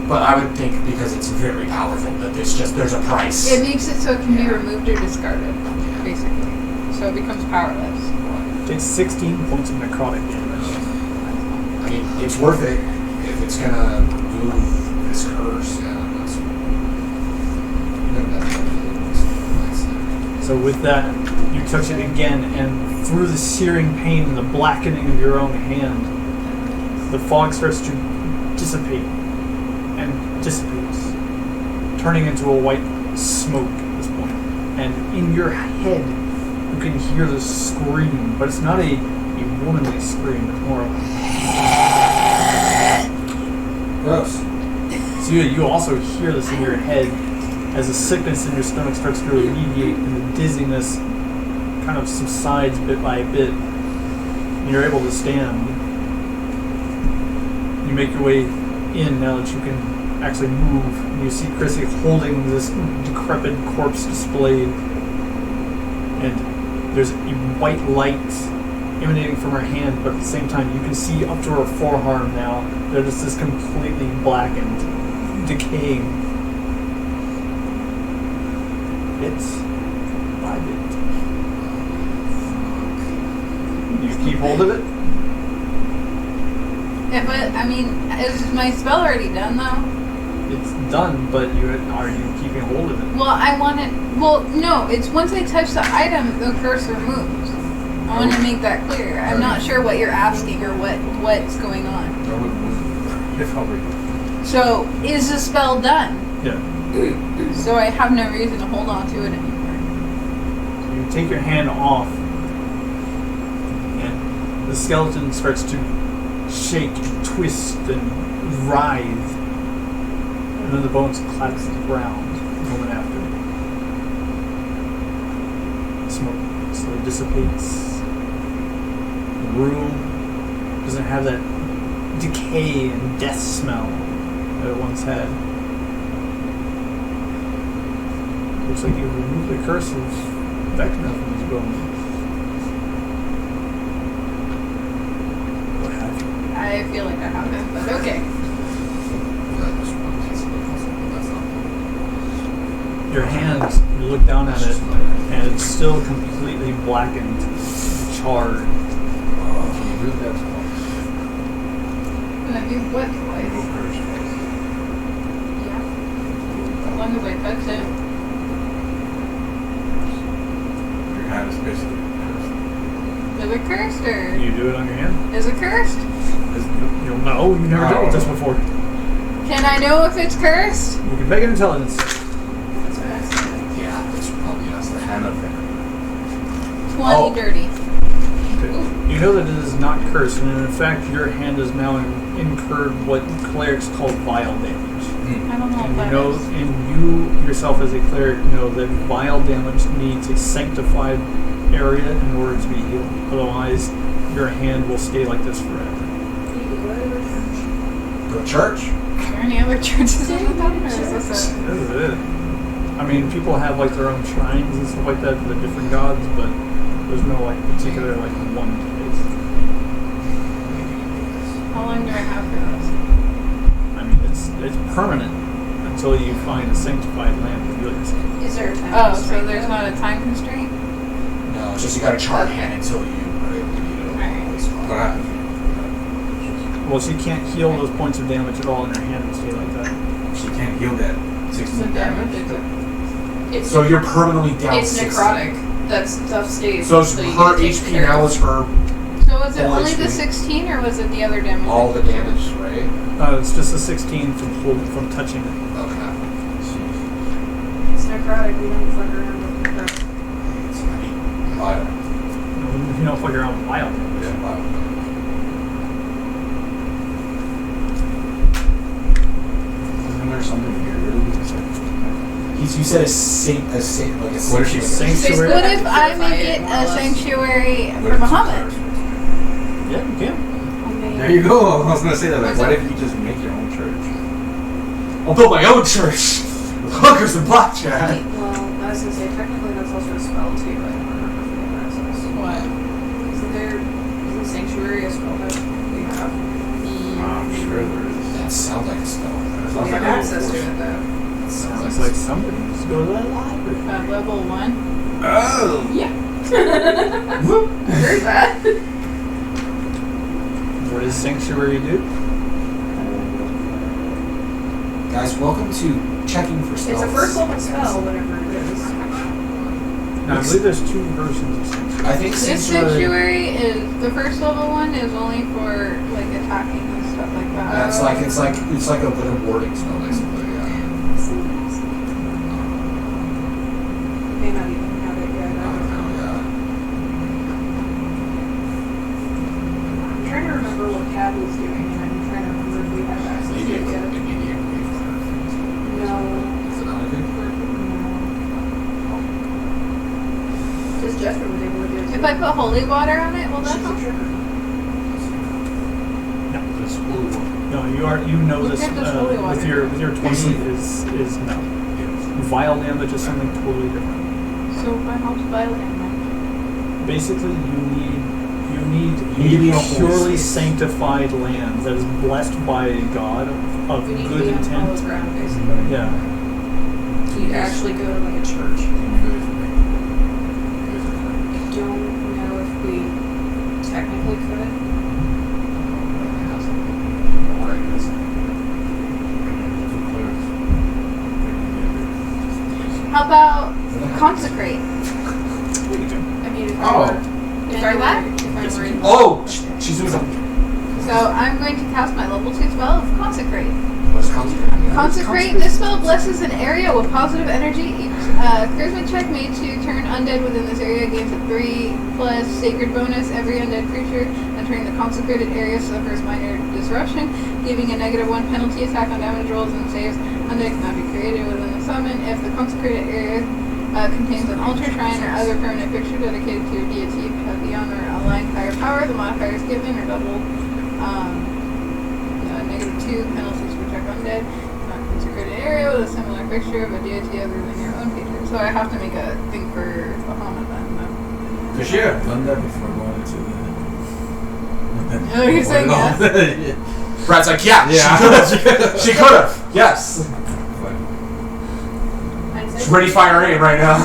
But I would think because it's very powerful that there's a price. It makes it so it can be removed or discarded, basically. So it becomes powerless. Take 16 points of necrotic damage. I mean, it's worth it if it's gonna remove this curse. Yeah, that's. So with that, you touch it again, and through the searing pain and the blackening of your own hand, the fog starts to dissipate and dissipates, turning into a white smoke at this point. And in your head, you can hear the scream, but it's not a womanly scream, it's more of Gross. So you also hear this in your head as the sickness in your stomach starts to alleviate and the dizziness kind of subsides bit by bit. And you're able to stand. You make your way in now that you can actually move. And you see Crissy holding this decrepit corpse displayed. And there's a white light emanating from her hand, but at the same time you can see up to her forearm now that it's this completely blackened, decaying. Bits by bit. You keep hold of it? Yeah, but I mean, is my spell already done though? It's done, but are you keeping hold of it? Well, I want it. Well, no. It's once I touch the item, the curse removes. I want to make that clear. I'm not sure what you're asking or what's going on. So, is the spell done? Yeah. So I have no reason to hold on to it anymore. You take your hand off, and the skeleton starts to shake and twist and writhe, and then the bones collapse to the ground a moment after. The smoke slowly dissipates. The room doesn't have that decay and death smell that it once had. Looks like you've removed the curse of Vecna from these bones. What have you? I feel like I haven't, but okay. Your hand, you look down at it, and it's still completely blackened, charred. gonna do what twice? Yeah. As long as I touch it. Your hand is basically Is it cursed or? You do it on your hand. Is it cursed? You'll know. You've never dealt with this before. Can I know if it's cursed? You can make an intelligence. That's what I said. Yeah, it's probably us. the hand of it. 20 dirty. Okay. You know that it is not cursed, and in fact, your hand has now incurred what clerics call vile damage. I don't know And if that you know, is. and you yourself as a cleric know that vile damage needs a sanctified area in order to be healed. Otherwise, your hand will stay like this forever. Go to church. Are there any other churches in the town, or is this it? This is it. I mean, people have like their own shrines and stuff like that for the different gods, but there's no like particular like one place. How long do I have for this? I mean, it's permanent until you find a sanctified land to heal yourself. Is there a time constraint? So there's not a time constraint? No, it's just you got to charge hand until you are able to beat it. Alright. What happens? Well, she can't heal those points of damage at all in her hand and stay like that. She can't heal that 16 damage. It's So you're permanently down. it's 60. necrotic. That stuff stays. So it's you her take HP care now of. is her So was it full only the HP. 16 or was it the other damage? all the damage, right? It's just a 16 from touching it. Okay. It's necrotic. We don't fuck around with necrotic. It's pretty violent. You don't fuck around with vile damage. Yeah, violent. Isn't there something here? You said a saint, like a What if she's Sanctuary. What if I make it a sanctuary What for if Muhammad? Yeah, you can. There you go. I was gonna say that. Like, what if you just make your own church? I'll build my own church with hookers and blackjack. Well, I was gonna say, technically that's also a spell too, but I don't remember from the process. What? Isn't sanctuary a spell that we have? I'm sure there is. That sounds like a spell. That We sounds have like a access to little it though. Sounds like somebody needs to go to that library. Level 1. Oh! Yeah. Very bad. What does sanctuary do? Guys, welcome to checking for spells. It's a first level spell, whatever it is. Now, I believe there's two versions of sanctuary. I think This sanctuary is the first level one is only for like attacking and stuff like that. It's like a bit of warding spell basically. Yeah. May not even have it yet. I don't know. Yeah. I'm trying to remember what Tab was doing, and I'm trying to remember if we have access to Maybe it it yet. could be a wave. No. Is it not a good? Just Jester was able to do it. If I put holy water on it, will that She's a help? trigger. This blue one. No, you know Look this at this holy water. with your 20 is no. Vile damage is something totally different. So what helps violent damage? Basically, you need You need to be a a holy purely space. sanctified land that is blessed by a god of We need to good be on intent. solid ground, basically. Yeah. So you'd actually go to like a church. I don't know if we technically could. How about consecrate? I mean, if Oh. I were, Can I do that? if I were in Oh, she's doing something. So I'm going to cast my level 2 spell of consecrate. What's consecrated? Consecrate. This spell blesses an area with positive energy. Each charisma check made to turn undead within this area gains a 3+ sacred bonus. Every undead creature entering the consecrated area suffers minor disruption, giving a -1 penalty attack on damage rolls and saves. Undead cannot be created within the summon. If the consecrated area contains an altar, shrine, or other permanent fixture dedicated to your deity beyond or aligned higher power, the modifier is given or doubled. -2 penalties for check undead. Not consecrated area with a similar fixture of a deity other than your own patron. So I have to make a thing for Bahamut then. For sure. Done that before going into the. Oh, you're saying yes? yes. Brad's like, yeah, Yeah. she could have. She could have. Yes. I'd say She's ready to fire aim right now.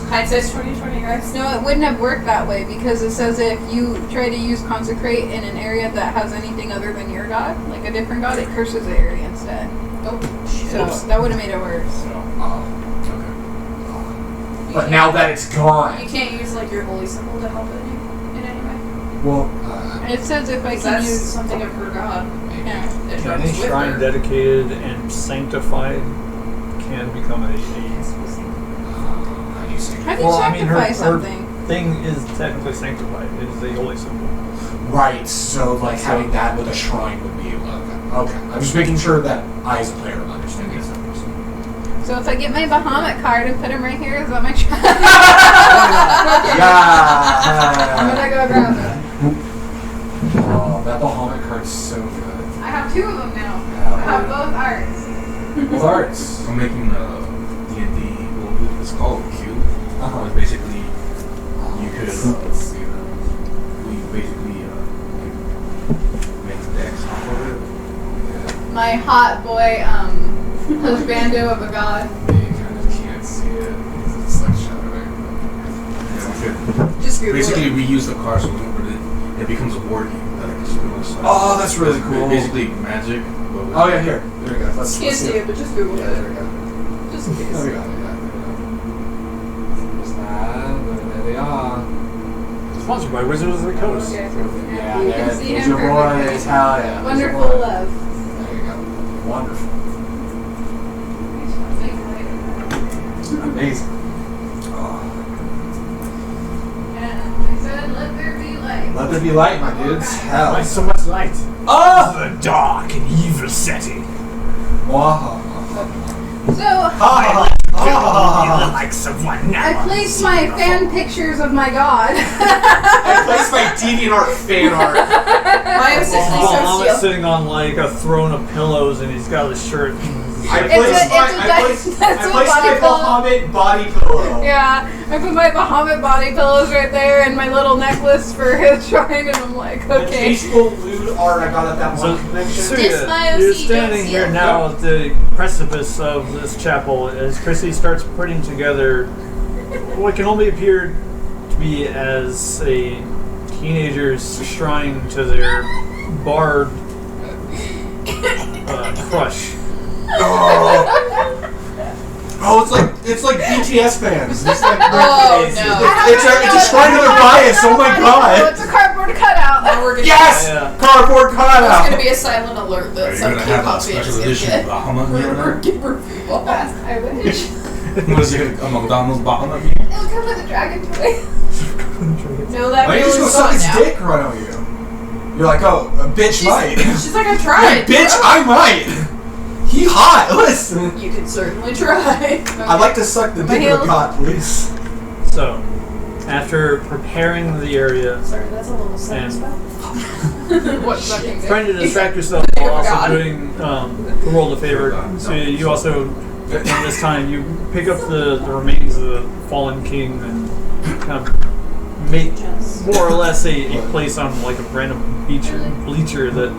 Hindsight's 20/20, guys. No, it wouldn't have worked that way because it says if you try to use consecrate in an area that has anything other than your god, like a different god, it curses the area instead. Oh, So that would have made it worse. Okay. But now that it's gone, you can't use like your holy symbol to help it in any way. well, It says if I can That's use something of her god. Yeah. It Any runs with shrine her. dedicated and sanctified can become a How do you sanctify something? her thing is technically sanctified. It is a holy symbol. right. So like having that with a shrine would be okay. I'm just making sure that I, as a player, am understanding this. So if I get my Bahamut card and put him right here, is that my shrine? Yeah. I'm gonna go grab it. Oh, that Bahamut card's so good. I have 2 of them now. Yeah, I have both arts. Both arts. I'm making D&D. Well, it's called Cube. But basically, you could. Let's see that. We basically make decks off of it. My hot boy husbando of a god. You kind of can't see it. It's like shadowing. Yeah, we could Just Google basically it. reuse the cards, so whenever it becomes a board game. That it just feels like Oh, that's really cool. Basically magic. But with Oh yeah, here. There we go. Let's Can't see see it, but just Google Yeah, there we it. go. Just in case. There we go. There's that. There they are. Sponsored by Wizards of the Coast. Okay. Yeah, You can see there's him your perfectly. boys. Hell yeah. There's your Wonderful boy. love. There you go. Wonderful. Amazing. Oh. And I said, let there be light. Let there be light, my dudes. Hell. Why so much light? Oh! The dark and evil setting. Wow. So, Like someone I placed my fan pictures of my god. I placed my DeviantArt fan art. My M60 so Bahamut's steel. sitting on like a throne of pillows and he's got his shirt. I It's placed a my body pillow. Bahamut body pillow. Yeah, I put my Bahamut body pillows right there and my little necklace for his shrine, and I'm like, The okay. tasteful lewd art I got at that So, one convention. Tsuya, you're standing here now at the precipice of this chapel as Crissy starts putting together what can only appear to be as a teenager's shrine to their bard crush. Oh, it's like BTS fans. It's like Oh, it's, no. it's a shrine to their bias. Oh my Oh, god. it's a cardboard cutout. Now we're gonna Yes, Yeah. cardboard There's gonna cutout. be a silent alert that You're some gonna have a K-pop special fans edition get. Bahamut We're here. people. I wish. What is it? A McDonald's Bahamut? It'll come with a dragon toy. No, that Why don't you just really go is suck gone his now. dick right on you? You're like, oh, a bitch might. She's like, I You're tried. like, bitch, I might. He hot. Listen. You could certainly try. I'd like to suck the dick of a god, please. So, after preparing the area, Sorry, that's a little side And- spell. What fucking trying to distract yourself Oh while also God. doing the world a favor. So you also, in this time, you pick up the remains of the fallen king and kind of make more or less a place on like a random bleacher that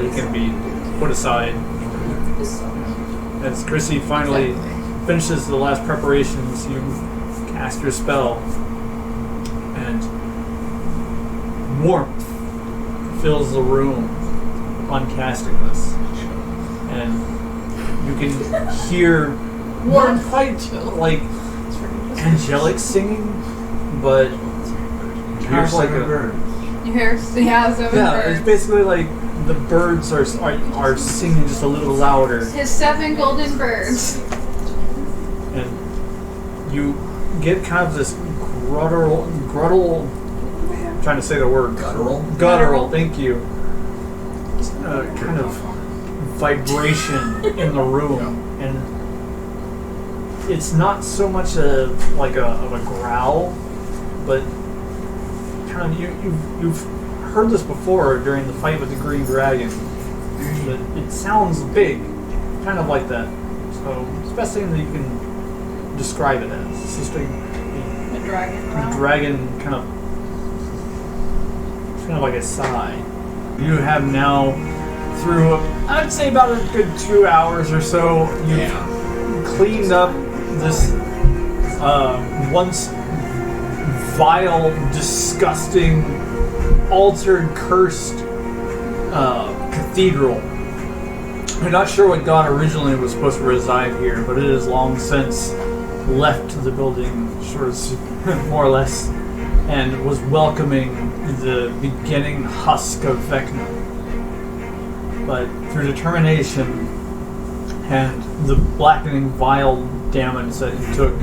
it can be put aside. As Crissy finally finishes the last preparations, you cast your spell, and warmth fills the room upon casting this. And you can hear not quite like angelic singing, but kind of like a You hear? Yeah, so it's basically like the birds are singing just a little louder. his 7 golden birds. And you get kind of this gruttal, I'm trying to say the word. Guttural, thank you. Kind of vibration in the room. And it's not so much of a growl, but kind of you've heard this before during the fight with the green dragon. But it sounds big, kind of like that. So it's the best thing that you can describe it as. It's just a dragon kind of like a sigh. You have now, through I'd say about a good 2 hours or so, you've cleaned up this once vile, disgusting, altered, cursed cathedral. We're not sure what god originally was supposed to reside here, but it has long since left the building, more or less, and was welcoming the beginning husk of Vecna. But through determination and the blackening, vile damage that you took,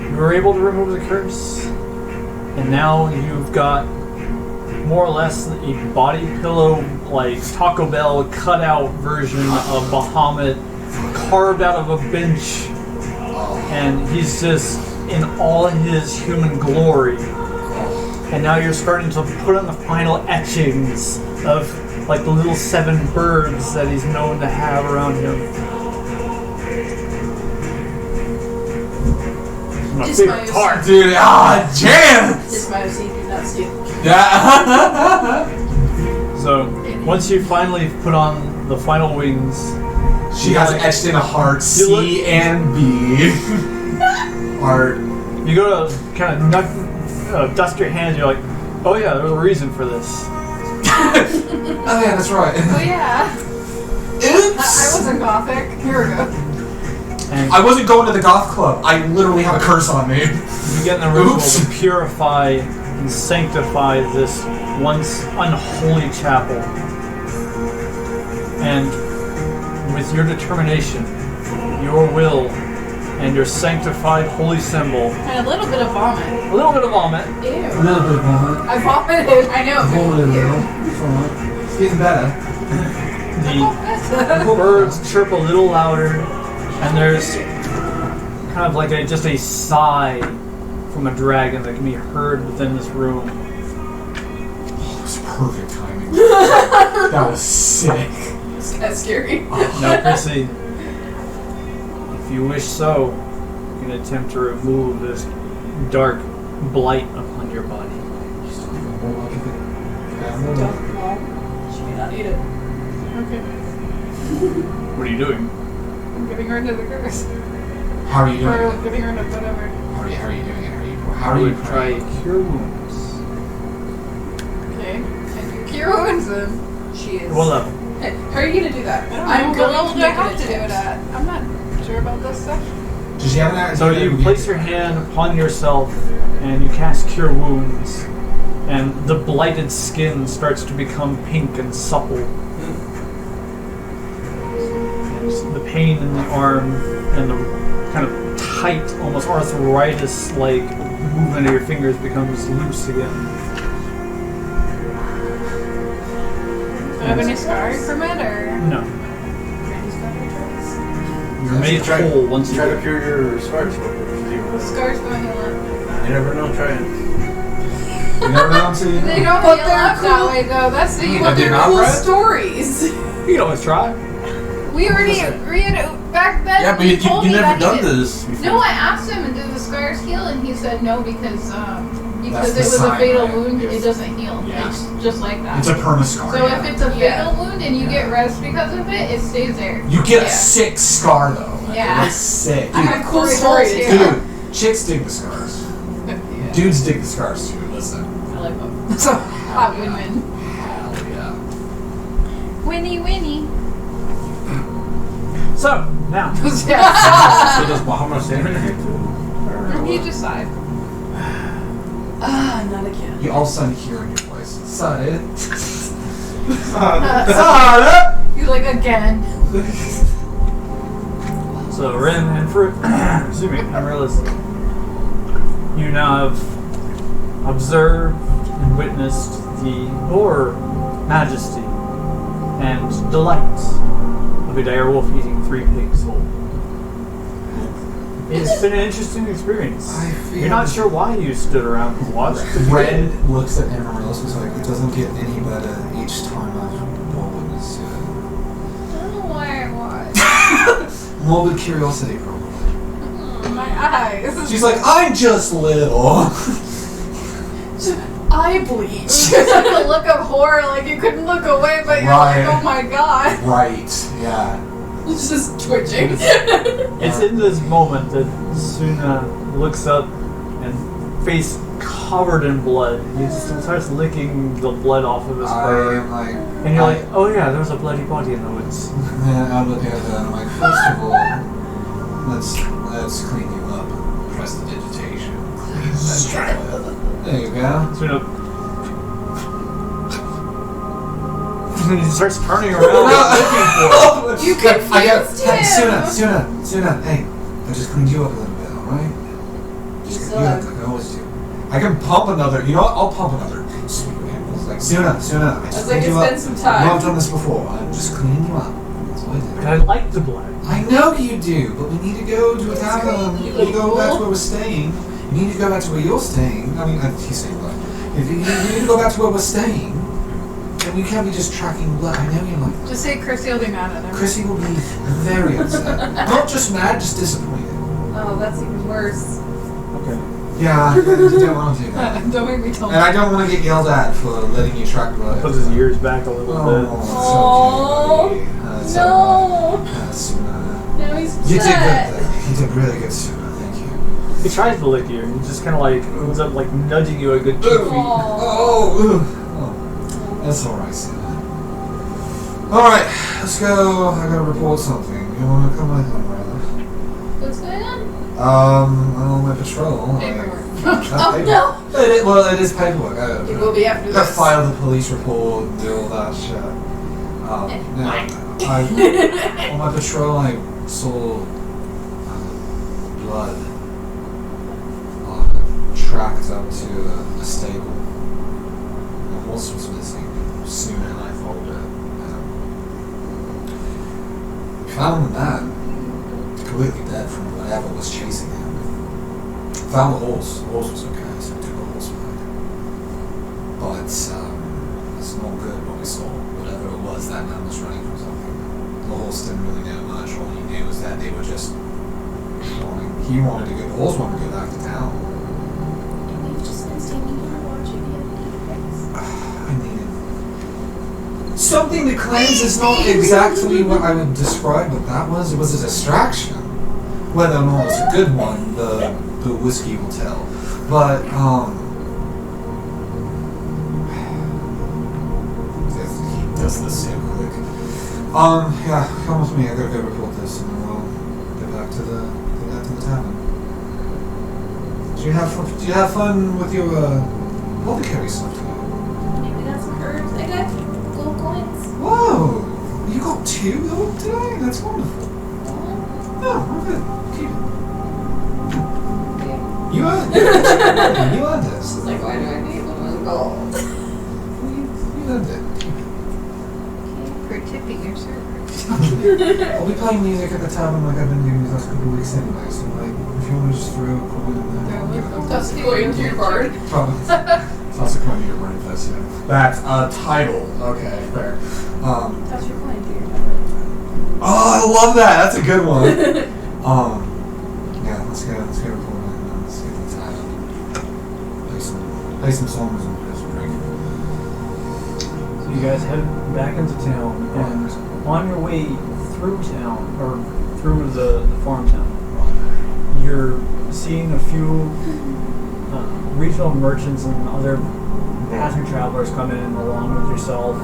you were able to remove the curse, and now you've got more or less a body pillow, like Taco Bell cutout version of Bahamut carved out of a bench, and he's just in all his human glory. And now you're starting to put on the final etchings of like the little 7 birds that he's known to have around him. My It's favorite my part. Dude, jam! It's my OCD, not Steve. Yeah. So once you finally put on the final wings, She has etched in a heart C and B. Heart. you go to kind of dust your hands. You're like, oh yeah, there's a reason for this. Oh yeah, that's right. Oh yeah. I Oops! wasn't gothic. Here we go. And I wasn't going to the goth club. I literally have a curse on me. you get in the ritual Oops. to purify and sanctify this once unholy chapel. And with your determination, your will, and your sanctified holy symbol, And a little bit of vomit. a little bit of vomit, A Ew. little bit of vomit. I vomited. I know. Hold it a little. It's getting better. the birds chirp a little louder, and there's kind of like just a sigh from a dragon that can be heard within this room. That was perfect timing. That was sick. That's scary. Now, Crissy, if you wish so, you can attempt to remove this dark blight upon your body. She may not eat it. Okay. What are you doing? I'm giving her into the curse. How are you doing Or it? giving her into whatever. How are you doing it? How I are you would try cure wounds. Okay. And you cure wounds then. She is. What level? Hey, how are you gonna do that? I don't I'm know. going What to do I make have an to do it attempt. at? I'm not sure about this stuff. Does she have an So you place your hand upon yourself and you cast Cure Wounds, and the blighted skin starts to become pink and supple. And the pain in the arm and the kind of tight, almost arthritis-like movement of your fingers becomes loose again. Do I have any scars from it, or? No. Randy's got her choice. You're made whole once you Try to get. cure your scars. The scars don't heal up. You never know, try it. You never know until you They know. don't But heal they're up that cool. way, though. That's the But did they're not, cool Brad? stories. You can always try. We already agreed back then. Yeah, but he you told me never that he done did- this before. No, I asked him, did the scars heal? And he said no because That's it the was a sign, fatal right? wound. It doesn't heal. Yeah. It's just like that. It's a perma-scar. So yeah. if it's a Yeah. fatal wound and you get rest because of it, it stays there. You get a Yeah. sick scar though. Like, Yeah. It's sick. I have cool stories Yeah. too. Dude, chicks dig the scars. Yeah. Dudes dig the scars too. Listen. I like them. Hot win-win. Hell yeah. Winnie, Winnie. So, now. So does Bahamut stand in here too? He just sighed. Not again. You all of a sudden hear in your voice. Son it. He's like, again. So, Ren and Fruit, excuse me, Amaryllis, you now have observed and witnessed the horror, majesty, and delight of a dire wolf eating 3 pigs whole. It's been an interesting experience. I feel- You're not sure why you stood around and watched. Red looks at Amaryllis and is like, it doesn't get any better each time I've witnessed it. I don't know why I was. Morbid curiosity, probably. My eyes. She's like, I'm just little. Eye bleach. The look of horror, like you couldn't look away, but you're Right. like, oh my god. Right, yeah. It's just twitching. It's in this moment that Tsuna looks up and face covered in blood. He just starts licking the blood off of his I fur. am like, And you're like, oh yeah, there's a bloody body in the woods. man, I'm looking at that. I'm like, first of all, let's clean you up. Press the digitation. Clean that blood. There you go. Tsuna. And he starts turning around looking for it. You confused him. Tsuna, hey, I just cleaned you up a little bit, alright? Just cleaned you up like I always do. I can pump another, you know what? I'll pump another. Sweet man. It's like, Tsuna, I just cleaned you up. It's been some time. I know I've done this before. I'm just cleaning you up. That's what I But do. I like the blood. I know you do, but we need to go to a tavern. We need to go back to where we're staying. You need to go back to where you're staying. I mean, he's saying blood. If you need to go back to where we're staying. And we can't be just tracking blood. I know you're like that. Just say Crissy will be mad at him. Crissy will be very upset. Not just mad, just disappointed. Oh, that's even worse. Okay. Yeah, you don't want to do that. Don't make me tell And I don't want to get yelled at for letting you track blood. Puts his ears back a little bit. Oh, it's so No. cute, buddy. Tsuna. Now he's You did upset. good, though. You did really good, Tsuna. Thank you. He tries to lick you, and he just kind of like ends up like nudging you a good 2 feet. Oh, that's alright, Tsuna. Alright, let's go. I gotta report something. You wanna come with me, brother? What's going on? On my patrol. Paperwork. Oh, no! Well, it is paperwork. It will be after I gotta this. file the police report and do all that shit. On my patrol, I saw blood tracked up to a stable. The horse was missing. Soon, and I followed it. We found the man completely dead from whatever was chasing him. Found the horse. The horse was okay, so we took the horse back. But it's not good what we saw. Whatever it was, that man was running from something. The horse didn't really know much. All he knew was that they were just he wanted to go. The horse wanted to go back to town. And we've just been standing here watching him eat rice. I mean, something that cleanse is not exactly what I would describe what that was. It was a distraction. Whether or not it's a good one, the whiskey will tell. But, he does this so quick. Yeah, come with me. I gotta go report this, and then we'll get back to the tavern. Do you have fun with your apothecary stuff today? Yeah, we got some herbs. I got gold coins. Whoa! You got 2 gold today? That's wonderful. Oh, okay. Keep it. You earned it. You earned this. It's like, why do I need one of gold? You earned it. Keep For tipping your servers. it. I'll be playing music at the tavern like I've been doing these last couple of weeks anyway, so like, if you want to just throw a coin in there. That's going to your card. Probably. It's also coin to your Renfis, yeah. That's a title. Okay, fair. That's your coin to your Oh, I love that. That's a good one. Yeah, let's go record it and let's get the title. Play some songs and just drink. So you guys head back into town, and on your way through town, or through the farm town, you're seeing a few regional merchants and other passing travelers come in along with yourself.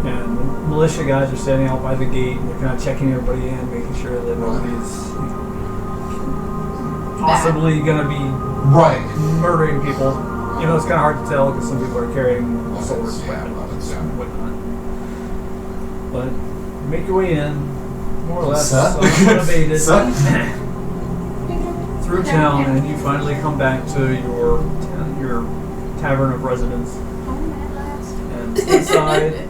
And the militia guys are standing out by the gate, and they're kind of checking everybody in, making sure that nobody's possibly going to be murdering people. You know, it's kind of hard to tell because some people are carrying swords, weapons, and whatnot. But make your way in, more or less unabated, through town, and you finally come back to your tavern of residence. And inside,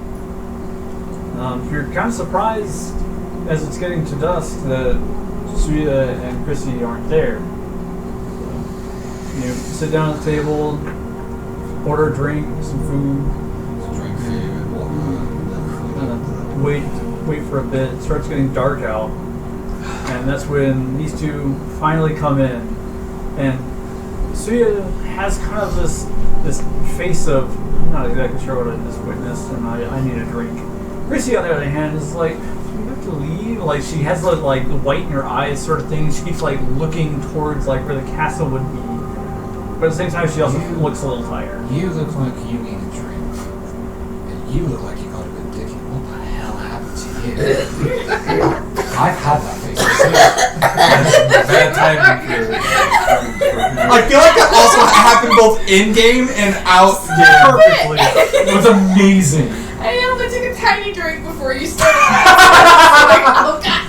you're kind of surprised as it's getting to dusk that Tsuya and Crissy aren't there. You sit down at the table, order a drink, some food, Drink food, water. wait for a bit. It starts getting dark out, and that's when these two finally come in. And Tsuya has kind of this face of, I'm not exactly sure what I just witnessed, and I need a drink. Crissy, on the other hand, is like, you have to leave? Like, she has the, like, the white in her eyes sort of thing. She keeps, like, looking towards, like, where the castle would be. But at the same time, she also looks a little tired. You look like you need a drink. And you look like you got a good dicky. What the hell happened to you? I've had that face before. Bad timing for I feel like that also happened both in-game and out-game. Perfectly. It was amazing. I only took a tiny drink before you started. Like, oh god.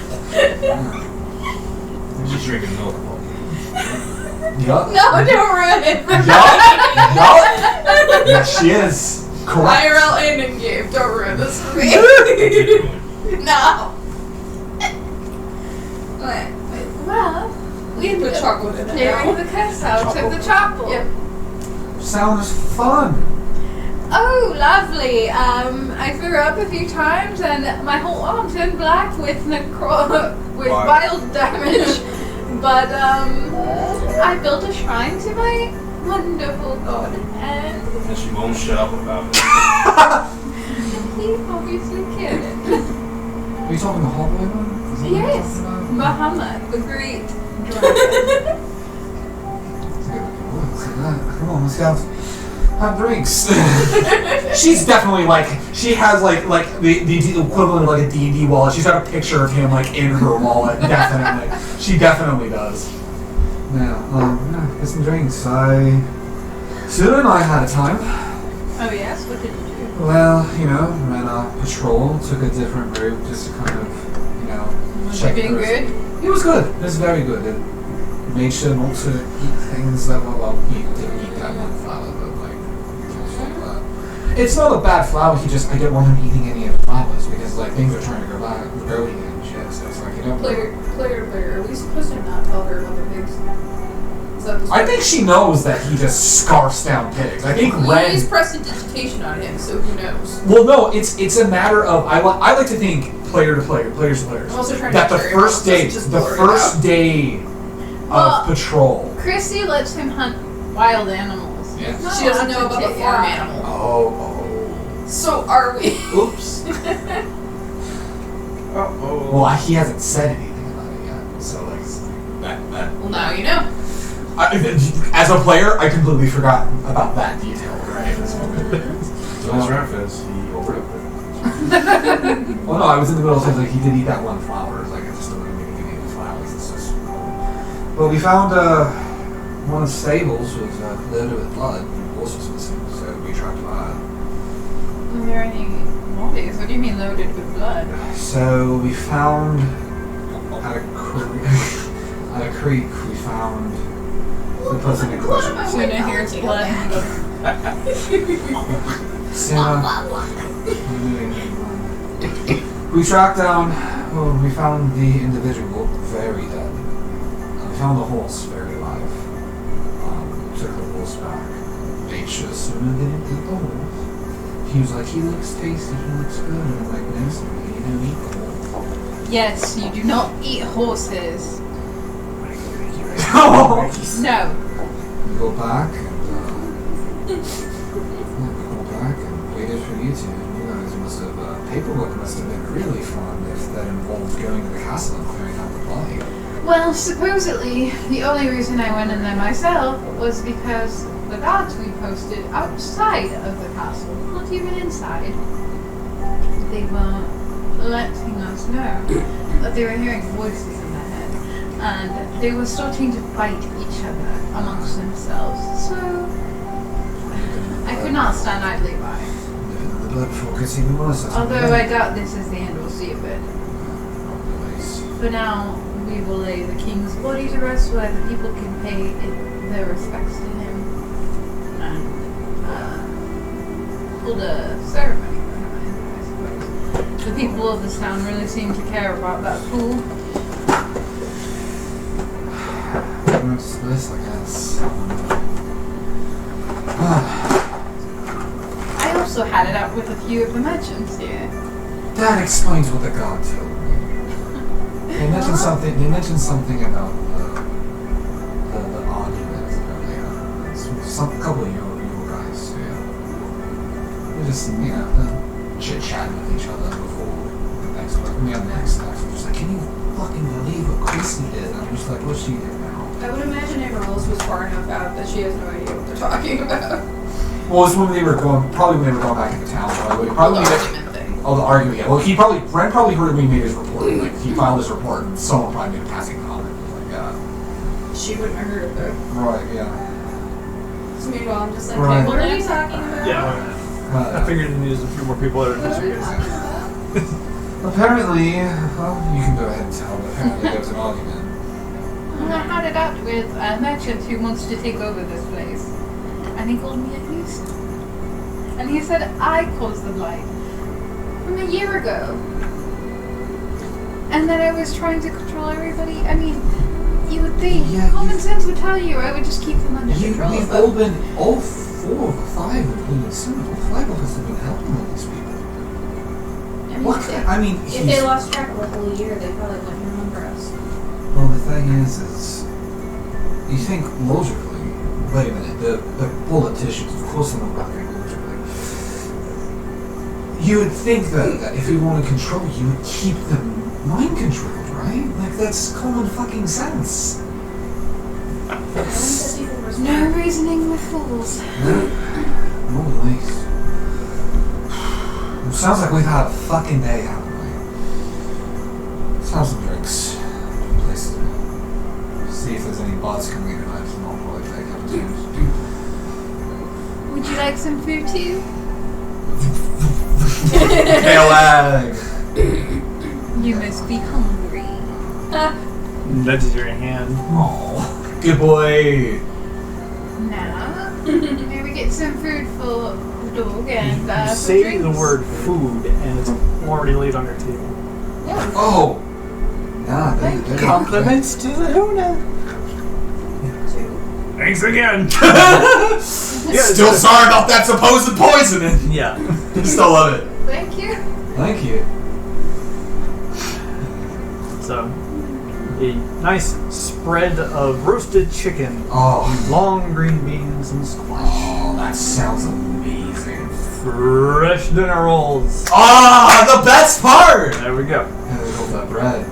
I'm just drinking milk. Yup. No, don't ruin it. Yup. Yes, she is. Correct. IRL and in-game. Don't ruin this for me. No. Wait. Well, we Put chocolate in it clearing now. the curse out of the chapel. Yep. Sounds fun. Oh, lovely. I threw up a few times and my whole arm turned black with with Why? bile damage. But I built a shrine to my wonderful god and And she won't shut up about it. he obviously killed it. Are you talking the hallway one? Is that what you're Yes, talking about? Muhammad, the great dragon. Come on, let's have drinks. She's definitely like, she has like the equivalent of like a D&D wallet. She's got a picture of him like in her wallet. Definitely, she definitely does. Now, get some drinks. Tsuna and I had a time. Oh yes, what did you do? Well, ran a patrol, took a different route just to kind of, Was check it being the- good? It was good. It was very good. It made sure not to eat things that were, well, he didn't eat that one flower, but like, it's not a bad flower, I didn't want him eating any of the flowers because like things are trying to grow again and shit, so it's like, Player to player. Are we supposed to not tell her about the pigs? Is that the I think she knows that he just scarfs down pigs. I think Ren. He's prestidigitation on him, so who knows? Well, no, it's a matter of I like to think player to player, players to players. I'm also trying to That the make sure first day, everyone doesn't just the blur it first out. day Well, of patrol. Crissy lets him hunt wild animals. Yeah. She doesn't know about the farm animal. Oh. So are we? Oops. Oh. Well, he hasn't said anything about it yet, so like. Well, now you know. As a player, I completely forgot about that detail. Right. So as Renfis, he overlooked it. Well, no, I was in the middle of saying like he did eat that one flower. Like I just don't really give any of the flowers. It's just. But we found one of the stables was loaded with blood. The horse was missing, so we tracked that. Are there any bodies? What do you mean loaded with blood? So we found at a creek we found the person in question. Tsuna hears blood. We tracked down. Well, we found the individual very dead. We found the horse very alive. Took the horse back. Made sure Tsuna didn't eat the horse. He was like, he looks tasty, he looks good. And I'm like, no, Tsuna, you don't eat the horse. Yes, you do not eat horses. No. No. We go back and waited for you two. You guys must have paperwork must have been really fun if that involved going to the castle and clearing out the body. Well, supposedly, the only reason I went in there myself was because the guards we posted outside of the castle, not even inside, they were letting us know that they were hearing voices in their head, and they were starting to fight each other amongst themselves, so I could not stand idly by. The blood before Crissy, we want to Although I doubt this is the end we'll see of it. For now, we will lay the king's body to rest where the people can pay their respects to him and hold a ceremony for him, I suppose. The people of this town really seem to care about that fool. What's this, I guess? I also had it out with a few of the merchants here. That explains what the god told me. They mentioned something. They mentioned something about the argument earlier. A couple of your guys. Yeah. They're just chit chatting with each other before next part. Me on the next step. I'm just like, can you fucking believe what Crissy did? I'm just like, what's she doing now? I would imagine Amaryllis was far enough out that she has no idea what they're talking about. Well, it's when they were going, probably when they were going back into town. Probably The argument thing. Oh, the argument, yeah. Well, Ren probably heard when he made his report. Like, he filed his report, and someone probably made a passing comment. Like, yeah. She wouldn't have heard of it. Right, yeah. So meanwhile, I'm just like, Right. hey, what are you talking about? Yeah. I figured there's a few more people that are What are you investigating. talking about? Apparently, well, you can go ahead and tell, but apparently there was an argument. I had it out with a merchant who wants to take over this place. And he called me a nuisance. And he said I caused the blight. From a year ago. And that I was trying to control everybody. I mean, you would think common sense would tell you I would just keep them under control. We've all been, all 4 or 5, including Tsuna, all 5 of us have been helping all these people. If they lost track of a whole year, they probably wouldn't remember us. Well, the thing is you think logically, wait a minute, the politicians, of course they're not working logically. You would think that if you want to control, you would keep them mind controlled, right? Like, that's common fucking sense. No reasoning with fools. No, nice. Sounds like we've had a fucking day, haven't we? Let's have some drinks. Place to see if there's any bots coming in tonight. So I'll probably take up to Would you like some food too? Pale egg. You must be hungry. Nudges your hand. Oh, good boy. Now, may we get some food for the dog and You some say drinks? the word food, and it's already laid on your table. Oh. Nah, they Compliments to the Luna. Thanks again. Still sorry about that supposed poisoning. Yeah. Still love it. Thank you. Thank you. So, a nice spread of roasted chicken, Oh. long green beans, and squash. Oh, that sounds amazing. Fresh dinner rolls. Ah, the best part. There we go. Yeah, we got that bread.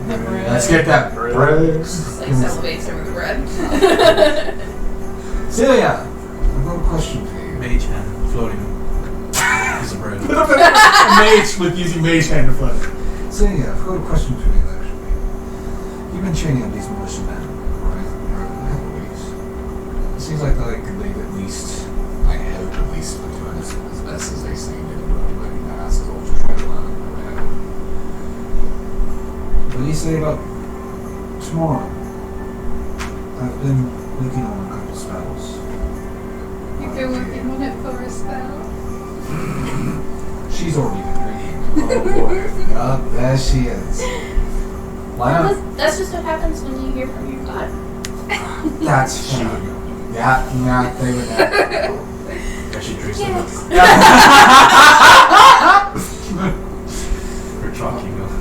The bread. Let's get that Bread. bread. Like salivates over the bread. Celia, I've got a question for you. Mage hand floating piece of bread. Mage with using mage hand to float. Celia, I've got a question for you actually. You've been training up these militiamen, right? For a couple of weeks. It seems like they've at least, I hope at least, been doing as best as they seem to do. But that's all to try to learn. What do you say about tomorrow? I've been working on a couple spells. You've been working on it for a spell. She's already been drinking. Oh boy. Yup, there she is. Why not? That's just what happens when you hear from your god. That's fine. Yeah, they would have. Actually drinks the Yes. milk. Or chalky milk.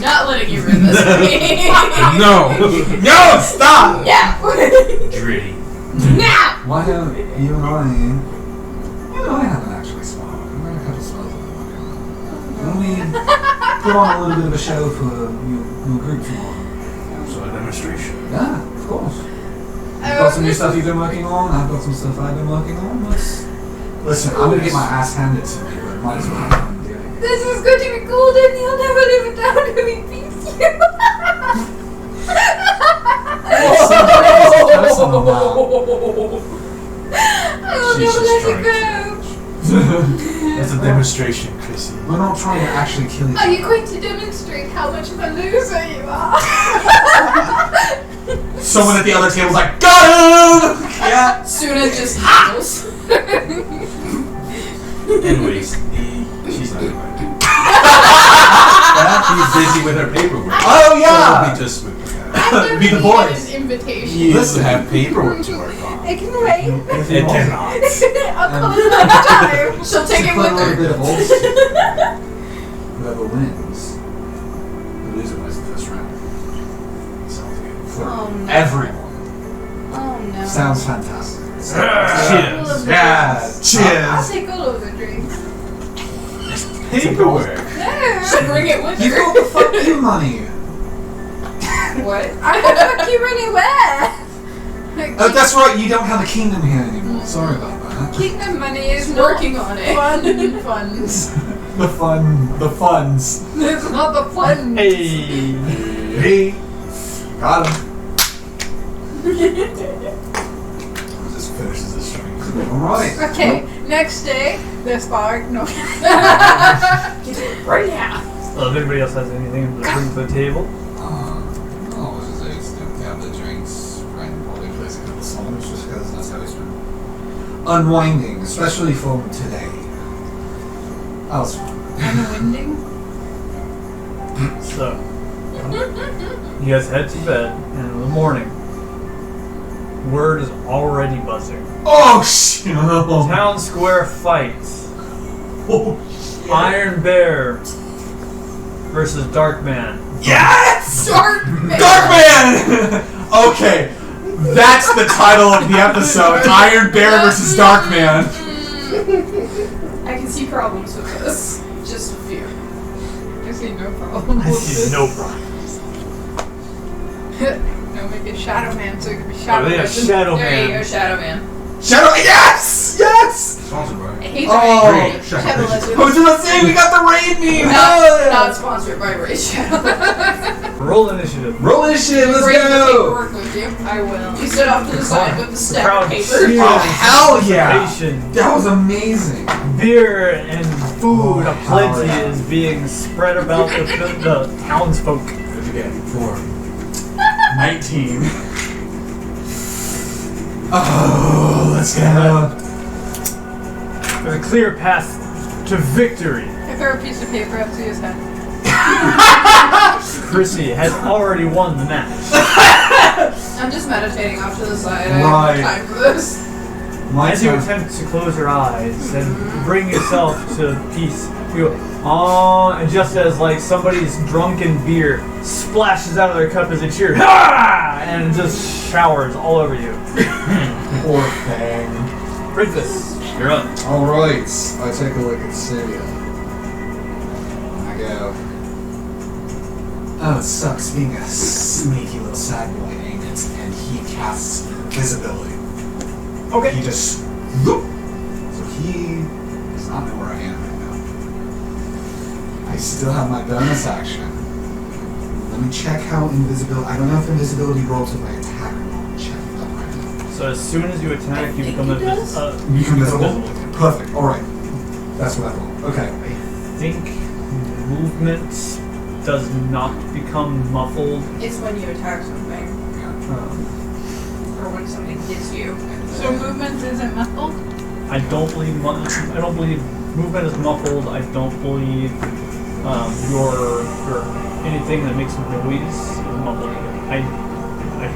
Not letting you ruin this for me. No! No! Stop! Yeah. Dritty. Now. Why don't you and I haven't actually smoked. We've got a couple spells that we're working on. Why don't we put on a little bit of a show for your group tomorrow? So a demonstration. Yeah, of course. You've got some new stuff you've been working on, I've got some stuff I've been working on. Listen, I'm gonna get my ass handed to me, but might as well have fun doing it. This is going to be cool, and he'll never live it down if he beats you. Personal now. I will She's never just let trying you go. That's a demonstration, Crissy. We're not trying to actually kill each Are you other. going to demonstrate how much of a loser you are? Someone at the other table's like, got him! Yeah. Tsuna just heals. Anyways, she's not invited. She's busy with her paperwork. Oh, So yeah! we just Be the boys. An invitation. you have paperwork to work on. It can wait. It cannot. I'll call it another time. She'll take To it put a with little her. bit of old whoever wins, the loser wins the first round. Sounds good. For Oh, no. everyone. Oh no. Sounds fantastic. Cheers. Yeah, I'll cheers. take all of the drinks. paperwork. Just bring it with You her. got the fuck you money. What? I don't fuck you anywhere. Oh, that's right. You don't have a kingdom here anymore. Sorry about that. Kingdom money is Working on it. fun funds. The funds. It's not the fun. Hey. Hey, got him. Just finishes the string. All right. Okay, next day, the spark. No. Right now. Well, if anybody else has anything to bring to the table, Have the drinks, right? Probably plays a couple songs just because that's how it's been unwinding, especially for today. That was fun. Unwinding. so you guys head to bed, and in the morning, word is already buzzing. Oh shit! Town square fights. Iron Bear versus Dark Man. Yes! Darkman. Darkman! Okay, that's the title of the episode: Iron Bear versus Darkman. I can see problems with this. Just a few. I see no problem. I see no problem. No, make it Shadow Man so it can be Shadow Oh, yeah, Man. Shadow There you Man. go, Shadow Man. Shadow. Yes! Yes! Sponsored by. I hate Oh, that. Shadow Shadow Man. I was gonna say we got the raid meme. Not sponsored by Raid Shadow. Roll initiative. Roll this shit. Let's Bring the go. paperwork with you. I will. You sit off to the side with the stack crowd of paper. cheers. Oh hell yeah! Anticipation. That was amazing. Beer and food Oh, aplenty hell yeah. is being spread about the townsfolk. What'd you get? 4. 19. Oh, let's go. There's a clear path to victory. I throw a piece of paper up to his head. Crissy has already won the match. I'm just meditating off to the side. I Right. don't have time for this. My As you turn. attempt to close your eyes and bring yourself to peace, you go, oh, and just as like somebody's drunken beer splashes out of their cup as they cheer, ha! And it just showers all over you. Poor thing. Renfis, you're up. Alright, I take a look at Tsuya. I go. Oh, it sucks being a sneaky little sad boy, ain't it? And he casts invisibility. Okay. He just. So he does not know where I am right now. I still have my bonus action. Let me check how invisibility. I don't know if invisibility rolls with my attack or not. Check that right now. So as soon as you attack, you become invisible. You become invisible? Perfect. Alright. That's what I roll. Okay. I think movement does not become muffled. It's when you attack something. Or when something hits you. So movement isn't muffled? I don't believe movement is muffled. I don't believe your anything that makes noise is muffled. I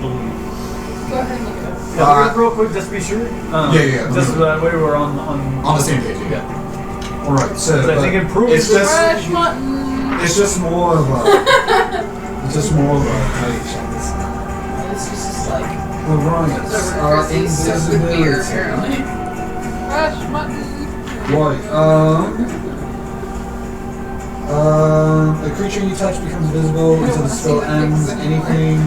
believe. Go ahead and look it up. Yeah, real quick, just to be sure. Yeah. Just that way we're on On the same page. Yeah. Alright, so. So I think improve it's just. Fresh mutton. It's just more of a. It's just more of a. How do you check this out? It's just like Alright. Chrissy's soaked with beer, apparently. Fresh mutton. Right, a creature you touch becomes invisible until the spell ends. Anything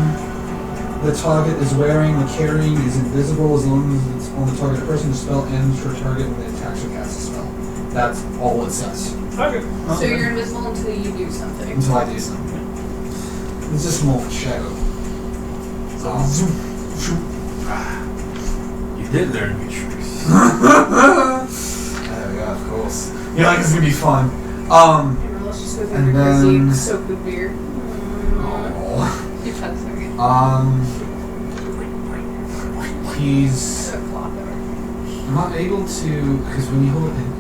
the target is wearing or carrying is invisible as long as it's on the target person. The spell ends for a target when it attacks or casts a spell. That's all it says. Okay. So you're invisible until you do something. Until I do something. It's just more shadow. You did learn new tricks. Oh yeah, of course. Yeah, like it's gonna be fun. Let's just go And through Chrissy then- soaked with beer. Oh. You touch it. He's. Put a cloth over. I'm not able to, because when you hold it,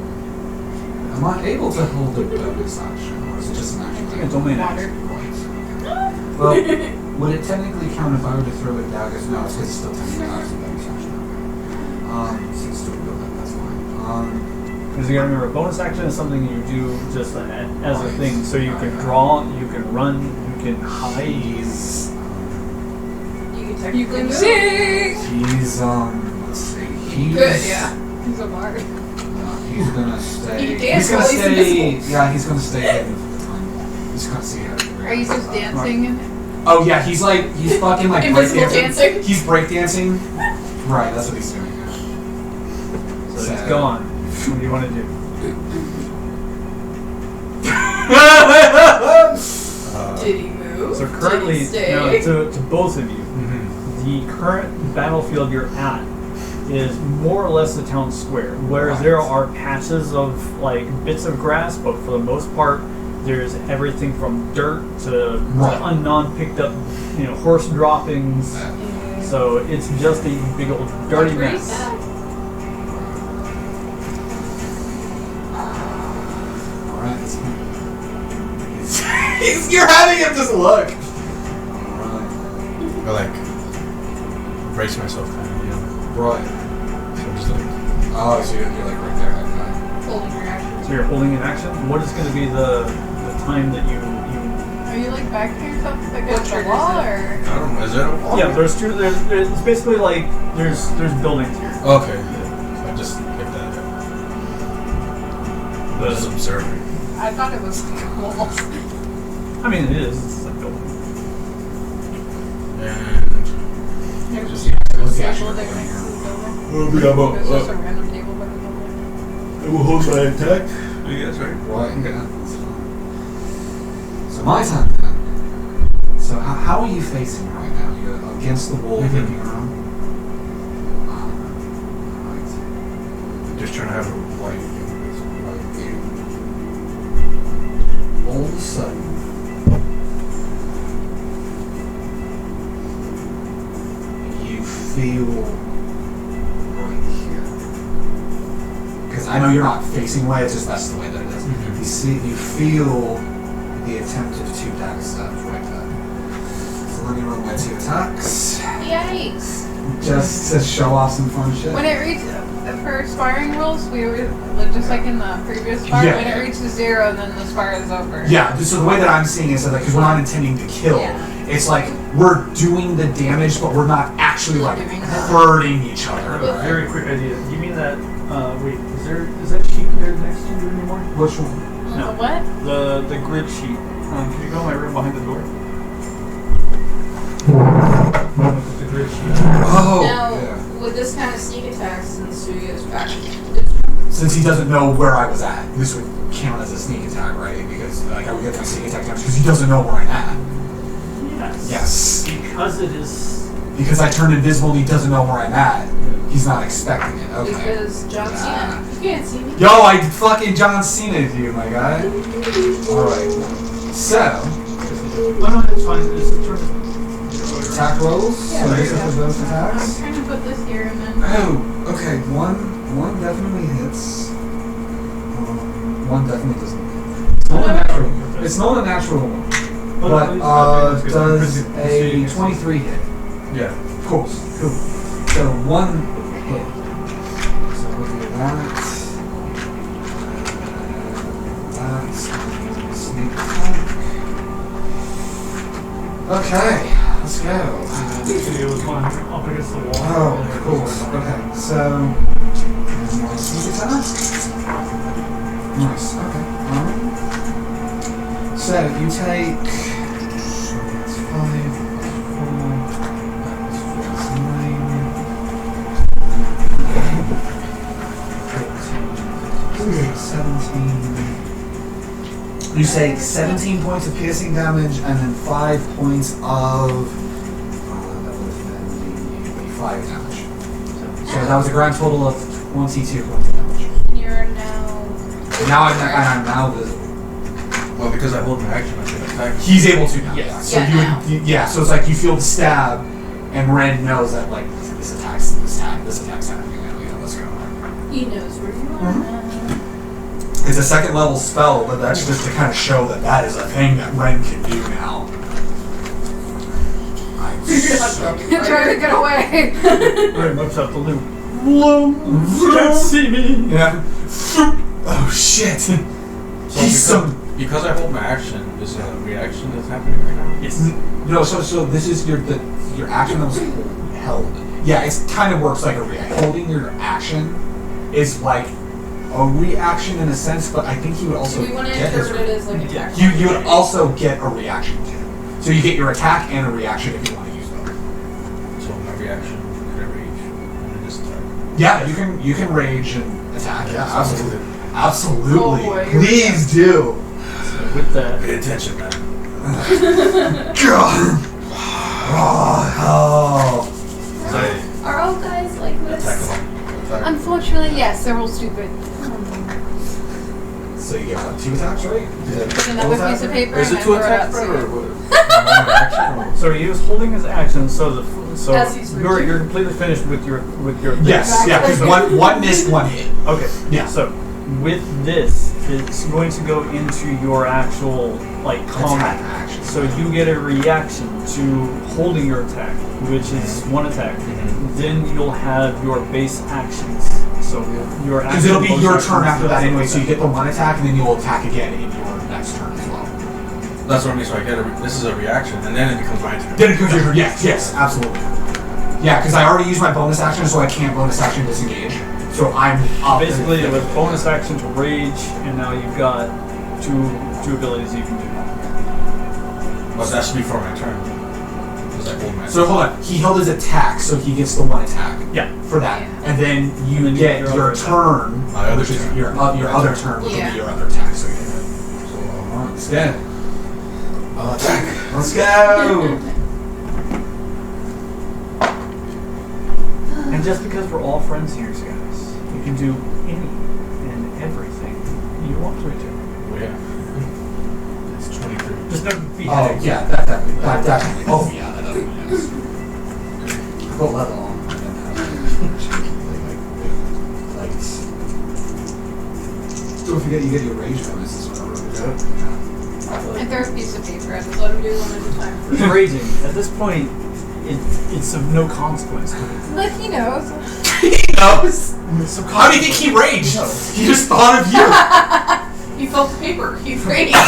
I'm not able to hold the bonus action, or is it just an action? It's only an Water. Well, would it technically count if I were to throw it daggers? No, it's because it's still technically not a bonus action. So it's still real, that's fine. Because you gotta remember, bonus action is something you do just as a thing. So you can draw, you can run, you can hide. He's, You can You technically can move. sing. let's see, he's, Good, yeah. He's a bard. He's gonna stay. He dance He's gonna while he's stay. invisible. Yeah, he's gonna stay in. He's gonna see her. Are you just dancing? Oh yeah, he's fucking like Invisible breakdancing. dancing? He's breakdancing. Right, that's what he's doing. So it's gone. What do you want to do? Did he move? So currently, Did he stay? now, to both of you, the current battlefield you're at is more or less the town square, whereas there are patches of like bits of grass, but for the most part, there's everything from dirt to non-picked up, horse droppings. So it's just a big old dirty mess. Alright, you're having him just look. I like brace myself, kind of, Right. So I'm just like, Oh, so you're like right there. Okay. Holding your action. So you're holding an action. What is going to be the time that you Are you like back to yourself like What against the triggers wall, it? or? I don't know. Is there a wall? Yeah, there's two. There's it's basically like there's buildings here. Okay. So I just hit that. Just observing. I thought it was walls. I mean, it is. It's a building. And There's Just just the a actual table there building. next to the building. yeah, There's just a random table by the building. I will hold my attack. I guess, right? Right. Yeah. That's fine. So my turn then. So how are you facing right now? You're against the wall, looking around. Right. Just trying to have a white view. All of a sudden, you feel right here. Because I know you're not facing away, it's just that's the way that it is. You feel the attempt of 2 dash stabs right there. So let me roll my 2 attacks. Yikes. Just to show off some fun shit. When it reached, for sparring rules, we were like, just like in the previous spar, Yeah. when it reaches 0, then the spar is over. Yeah, so the way that I'm seeing it is that because we're not intending to kill, Yeah. it's like we're doing the damage, but we're not actually like Doing it. hurting each other. A Right? very quick idea. You mean that? Wait, is that sheet there next to you anymore? Which one? No. The what? The grid sheet. Can you go in my room behind the door? The grid sheet. Oh, Now, yeah. with this kind of sneak attack, since Tsuya is back, Since he doesn't know where I was at, this would count as a sneak attack, right? Because like I would get my sneak attack damage because he doesn't know where I'm at. Yes. Yes. Because it is. Because I turned invisible and he doesn't know where I'm at. He's not expecting it. Okay. because John Cena, you can't see me. Yo, I fucking John Cena'd you, my guy. Alright. So, Oh no, it's fine. It's a turn. attack rolls. Yeah, So there this you is go. for those I'm attacks. trying to put this here and then. Oh, okay. One definitely hits. One definitely doesn't hit. It's not a natural. It's not a natural one. But does a 23 hit? Yeah. Cool. Cool. So one hit. So we'll do that. That's sneak attack. Okay, let's go. It was one up against the wall. Oh, cool. Okay, so more sneak attack. Nice. Okay. So you take. So that's 5. That's 17. You take 17 points of piercing damage and then 5 points of that would have been the 5 damage. So that was a grand total of 22 points of damage. You're now. Now I'm now visible. Well, because I hold my action, I can attack. He's able to now. Yes. Yeah. So Yeah, yeah. So it's like you feel the stab, and Ren knows that like this attack's happening. Now, let's go. He knows where you are. It's a 2nd level spell, but that's just to kind of show that that is a thing that Ren can do now. Trying to get away. Right, whips out the loot. You can't see me. Yeah. Oh shit. He's some. Because I hold my action, is a reaction that's happening right now? Yes. No, so this is your action that was held. Yeah, it kind of works like a reaction. Holding your action is like a reaction in a sense, but I think he would also Do we want to get his. interpret it as like attack? You would also get a reaction too. So you get your attack and a reaction if you want to use both. So my reaction, could I rage and just attack? Yeah, you can rage and attack. Yeah, absolutely. Absolutely. Oh boy, here we Please do. So with that, Pay attention, man. God. Oh. So I Are all guys like attack this? them. Attack. Unfortunately, yes, they're all stupid. So you get what, 2 attacks, right? Put another piece of paper Is and it I two throw it attack out spread to or you. what? One reaction or? so he was holding his action. So As he's you're completely finished with your Yes, yeah, because one missed, one hit. Okay. Yeah. So with this, it's going to go into your actual combat. Attack action. So you get a reaction to holding your attack, which is one attack. Then you'll have your base actions. So your Because it'll be bonus your actions turn after that and anyway, stuff so you like get the one attack and then you will attack again in your next turn as well. That's what I mean. So I get this is a reaction, and then it becomes my turn. Then it goes your turn. Yes, absolutely. Yeah, because I already used my bonus action, so I can't bonus action disengage. So I'm up. that. Basically, it was bonus action to rage, and now you've got two abilities you can do. But that should be for my turn. Because I hold my So hold on. He held his attack, so he gets the one attack. Yeah. For that, and then you And then get your your other turn, My other which is turn. your other turn, which will Yeah. be your other attack. So So let's go. I'll attack. Let's go. And just because we're all friends here, guys, you can do any and everything you want to do. Oh yeah. It's 23. Just no Oh beheading. yeah, that definitely. Oh yeah, that definitely is. I put leather on. Don't forget you get your rage bonuses whenever we do it. I throw a piece of paper at Let him do one at a time. Raging. At this point, it's of no consequence. But he knows. He knows. How do you think he raged? He just thought of you. He felt the paper. He raged. I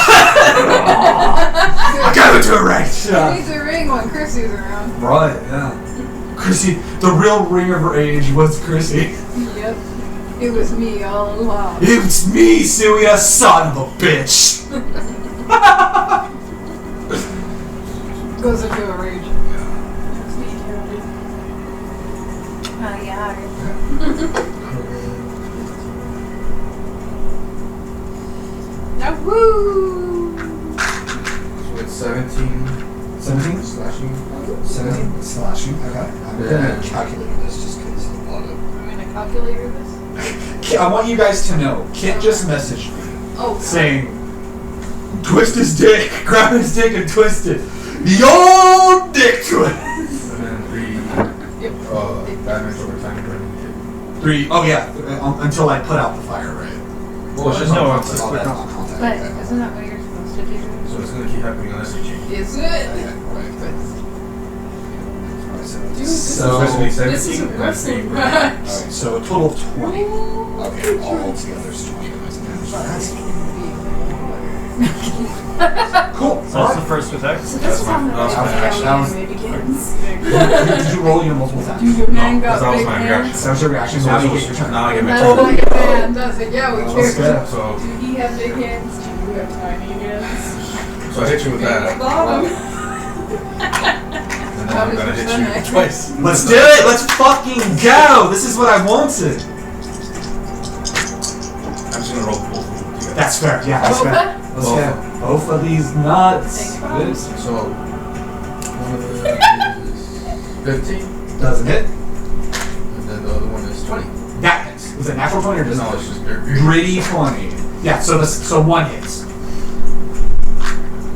got into a rage. He needs a ring when Crissy's around. Right, yeah. Crissy, the real ring of rage was Crissy. Yep. It was me all along. It's me, Tsuya, son of a bitch. Goes into a rage. That's me, Carolyn. Oh yeah. Now woo! So it's 17 17? slashing. 17 slashing. Okay. I'm Yeah. gonna calculate this just because a lot of. I'm gonna calculator this. I want you guys to know, Kit just messaged me Oh, saying, twist his dick, grab his dick and twist it. The old dick twist. And then 3 damage over time. 3. Oh yeah, until I put out the fire, right? Well, it's just No, not it's contact. Oh, that's not contact. But okay. isn't that what you're supposed to do? So it's gonna keep happening unless you change. Is it? Okay, right. Dude, So, Especially this is 17 and then 3. aggressive. alright, so a total of 20. Okay, all together is 20 points of damage. Cool. So that's the first attack. So this is how That was my action. That was- anime begins. Did you roll your multiple attacks? Your man got Because that was big my hands. reaction. That was your reaction, so now you get your turn. Now I get my That's turn. what your man does it. Yeah, we Let's care. go. So, Do he have big hands? Do you have tiny hands? so I hit you with that. Bottom. And then I'm gonna hit you twice. Let's do it! Let's fucking go! This is what I wanted! I'm just gonna roll both of them together. That's fair, yeah, that's fair. Let's Both. go. Both of these nuts. Good. So, one of them is 15, Doesn't hit. and then the other one is 20. That hits. Was it natural 20 or just No, it's just gritty 20? Yeah, so one hits.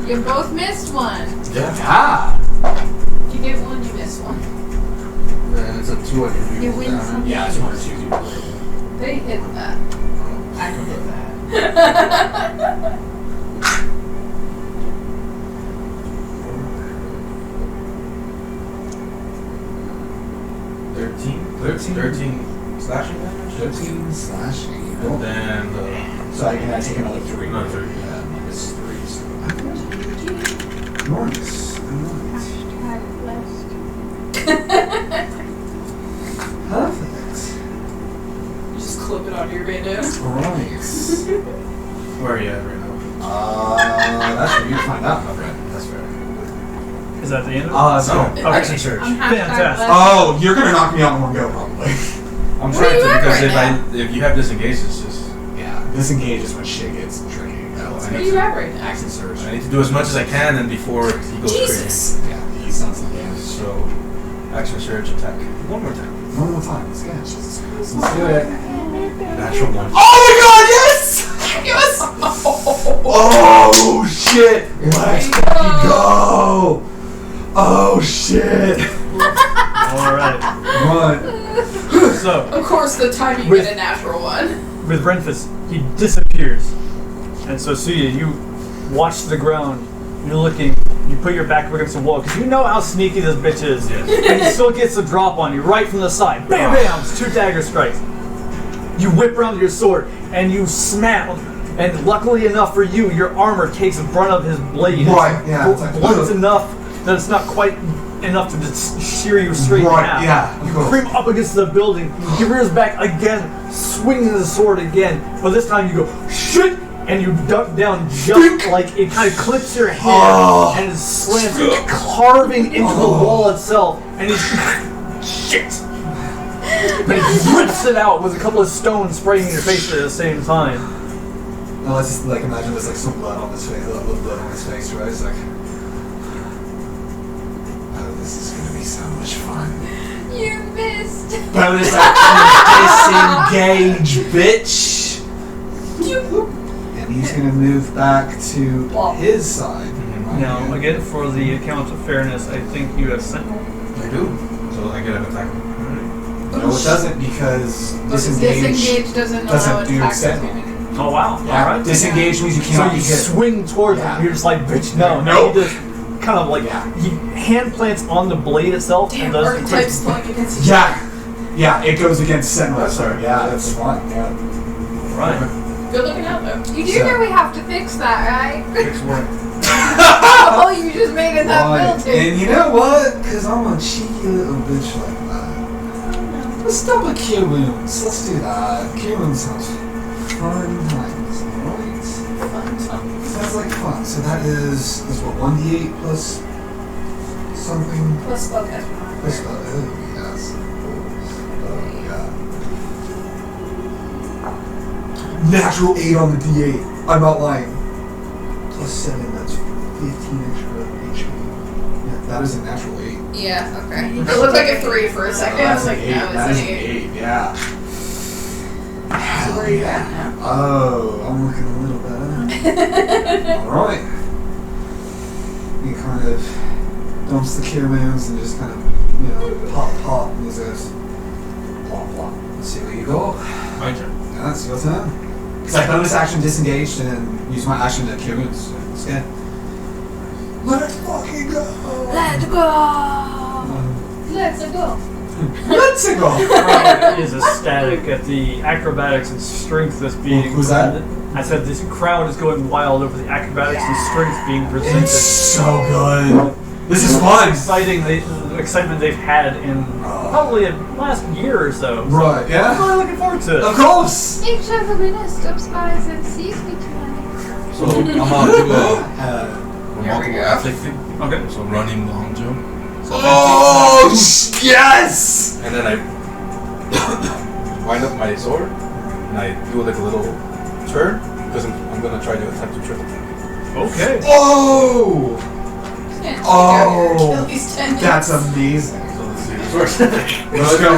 You both missed one. Yeah. Ah! You get one, you miss one. And it's a 2 I can You reroll win down. some. Yeah, I just wanted to choose you. They hit that. I can do that. 13 slashing damage. 13 slashing. And then, So I can take another 3. Another 3. Yeah, minus 3. So. Enormous. Hashtag blessed. Perfect. You just clip it onto your bandana. Alright. Where are you at right now? That's for you to find out. Okay, that's fair. Is that the end of it? So, Action search. I'm Fantastic. oh, you're gonna knock me out in one go, probably. I'm Where trying you to at because right if you have disengaged, it's just Yeah, disengage is when shit gets tricky. Where are you at right now? action search. I need to do as much as I can, and before he goes Jesus! Yeah, he sounds like crazy. So, action search, attack. One more time. one more time. Let's get it. Let's do it. Natural one. Oh my god, yes! Yes! Oh shit! Let's fucking go! Oh shit! Alright. Run. So, Of course, the time you With- get a natural one. with Renfis, he disappears. And so, Tsuya, you watch the ground. You're looking. You put your back up against the wall because you know how sneaky this bitch is. Yes. And he still gets a drop on you right from the side. Bam, bam! It's 2 dagger strikes. You whip around with your sword and you smack. And luckily enough for you, your armor takes the brunt of his blade. Right, yeah, It's it's like- blunt enough that it's not quite enough to just shear you straight in Right, half. yeah. You creep up against the building. He rears back again, swinging the sword again. But this time you go, shit! And you duck down just like it kind of clips your hand Oh. and it slams, carving into the wall itself. And he's shit! But he rips it out with a couple of stones spraying in your face at the same time. Now let's just like imagine there's like some blood on his face, a little blood on his face, right? It's like, oh, this is gonna be so much fun. You missed. Bonus action, disengage, bitch. And he's gonna move back to his side. Now, again, for the account of fairness, I think you have sent. I do. So I get an attack. No, it doesn't because disengage Disengage doesn't know doesn't how do attack extend. is. Oh wow! Yeah, All right. disengage means you So cannot you be hit. swing towards Yeah. him. You're just like, bitch, no. Nope. He just kind of like Yeah. he hand plants on the blade itself and Damn, does the archetypes quick. playing against each Yeah, yeah, it goes against Sentinel. That's alright. Yeah, that's fine. Yeah. Right. other. Good looking out though. You do So- know we have to fix that, right? Fix what? Oh, you just made it that Right. building. And you know what? Because I'm a cheeky little bitch like that. Let's stop with Cure Wounds. Let's do that. Cure Wounds sounds fun times, alright? Sounds like fun. So that is what, 1d8 plus something? Plus spellcast. Plus, oh, yes. Oh, yeah. Natural 8 on the d8. I'm not lying. Plus 7, that's 15 extra HP. Yeah, that is a natural 8. Yeah, okay. It looked like a 3 for a second. I was like, no, That it's is an an 8. 8, yeah. So where are you at now? Oh, I'm looking a little better. Alright. He kind of dumps the cure wounds and just kind of, pop, and he says, plop, plop. Let's see where you go. My turn. Yeah, that's your turn. Because I bonus action disengaged and use my action to cure wounds. So it's good. Let's fucking go! Let's go. Let's go. Let's go! Crowd is ecstatic at the acrobatics and strength that's being Who's that? presented. I said this crowd is going wild over the acrobatics and strength being presented. It's so good. This is fun. Exciting, the excitement they've had in probably the last year or so. Right, I'm yeah? really looking forward to it. Of course! Each of the winners stops by and sees me tonight. So I'm gonna do a remarkable go. afflicting. Okay. So running long jump. So Oh, yes! and then I wind up my sword and I do like a little turn because I'm gonna try to attempt to triple attack. Okay. Oh! Oh! At least 10 That's hits. amazing. So let's see this works. Let's go.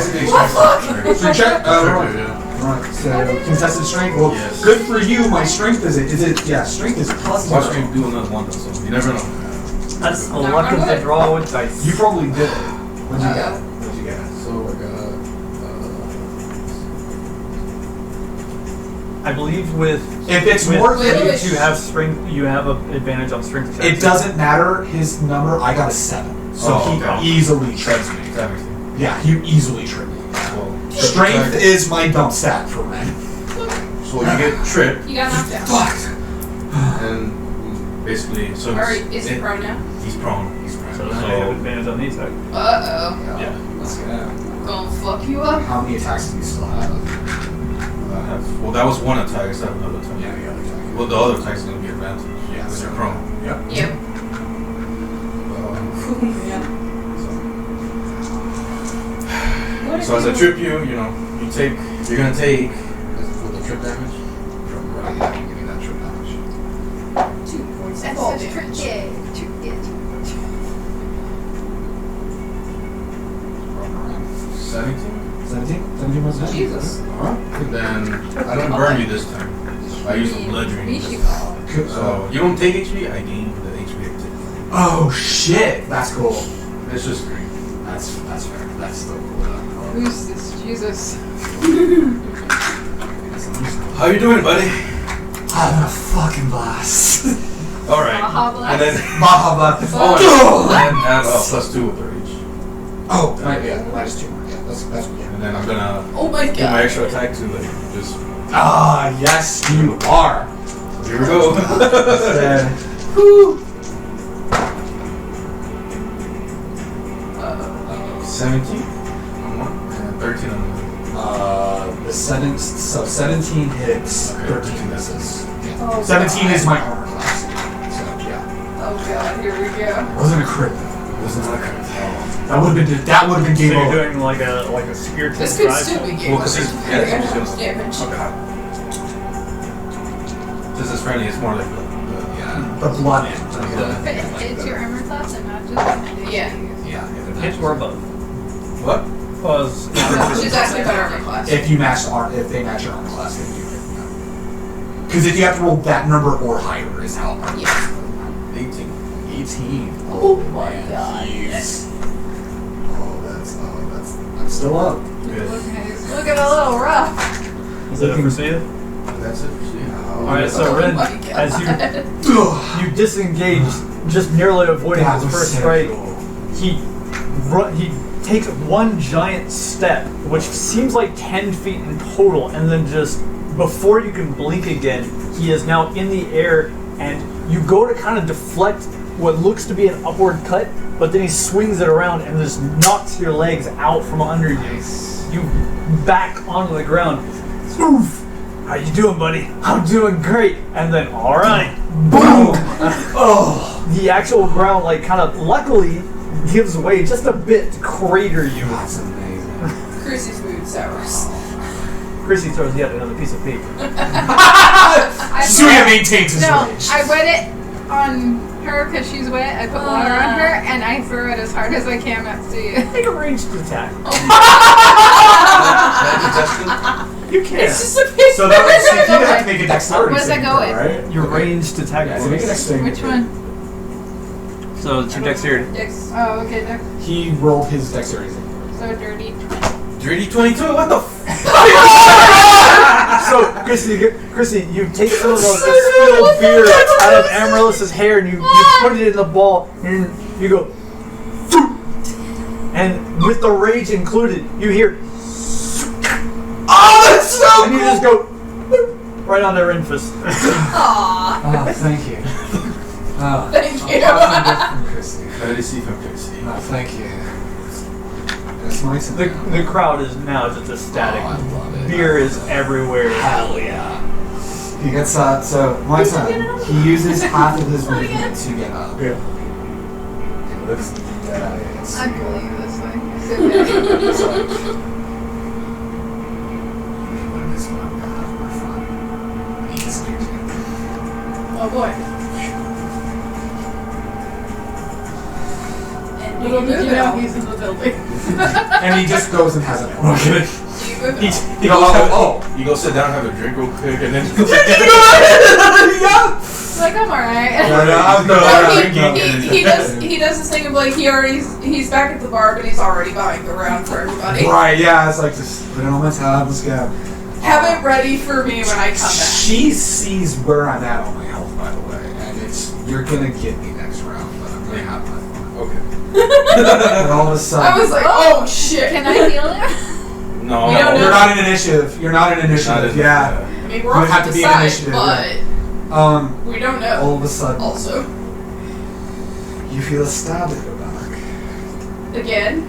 Strength check? Right. Yeah. Right, so contested strength. Well, Yes. good for you. My strength is yeah, strength is plus Watch 0. me do another one though, so you never know. That's the luck of the draw with dice. You probably did it. What'd you get? What'd you get? So I got I believe with If it's with more Wait, than wait, you have strength, you have an advantage on strength attacks. it doesn't matter his number. I got a 7, so Oh, he okay. easily trips me. that makes sense. Yeah, he easily tripped me. Well, Strength is my dump stat for men. so you get tripped You got knocked down. Fuck. and basically so Alright, is he prone now? He's prone. He's prone. So now you have advantage on the attack. Uh-oh. Yeah. Let's go. Gonna fuck you up. How many attacks do you still have? Well, that was one attack. I still have another attack. Yeah, the other attack. Well, the other attack's gonna be advantage. Yeah, Because so you're prone. Yep. Yep. So as I trip you, you're gonna take. With the trip damage? Right, yeah, I'm giving that trip damage. 2 points of That's fall so damage. tricky. 17? 17 was it? Jesus. And then I don't burn you this time. I use the blood drain. Cool. So you don't take HP, I gain the HP I take. Oh shit, that's cool. It's just 3. That's fair. That's still cool. Who's this? Jesus. How you doing, buddy? Having a fucking blast. Alright. Baja blast. And then Baja blast. and then add +2 with the rage. Oh, right, yeah, minus 2 more. Yeah, that's yeah. And then I'm gonna Oh my do my god. extra attack to like just Ah, yes, you are. here we go. Whew. 17 on one and 13 on the So 17 hits, Okay. 13 misses. Oh, 17 god. is my armor class. So yeah, Oh god, here we go. wasn't a crit though. It was not a crit. That would have been So game you're over. doing like a spear This tip could drive? still be Well, game 'cause over. he's- yeah, he's gonna- Damage. This is friendly, it's more like The blood. It's your armor class and not just. Yeah. Yeah. Hit or above. what? Pause. She's asking about armor class. If you match if they match your armor class, then you do. Because if you have to roll that number or higher, is how. Yeah. 18. 18. Oh my god. Jeez. I'm still up. Look at a little rough. Is that it for Tsuya? That's it. Alright, so Oh Ren, my as god. you disengage, just nearly avoiding That his was first so strike, cool. he takes one giant step, which seems like 10 feet in total, and then just before you can blink again, he is now in the air, and you go to kind of deflect what looks to be an upward cut, but then he swings it around and just knocks your legs out from under you. You back onto the ground. Oof! How you doing, buddy? I'm doing great. And then, all right, boom! Oh, the actual ground, like, kind of luckily gives way just a bit to crater you. That's amazing. Crissy's mood sours. Crissy throws yet another piece of paper. Tsuya maintains his No, range. I wet it on her because she's wet. I put water on her and I throw it as hard as I can at Tsuya. Make a ranged attack. Contested? You can. It's just a piece So that was, you have to make a dexterity What does that saving go throw, with? right? Your ranged attack. Yeah, so make a dexterity. Which one? So it's your dexterity. Yes. Oh, okay. He rolled his dexterity saving throw. So dirty. Dirty 22? What the f? So, Crissy, you take some of the distilled beer out of Amaryllis' hair and you put it in the ball and you go, "Phoom." And with the rage included, you hear, Oh, that's so and you just go boop, right on their Renfis. Aww. Oh, thank you. Oh, Thank you. awesome gift from Crissy. Courtesy from Crissy. Oh, thank you. That's nice. The crowd is now just ecstatic. Oh, I love it. Beer is everywhere. Hell yeah. He gets so my turn. He uses half of his movement to get up. Yeah. He looks dead at it. I believe this thing. It's like, what is this one? God, we're fun. He's Oh boy. And Little you did move you know out. he's in the building. and he just goes and has a no, I'm kidding. You move He out. goes, You go sit down, have a drink real quick, and then. yeah. Like, I'm alright. I'm No, He does this thing of like he's back at the bar, but he's already buying the round for everybody. Right, yeah, it's like just put it on my tab, let's go. Have it ready for me when I come back. She sees where I'm at on my health, by the way, and you're gonna get me next round, but I'm gonna have my fun. Okay. And all of a sudden, I was like, oh shit. Can I heal him? No. We don't know. you're not in initiative. You're not in initiative. Yeah. I mean, we're You off have to to be in decide, initiative, but we don't know. All of a sudden, Also, you feel a stab at your back. again,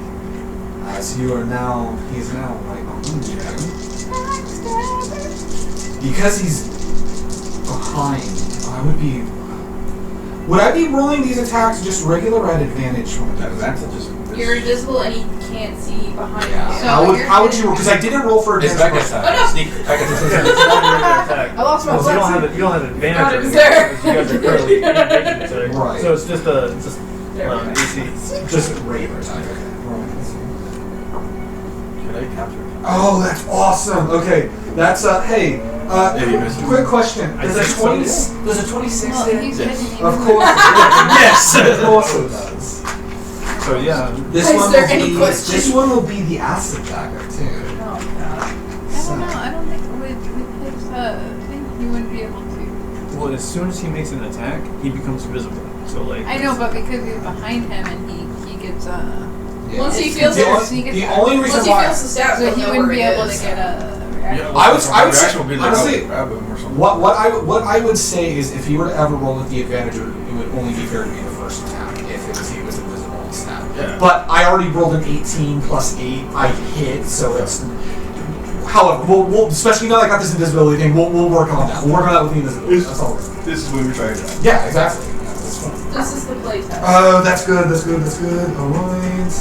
As you are now, he's now right on you. because he's behind, would I be rolling these attacks just regular at advantage? You're invisible and he can't see behind you. Yeah. So How would you roll? Because I didn't roll for It's advantage. back attack. Sneak. Back attack. I lost my You don't have flexi. you don't have advantage. God, it was over there. here, because you guys are currently in advantage today. Right. So it's just AC. Just regular attack. Okay. Can I capture? Oh, that's awesome. Okay, that's hey. Quick question: Does a 26 Well, hit? he's Yes. hitting Of you. course. Yes, of course it does. So yeah. This Is one there will any be. question? This one will be the acid dagger too. I don't know. I don't think with his thing he wouldn't be able to. Well, as soon as he makes an attack, he becomes visible. So like. I know, but because he's behind him and he gets Once he feels the, it, the only reason once he why feels the stab, so he'll he know wouldn't where be it able is. to get a. I would say Be like, honestly grab him or something. what I would say is if he were to ever roll with the advantage, it would only be fair to be the first attack if he was invisible and snap. Yeah. But I already rolled an 18 plus 8. I hit, so it's. However, we'll especially now that I got this invisibility thing, we'll work on that. We'll work on that with the invisibility. That's all we're doing. This is what we're trying to do. Yeah, exactly. Yeah, that's fun. This is the playtest. Oh, that's good. Alright.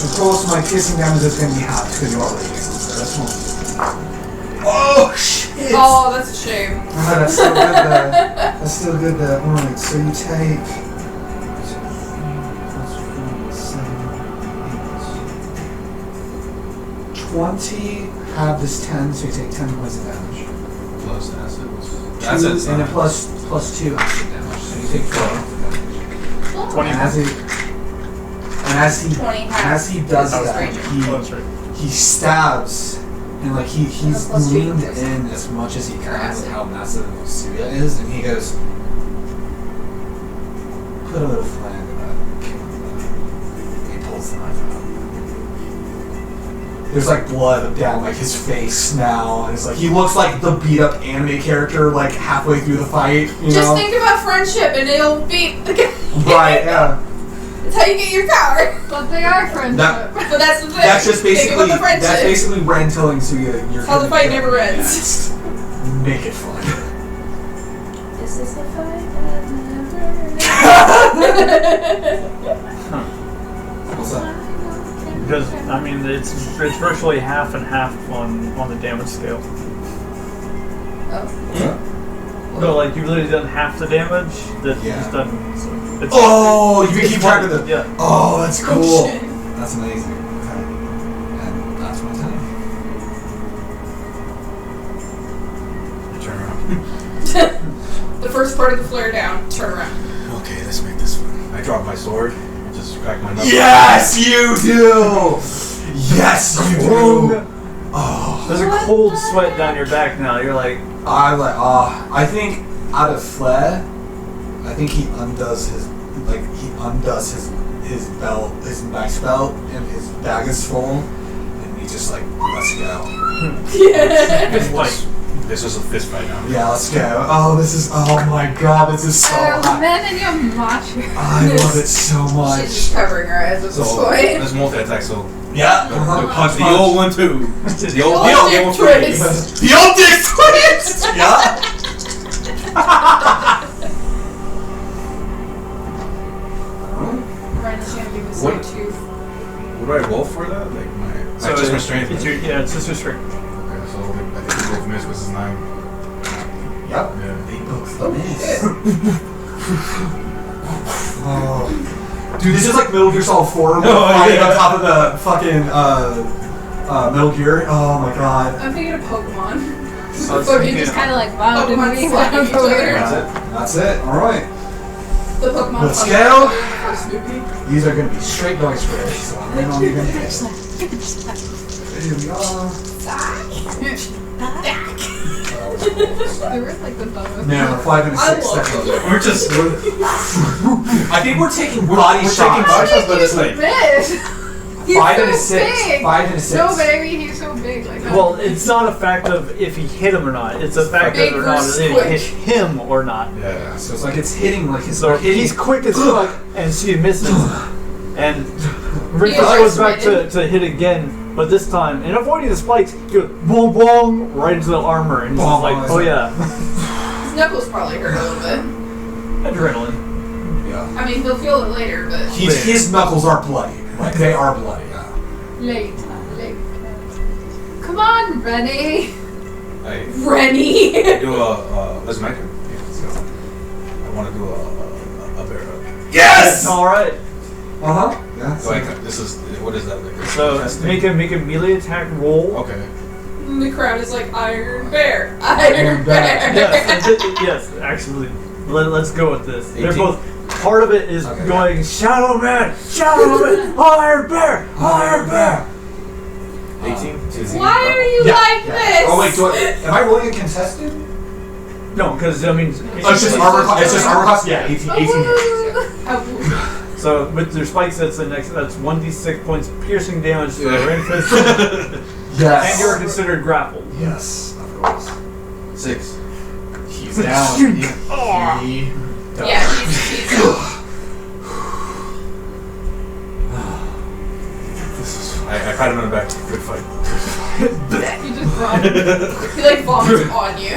Of course, my kissing damage is going to be halved because you already used it, so that's fine. Oh, shit! Oh, that's a shame. That's still good there. That's still good there. Alright, so you take... 20, have this 10, so you take 10 points of damage. Plus acid. And then plus 2 acid damage, so you take 4. 20 And as he does that, he stabs and like he's leaned in as much as he can with how massive Tsuya is, and he goes, put a little flag in that. He pulls the knife out. There's like blood down like his face now, and it's like he looks like the beat up anime character like halfway through the fight. You Just know? think about friendship and it'll be. Right? Yeah. It's how you get your power. But they are friends. That- But that's the thing. That's just Think basically about the friendship. Ren telling Tsuya you're How the gonna fight get never ends. next. Make it fun. This is the fight that never What's that? Because I mean, it's virtually half and half on the damage scale. No, like you've literally done half the damage that he's done. So it's, Oh, you can keep track of the. Yeah. Oh, that's cool. Oh, shit. That's amazing. Okay. And that's my time. Turn around. The first part of the flare down, turn around. Okay, let's make this fun. I drop my sword and just crack my knuckles. Yes, you do. Yes, you do. Oh, There's a cold sweat down your back now. You're like, I think out of Flare, I think he undoes his belt, his nice belt, and his bag is full, and he just like, let's go. Yeah. Fist fight. This is a fist fight now. Yeah, let's go. Oh my god, this is so hot. Men and your macho. I love it so She's much. just covering her eyes at this So point. let's multi-attack. So Yeah. punch the old one too. The old dick one twist. The old dick twist! Yeah. Ryan's gonna do this What? too. What do I roll for that? Like my just my strength. It's right? it's just your strength. Okay, so like, I think we both miss because it's 9. Yep. Yeah. They both miss. Oh. Dude, this is like Metal Gear Solid 4 fighting on top of the fucking Metal Gear. Oh my god. I'm thinking of Pokemon. So he just kind of like wound Pokemon and slapping each other. That's it. Alright. The Pokemon. Let's fight go. in the first movie. These are gonna be straight dice rolls, so I'm not even hit. Here we are. They were like the bonus. Now, 5 and a 6 I love seconds. We're just. I think we're taking body We're shots. taking body shots, but it's like. Miss. He's 5 and a so 6. big. 5 and a 6. No, baby, he's so big. Like that. Well, it's not a fact of if he hit him or not. It's a fact Big of not versus if he quick. hit him or not. Yeah. So it's like it's hitting like his. So he's quick as fuck, and she misses. And Renfis Yeah, goes back smitten. to hit again, But this time, in avoiding the spikes, you go boom, boom, right into the armor, and he's just like, oh yeah. His knuckles probably hurt a little bit. Adrenaline. Yeah. I mean, he'll feel it later, but His knuckles are bloody. Like, they are bloody. Later. Come on, Rennie. Rennie. Do let's make it. Yeah, let's go. I want to do a bear hug. Yes! Alright. Uh-huh. Yeah. This is, what is that? Like, So, make a melee attack roll. Okay. And the crowd is like, Iron Bear. Iron Bear. Yes, actually. Let's go with this. 18? They're both. Part of it is going, Shadow Man! Shadow Man! Iron Bear! Iron Bear! 18? Why are you like this? Oh wait, am I rolling a contested? No, because I mean, It's just armor class. Yeah, 18 hits. So with their spikes, that's 1d6 points piercing damage to Renfis. Yes. And you're considered grappled. Yes. 6. He's down. Yeah, he's I pat him on the back. Good fight. He just vomits. He like vomits on you.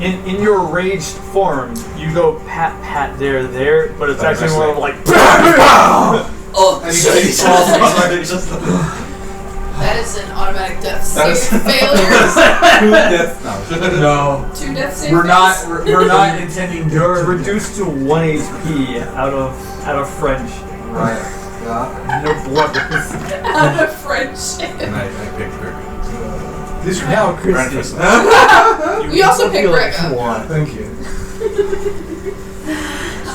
In your raged form, you go pat there, but it's actually more like. Oh, And he falls on his that is an automatic death That save is- failure. No. 2 death saves. We're not intending You're to reduced to 1 HP out of French. Right. Yeah. No blood. Out of friendship. And I picked her. This now, Crissy. We also picked Grega. Thank you.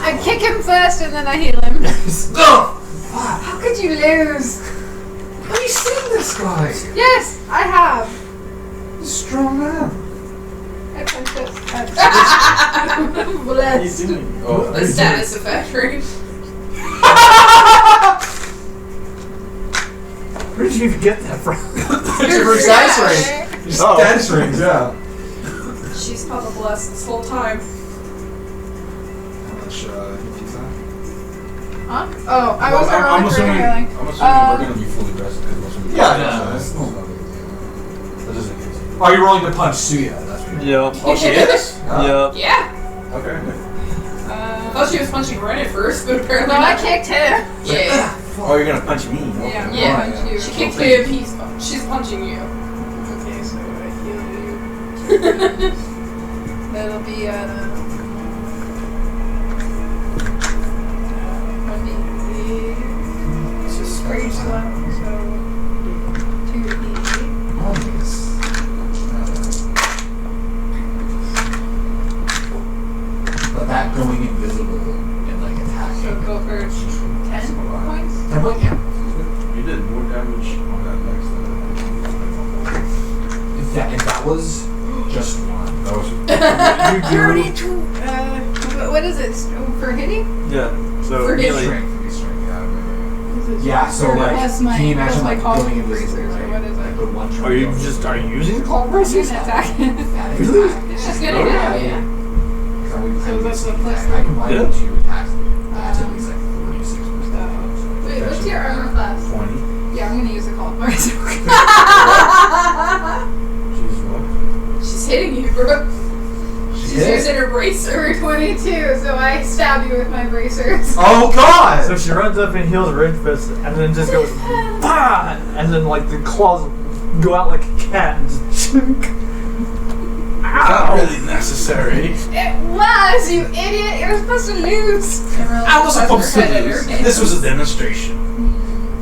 I kick him first and then I heal him. Ugh! How could you lose? Have you seen this guy? Yes, I have. He's a strong man. I punched us. Blessed. Oh, The status effect, right? Where did you even get that from? Your status ring. Your status rings, yeah. She's Papa Blessed this whole time. how much he's on? Huh? Oh, I was I'm rolling for assuming healing. we're gonna be fully rested. That isn't easy. Are you rolling to punch Tsuya? That's what Yep. Oh, she is? Yep. Yeah. Okay. I thought she was punching Ren at first, but apparently No, I not. kicked him. Yeah. Oh, you're gonna punch me? Yeah, I'm Yeah. gonna punch you. She kicked him. She's punching you. Okay, so I heal you. That'll be at 1d8. It's just Rage level, so 2d8. But that going invisible and like So attacking. go for 10 points. And what? Yeah. You did more damage on that next And that was just one. That was You already what is it? For hitting? Yeah. So For his melee. strength, yeah. Yeah, so like, Plus my, can you imagine plus my like call going invisible? bracers, or Right? what is Like it? the one Are you using claw I'm bracers? gonna attack. Really? She's gonna do it, yeah. So that's the plus I combine Yeah. the two attacks. That's at least like 46%. Wait, what's your armor class? 20. Yeah, I'm gonna use a call bracer. She's what? She's hitting you, bro. She's hit? using her bracer. 22, so I stab you with my bracers. Oh god! So she runs up and heals Renfis, and then just goes, bah! And then like the claws go out like a cat and just Not really necessary. It was, you idiot! You're supposed to lose. I was supposed to lose. This was a demonstration.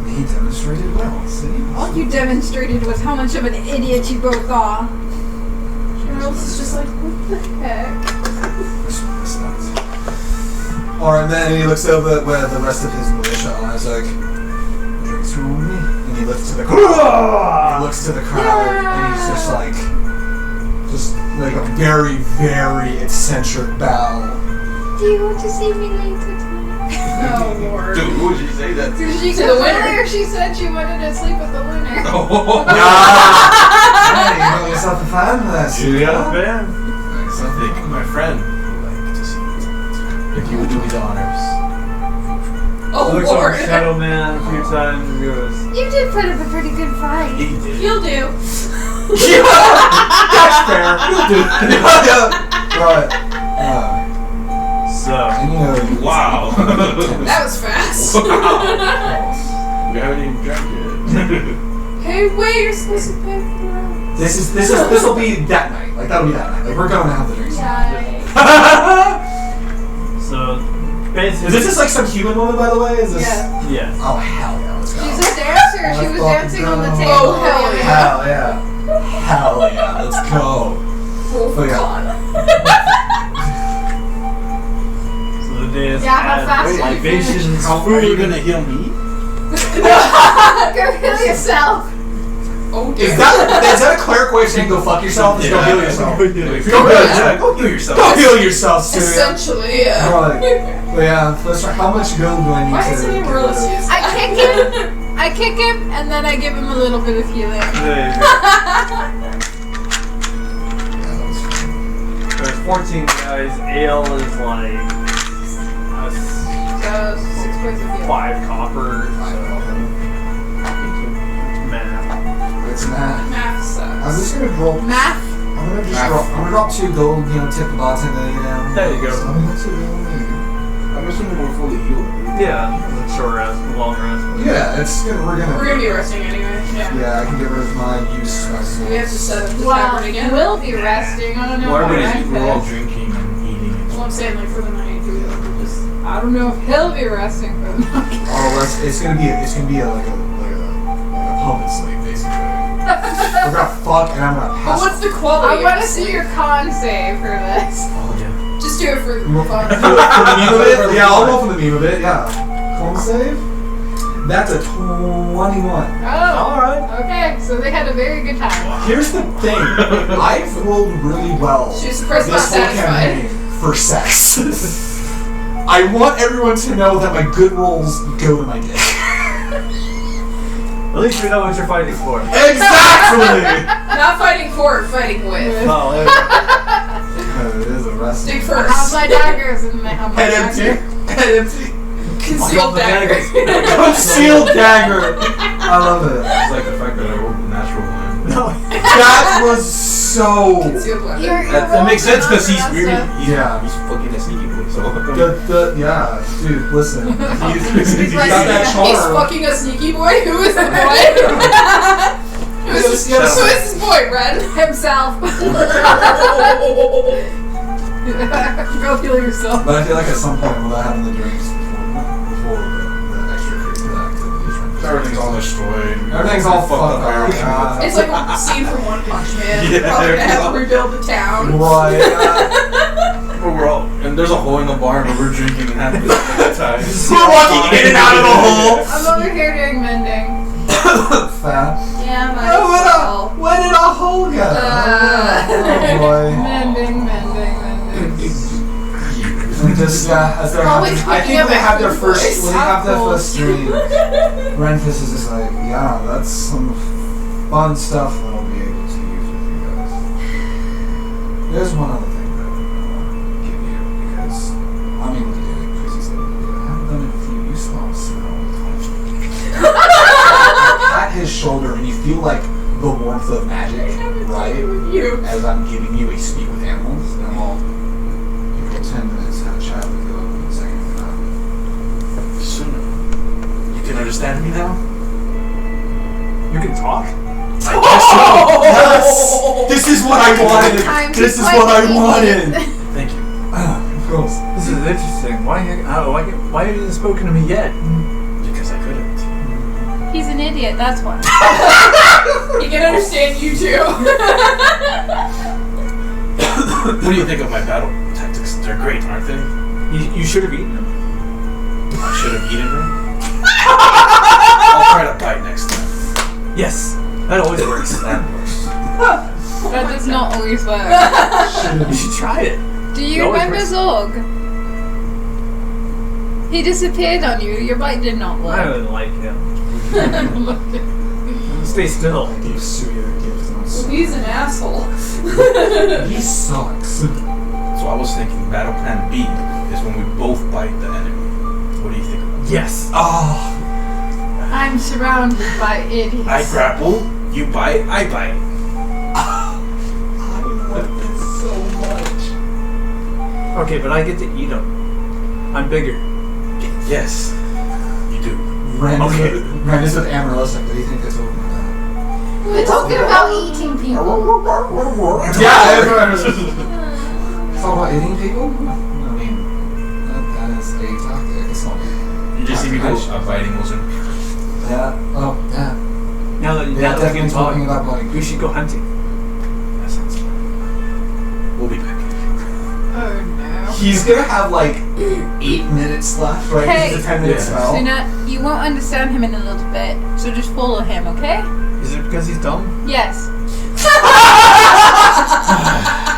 He demonstrated well, see? All you demonstrated was how much of an idiot you both are. Charles is just like, what the heck? That's nuts. Alright, then he looks over where the rest of his militia are. He's like, drinks for me? And he looks to the crowd. He looks to the crowd, and he's just like a very, very eccentric bow. Do you want to see me later tonight? Oh lord. Dude, who would you say that to? She To the winner. earlier she said she wanted to sleep with the winner. Oh, Hey, you got yourself a fan there, You got a Tsuya. fan? something my friend would like to see. If you would do me the honors. Oh Looks lord. like Shadow Man a few times and goes, You did put up a pretty good fight. You'll do. That's fair. You'll do. Right. so. Wow. That was fast. We haven't even drank yet. Hey, wait, you're supposed to pay for it. This will be that night. Like that'll be that night. Like we're going to have the drinks. So, basically. Is this just like some human woman, by the way? Is this? Yeah. Yes. Oh hell yeah, let's go. She's a dancer. She was dancing on the table. Oh, hell yeah. Hell yeah. Hell yeah, let's go. Oh, yeah. God. So the day is Yeah, how had fast did you libations, Are food. you gonna heal me? Go heal yourself. Oh, Is dear. that a cleric way of saying go fuck yourself? Just go heal yourself. Go heal yourself. Go heal yourself. Go heal yourself, Tsuya. Essentially, yeah. Right. But yeah, let's try. How much gold do I need Why to is it get Amaryllis rid of? use I that? kick him, and then I give him a little bit of healing. There you go. There's 14 guys. Ale is like So 6 points of healing. 5 copper. I don't know. Math. It's math. Math I'm sucks. just gonna drop. Math. I'm gonna drop 2 gold. Tip the bartender. There you go. So I'm gonna do 2 gold. I'm assuming we're fully healed. Yeah, the short rest, the long rest. Yeah, it's gonna. We're We're gonna. gonna be resting anyway. Yeah. Yeah, I can get rid of my use. We have to set up the Well, tavern again. we'll be resting. I don't know. Well, about everybody's we're all Renfis. drinking and eating. Well, I'm saying like for the night, we'll just. I don't know if he'll be resting for the night. Oh, it's gonna be like a pump and sleep basically. We're gonna fuck and I'm gonna But pass. what's the quality? I want to of see sleep? your con save for this. Oh yeah. Just do it for For fun. the meme of it? Yeah, I'll roll for the meme of it, yeah. Con save? That's a 21. Oh, Alright. okay. So they had a very good time. Here's the thing. I've rolled really well She was surprised not this whole satisfied. campaign for sex. I want everyone to know that my good rolls go to my dick. At least we know what you're fighting for. Exactly! Not fighting for, fighting with. Oh, there you go. It is a wrestling. Stick I have first. my daggers and I have my Head empty. dagger. Head empty. Concealed dagger. Concealed dagger. I love it. It's like the fact that I rolled the natural one. That was so. Concealed weapon. That makes sense because he's really Yeah. he's fucking a sneaky boy. So Yeah, dude, listen. He's Right, got that He's charm. fucking a sneaky boy. Who is the boy? Who is this boy, Red? Himself. Go heal yourself. But I feel like at some point without having the drinks before the extracurricular activities. everything's all destroyed. Everything's all fucked up. Everything. It's like a scene from One Punch Man. Yeah, They're probably there gonna you have go. to rebuild the town. Right. But we're all, and there's a hole in the bar, but we're drinking and having a good time. We're walking in and out of the hole. I'm over here doing mending. Fat. Yeah, might Oh, as well. where did our hole go? Oh boy. Mending. And just as they're Always having, I picking think up they my have their food first voice. when they have their first stream. Renfis is just like, yeah, that's some fun stuff that I'll be able to use with you guys. There's one other thing that I want to give you because I'm able to do it. Chrissy's able to do it. I haven't done it with you. You smell Pat his shoulder and you feel like the warmth of magic, right? You. As I'm giving you a speak with animals, and I'm all, you for 10 minutes, have a chat with you in a second. Tsuna, you can understand me now? You can talk? Yes! This is what I wanted! This is what I wanted! Thank you. Of course. This is interesting. Why haven't you spoken to me yet? Because I couldn't. He's an idiot, that's why. He can understand you too. What do you think of my battle tactics? They're great, aren't they? You should have eaten them. I should have eaten them. I'll try to bite next time. Yes, that always works. That works. That does not always work. You should try it. Do you always remember works. Zorg? He disappeared on you. Your bite did not I work. really like him. Stay still. I gave Tsuya a gift and I'm so He's an asshole. he sucks. So I was thinking battle plan B is when we both bite the enemy. What do you think about Yes. Oh. I'm surrounded by idiots. I grapple, you bite, I bite. I love this so much. Okay, but I get to eat them. I'm bigger. Yes, you do. Renfis with Amaryllis, what do you think this will be? We're talking about eating people. Yeah, it's all about eating people? I mean, that is a tactic. It's not. You just see me go a biting motion. Yeah. Oh, yeah. Now that Yeah, we definitely can talk, talking about like. we should go hunting. That sounds fun. We'll be back. Oh no. He's gonna have like 8 minutes left, right? Hey. This is a 10-minute spell. Tsuna, you won't understand him in a little bit, so just follow him, okay? Is it because he's dumb? Yes.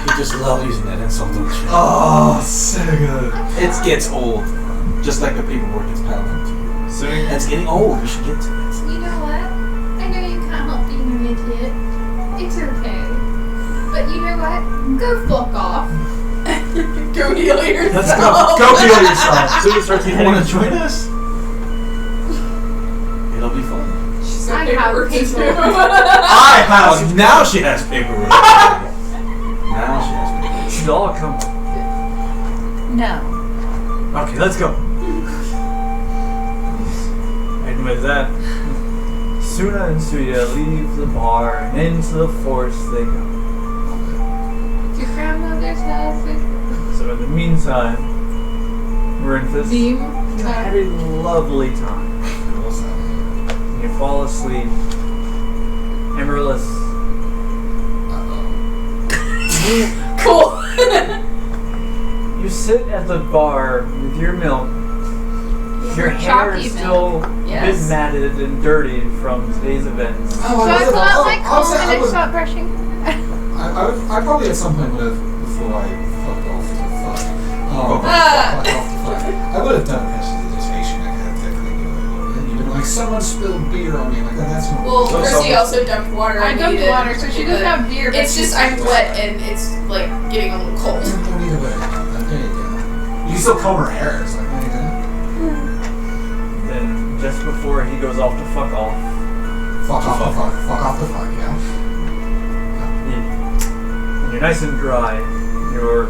You just love using that insult, don't you? Oh, so good. It gets old. Just like the paperwork gets piled up to you. So It's getting old. We should get to it. You know what? I know you can't help being an idiot. It's okay. But you know what? Go fuck off. Go heal yourself. let's go. Go heal yourself. So we start You want to join us? It'll be fun. She's got I have paperwork to do. paperwork. I have. Oh, now she has paperwork. Now she has paperwork. Should all come. No. Okay, let's go. And with that, Tsuna and Tsuya leave the bar and into the forest they go. Your grandmother's house. So in the meantime, Renfis, Beam. you had a lovely time. You fall asleep. Amaryllis. Cool. You sit at the bar with your milk. Your hair Chalky is still a Yes. bit matted and dirty from today's events. So I go out like home and I start brushing. I probably at some point would have, before I fucked off to fuck. Fucked off to fuck. I would have done prestidigitation. I kind of technically do it a little bit. You'd been like, someone spilled beer on me. Like, that's not. Well, Crissy also dumped water. I on dumped me, water, so she doesn't have beer. But It's just I'm wet and it's like getting a little cold. Don't need a bit. There you go. You can still comb her hair. It's like, there you go. Then, just before he goes off to fuck off, Fuck off the fuck. Fuck off the fuck, yeah. you're nice and dry. Your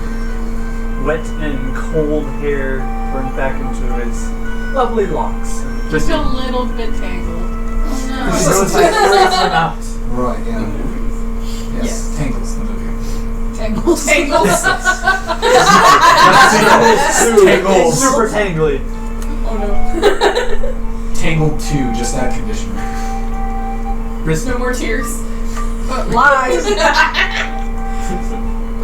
wet and cold hair turned back into its lovely locks. just a little bit tangled. This Oh, is like out. Right, yeah. Yes, Tangles the movie. Tangles. Tangles. Tangles. Super tangly. Oh no. Tangled 2, just that conditioner. No more tears. But lies. But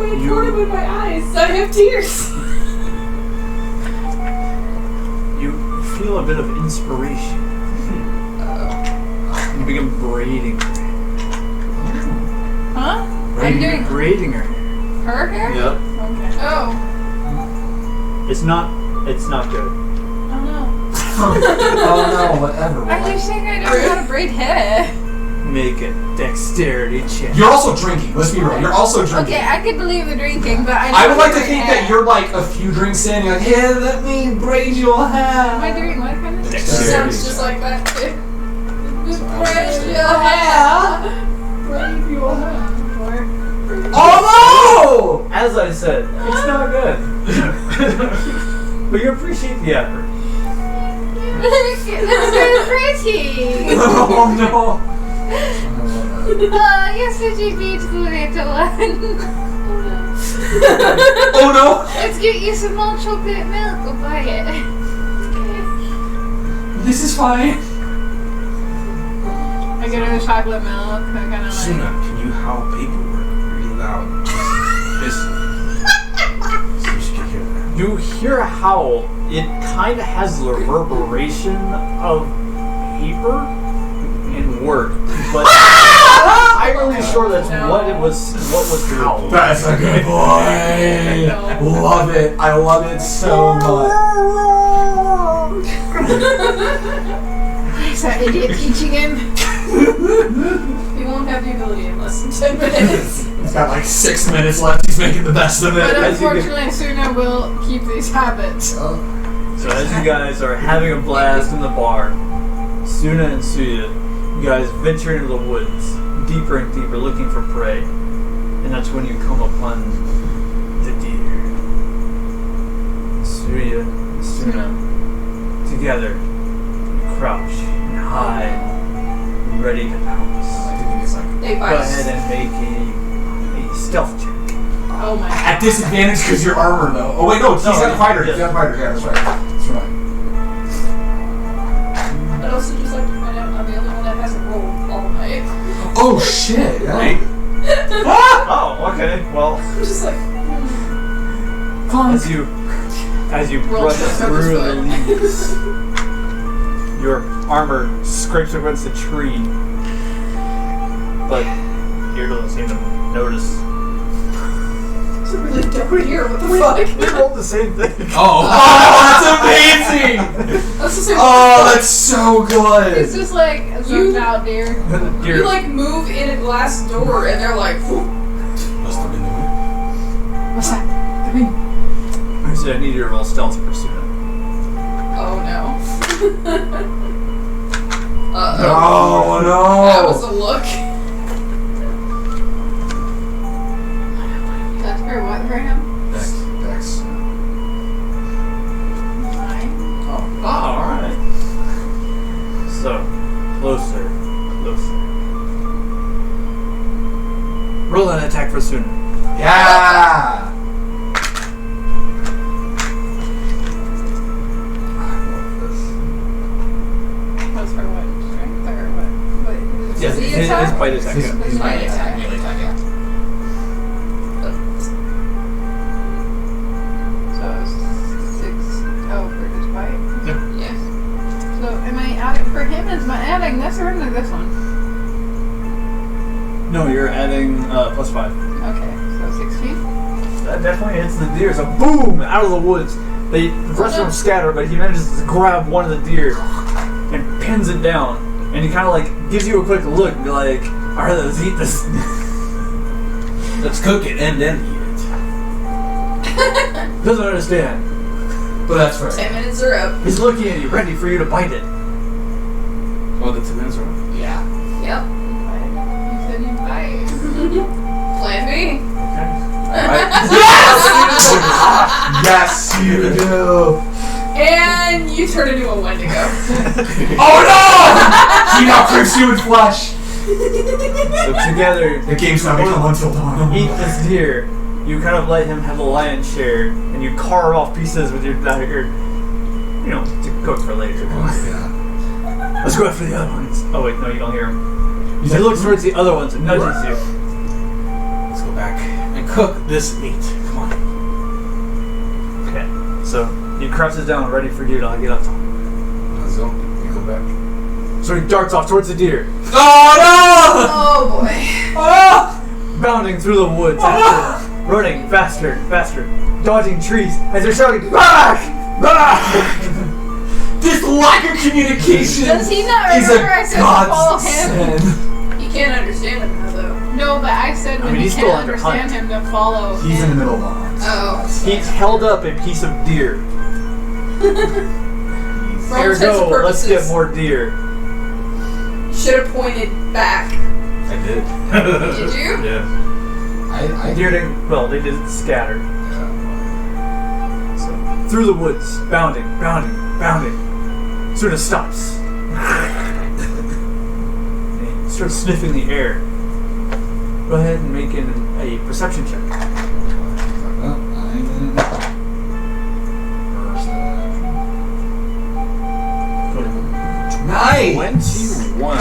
I poured them in my eyes. So I have tears. You feel a bit of inspiration. You begin braiding her hair. Huh? I'm doing Braiding her hair. her hair? Yep. Okay. Oh. It's not good. Oh no. Oh no, whatever. Are you saying I don't know how to braid hair? Make a dexterity check. You're also drinking, let's be real. You're also drinking. Okay, I could believe the drinking, but I I would like to braid think hair. that you're like a few drinks in, you're like, yeah, let me braid your hair. Am I doing what kind of She Dexterity. sounds just like that too. Braid your hair. Braid your hair. Oh As I said, it's not good. But you appreciate the effort. This is very pretty. no! Oh no! Oh, you're such a beautiful little one. Oh no! Let's get you some more chocolate milk. We'll buy it. This is fine. I get her the chocolate milk. I kind of like. Tsuna, can you howl paperwork really loud? Listen. So you should hear that. You hear a howl. It kind of has the reverberation of paper and word, but I'm not really sure that's what was howled. That's a good boy. Love it. I love it so much. Is that idiot teaching him? He won't have the ability in less than 10 minutes. He's got like 6 minutes left. He's making the best of But it. unfortunately, Tsuna will keep these habits. So as you guys are having a blast in the bar, Tsuna and Tsuya, you guys venture into the woods, deeper and deeper, looking for prey. And that's when you come upon the deer. Tsuya and Tsuna, together, crouch and hide, ready to pounce. They Go bite. ahead and make a stealth check. Oh my god. At disadvantage because you're armor though. Oh wait, no, he's got fighter. He's got fighter. Yeah, that's right. That's right. I'd also just like to point out I'm the only one that hasn't rolled all night. Oh shit! Yeah. Oh, okay. Well, I'm just like, as you Roll brush just through the over leaves, your armor scrapes against the tree, but deer doesn't seem to notice. it's a really dumb deer. What the fuck? We rolled the same thing. Oh, that's amazing! That's the same. Oh, that's so good. It's just like a zoned out deer. You like move in a glass door and they're like, whoop. Must have been the wind. What's that? So I need you to roll stealth for Tsuna. Oh no. Uh-oh. Oh no! That was a look. That's for what for him? Dex. 9. Oh, alright. So, closer. Roll an attack for Tsuna. Yeah. That's for what? Strength or what? Yes, The his attack? bite attack. His yeah. melee attack. Melee attack. Yeah. So 6. Oh, for his bite. Yes. So am I adding for him? Am I adding this or only this one? No, you're adding plus 5. Okay, so 16. That definitely hits the deer. So boom, out of the woods. The rest of them scatter, but he manages to grab one of the deer and pins it down. And he kind of like gives you a quick look, and be like, "Alright, let's eat this." Let's cook it and then eat it. Doesn't understand. But that's fair. 10 minutes are up. He's looking at you, ready for you to bite it. Oh, the 10 minutes are up. Yeah. Yep. You said you bite. Plan B. Yes, you do. And you turn into a Wendigo. Oh no! He now craves human flesh. So together, The game's not become until dawn. eat this deer. You kind of let him have the lion's share, and you carve off pieces with your dagger, you know, to cook for later. Yeah. Let's go after the other ones. Oh wait, no, you don't hear him. He looks towards the other ones and nudges you. Let's go back and cook this meat. Come on. Okay, so he crouches down, ready for you to get up top. Let's go. You go back. So he darts off towards the deer, Oh boy. bounding through the woods after them, running faster and faster, dodging trees as they're shouting, "Back! Back!" This lack of communication Does he not is remember a I said to follow God's him? sin. You can't understand him now though. No, but I said when mean, you he's still can't under understand hunt. him to follow He's in him. the middle of a hunt. Oh. He's held up a piece of deer. For all intents and Ergo, let's get purposes. more deer. Should have pointed back. I did. Did you? Yeah. I Deer didn't, well, they did scatter. So, through the woods, bounding. Sort of stops. And he starts sniffing the air. Go ahead and make a perception check. Nice. 21.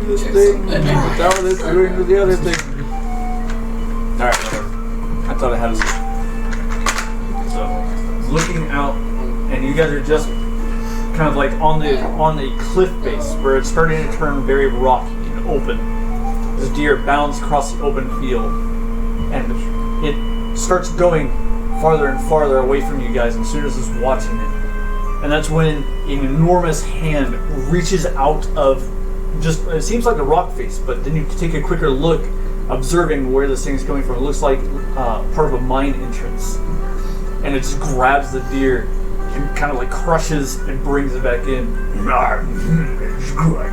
Without it doing the other thing. Alright, whatever. I thought I had a. So, looking out, and you guys are just kind of like on the cliff face where it's starting to turn very rocky and open. This deer bounds across the open field, and it starts going farther and farther away from you guys, and Tsuna's is watching it. And that's when an enormous hand reaches out of just, it seems like a rock face, but then you take a quicker look, observing where this thing's coming from. It looks like part of a mine entrance. And it just grabs the deer and kind of like crushes and brings it back in. It's good.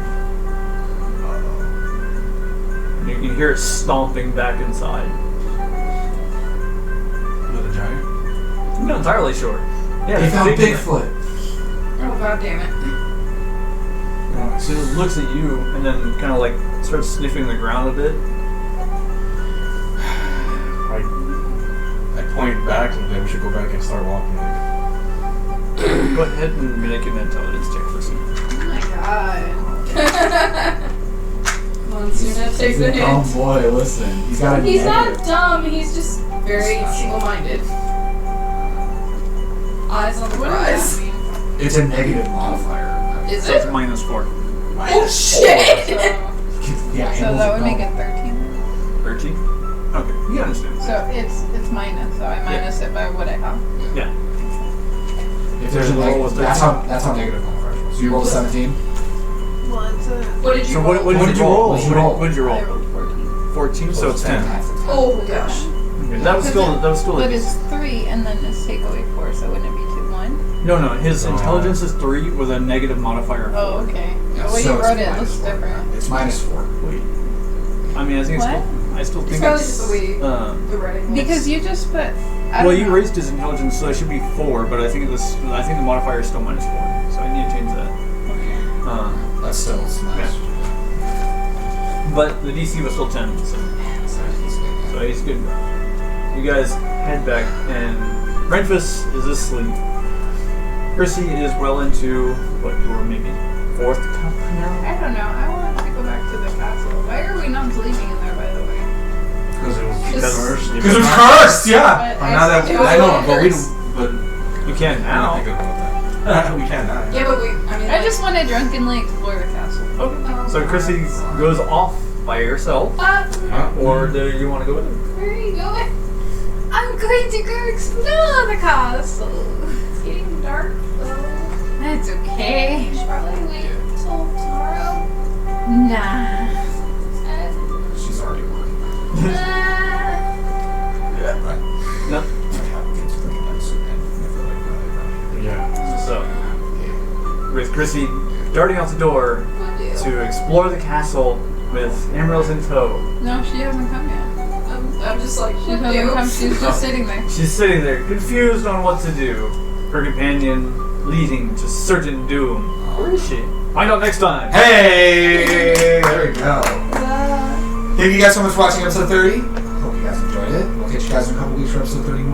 And you can hear it stomping back inside. Was it a giant? I'm not entirely sure. Yeah, They it's found big. Bigfoot. Oh god damn it. So it looks at you and then kind of like starts sniffing the ground a bit. I point back and then we should go back and start walking. Go ahead and make an intelligence check for some. Oh my god. Come on, Tsuna, take the Oh hint. boy, listen. He's got a He's negative. not dumb, he's just very single-minded. Eyes on the prize. It's a negative modifier. Is So it's it? -4. Oh shit! Yeah, So that would make it 13. 13? Okay, you understand. So it's minus, so I minus it by what I have. Yeah. If there's a Roll negative, with that's how negative modifiers roll. So you rolled a 17. Well, it's a. What did you So roll? what did you roll? What did you roll? What did you I roll? rolled 14. 14, so it's 10. Oh gosh. Okay, that was still a But decent. it's 3, and then it's take away 4, so wouldn't it be 2, 1? No, his intelligence is 3 with a negative modifier of 4. Oh, okay. Yeah, The way so you it's wrote it minus looks 4. different. It's -4. Wait. I mean, I think What? I still It's think probably it's. just the way the writing was. Because you just put. I Well, don't you know. raised his intelligence, so it should be 4, but I think the modifier is still -4, so I need to change that. That's still smashed. But the DC was still 10, so he's good. You guys head back, and Renfis is asleep. Crissy is well into what you were maybe 4th cup now. I don't know. I want to go back to the castle. Why are we not sleeping in there, by the way? Because it was cursed. Because it's cursed, yeah. But Now that It I was know, all but we cursed. don't. But You can I don't now. think about that. We can now. Yeah, but I mean, I just want to drunkenly explore the castle. Okay. So Crissy goes off by herself, or do you want to go with her? where are you going? I'm going to go explore the castle. It's getting dark though. That's okay. We should probably wait till tomorrow. Nah. She's already working. Yeah. Right. No. Yeah. So, with Crissy darting out the door to explore the castle with Amaryllis in tow. No, she hasn't come yet. I'm just like, She hasn't come. She's just sitting there. She's sitting there, confused on what to do. Her companion leading to certain doom. Where is she? Find out next time. Hey! There we go. Thank you guys so much for watching episode 30. Hope you guys enjoyed it. We'll catch you guys in a couple weeks for episode 31.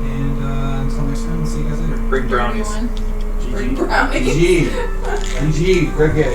And until next time, we'll see you guys later. Bring brownies. Everyone. Bring brownies. GG. GG. Great game.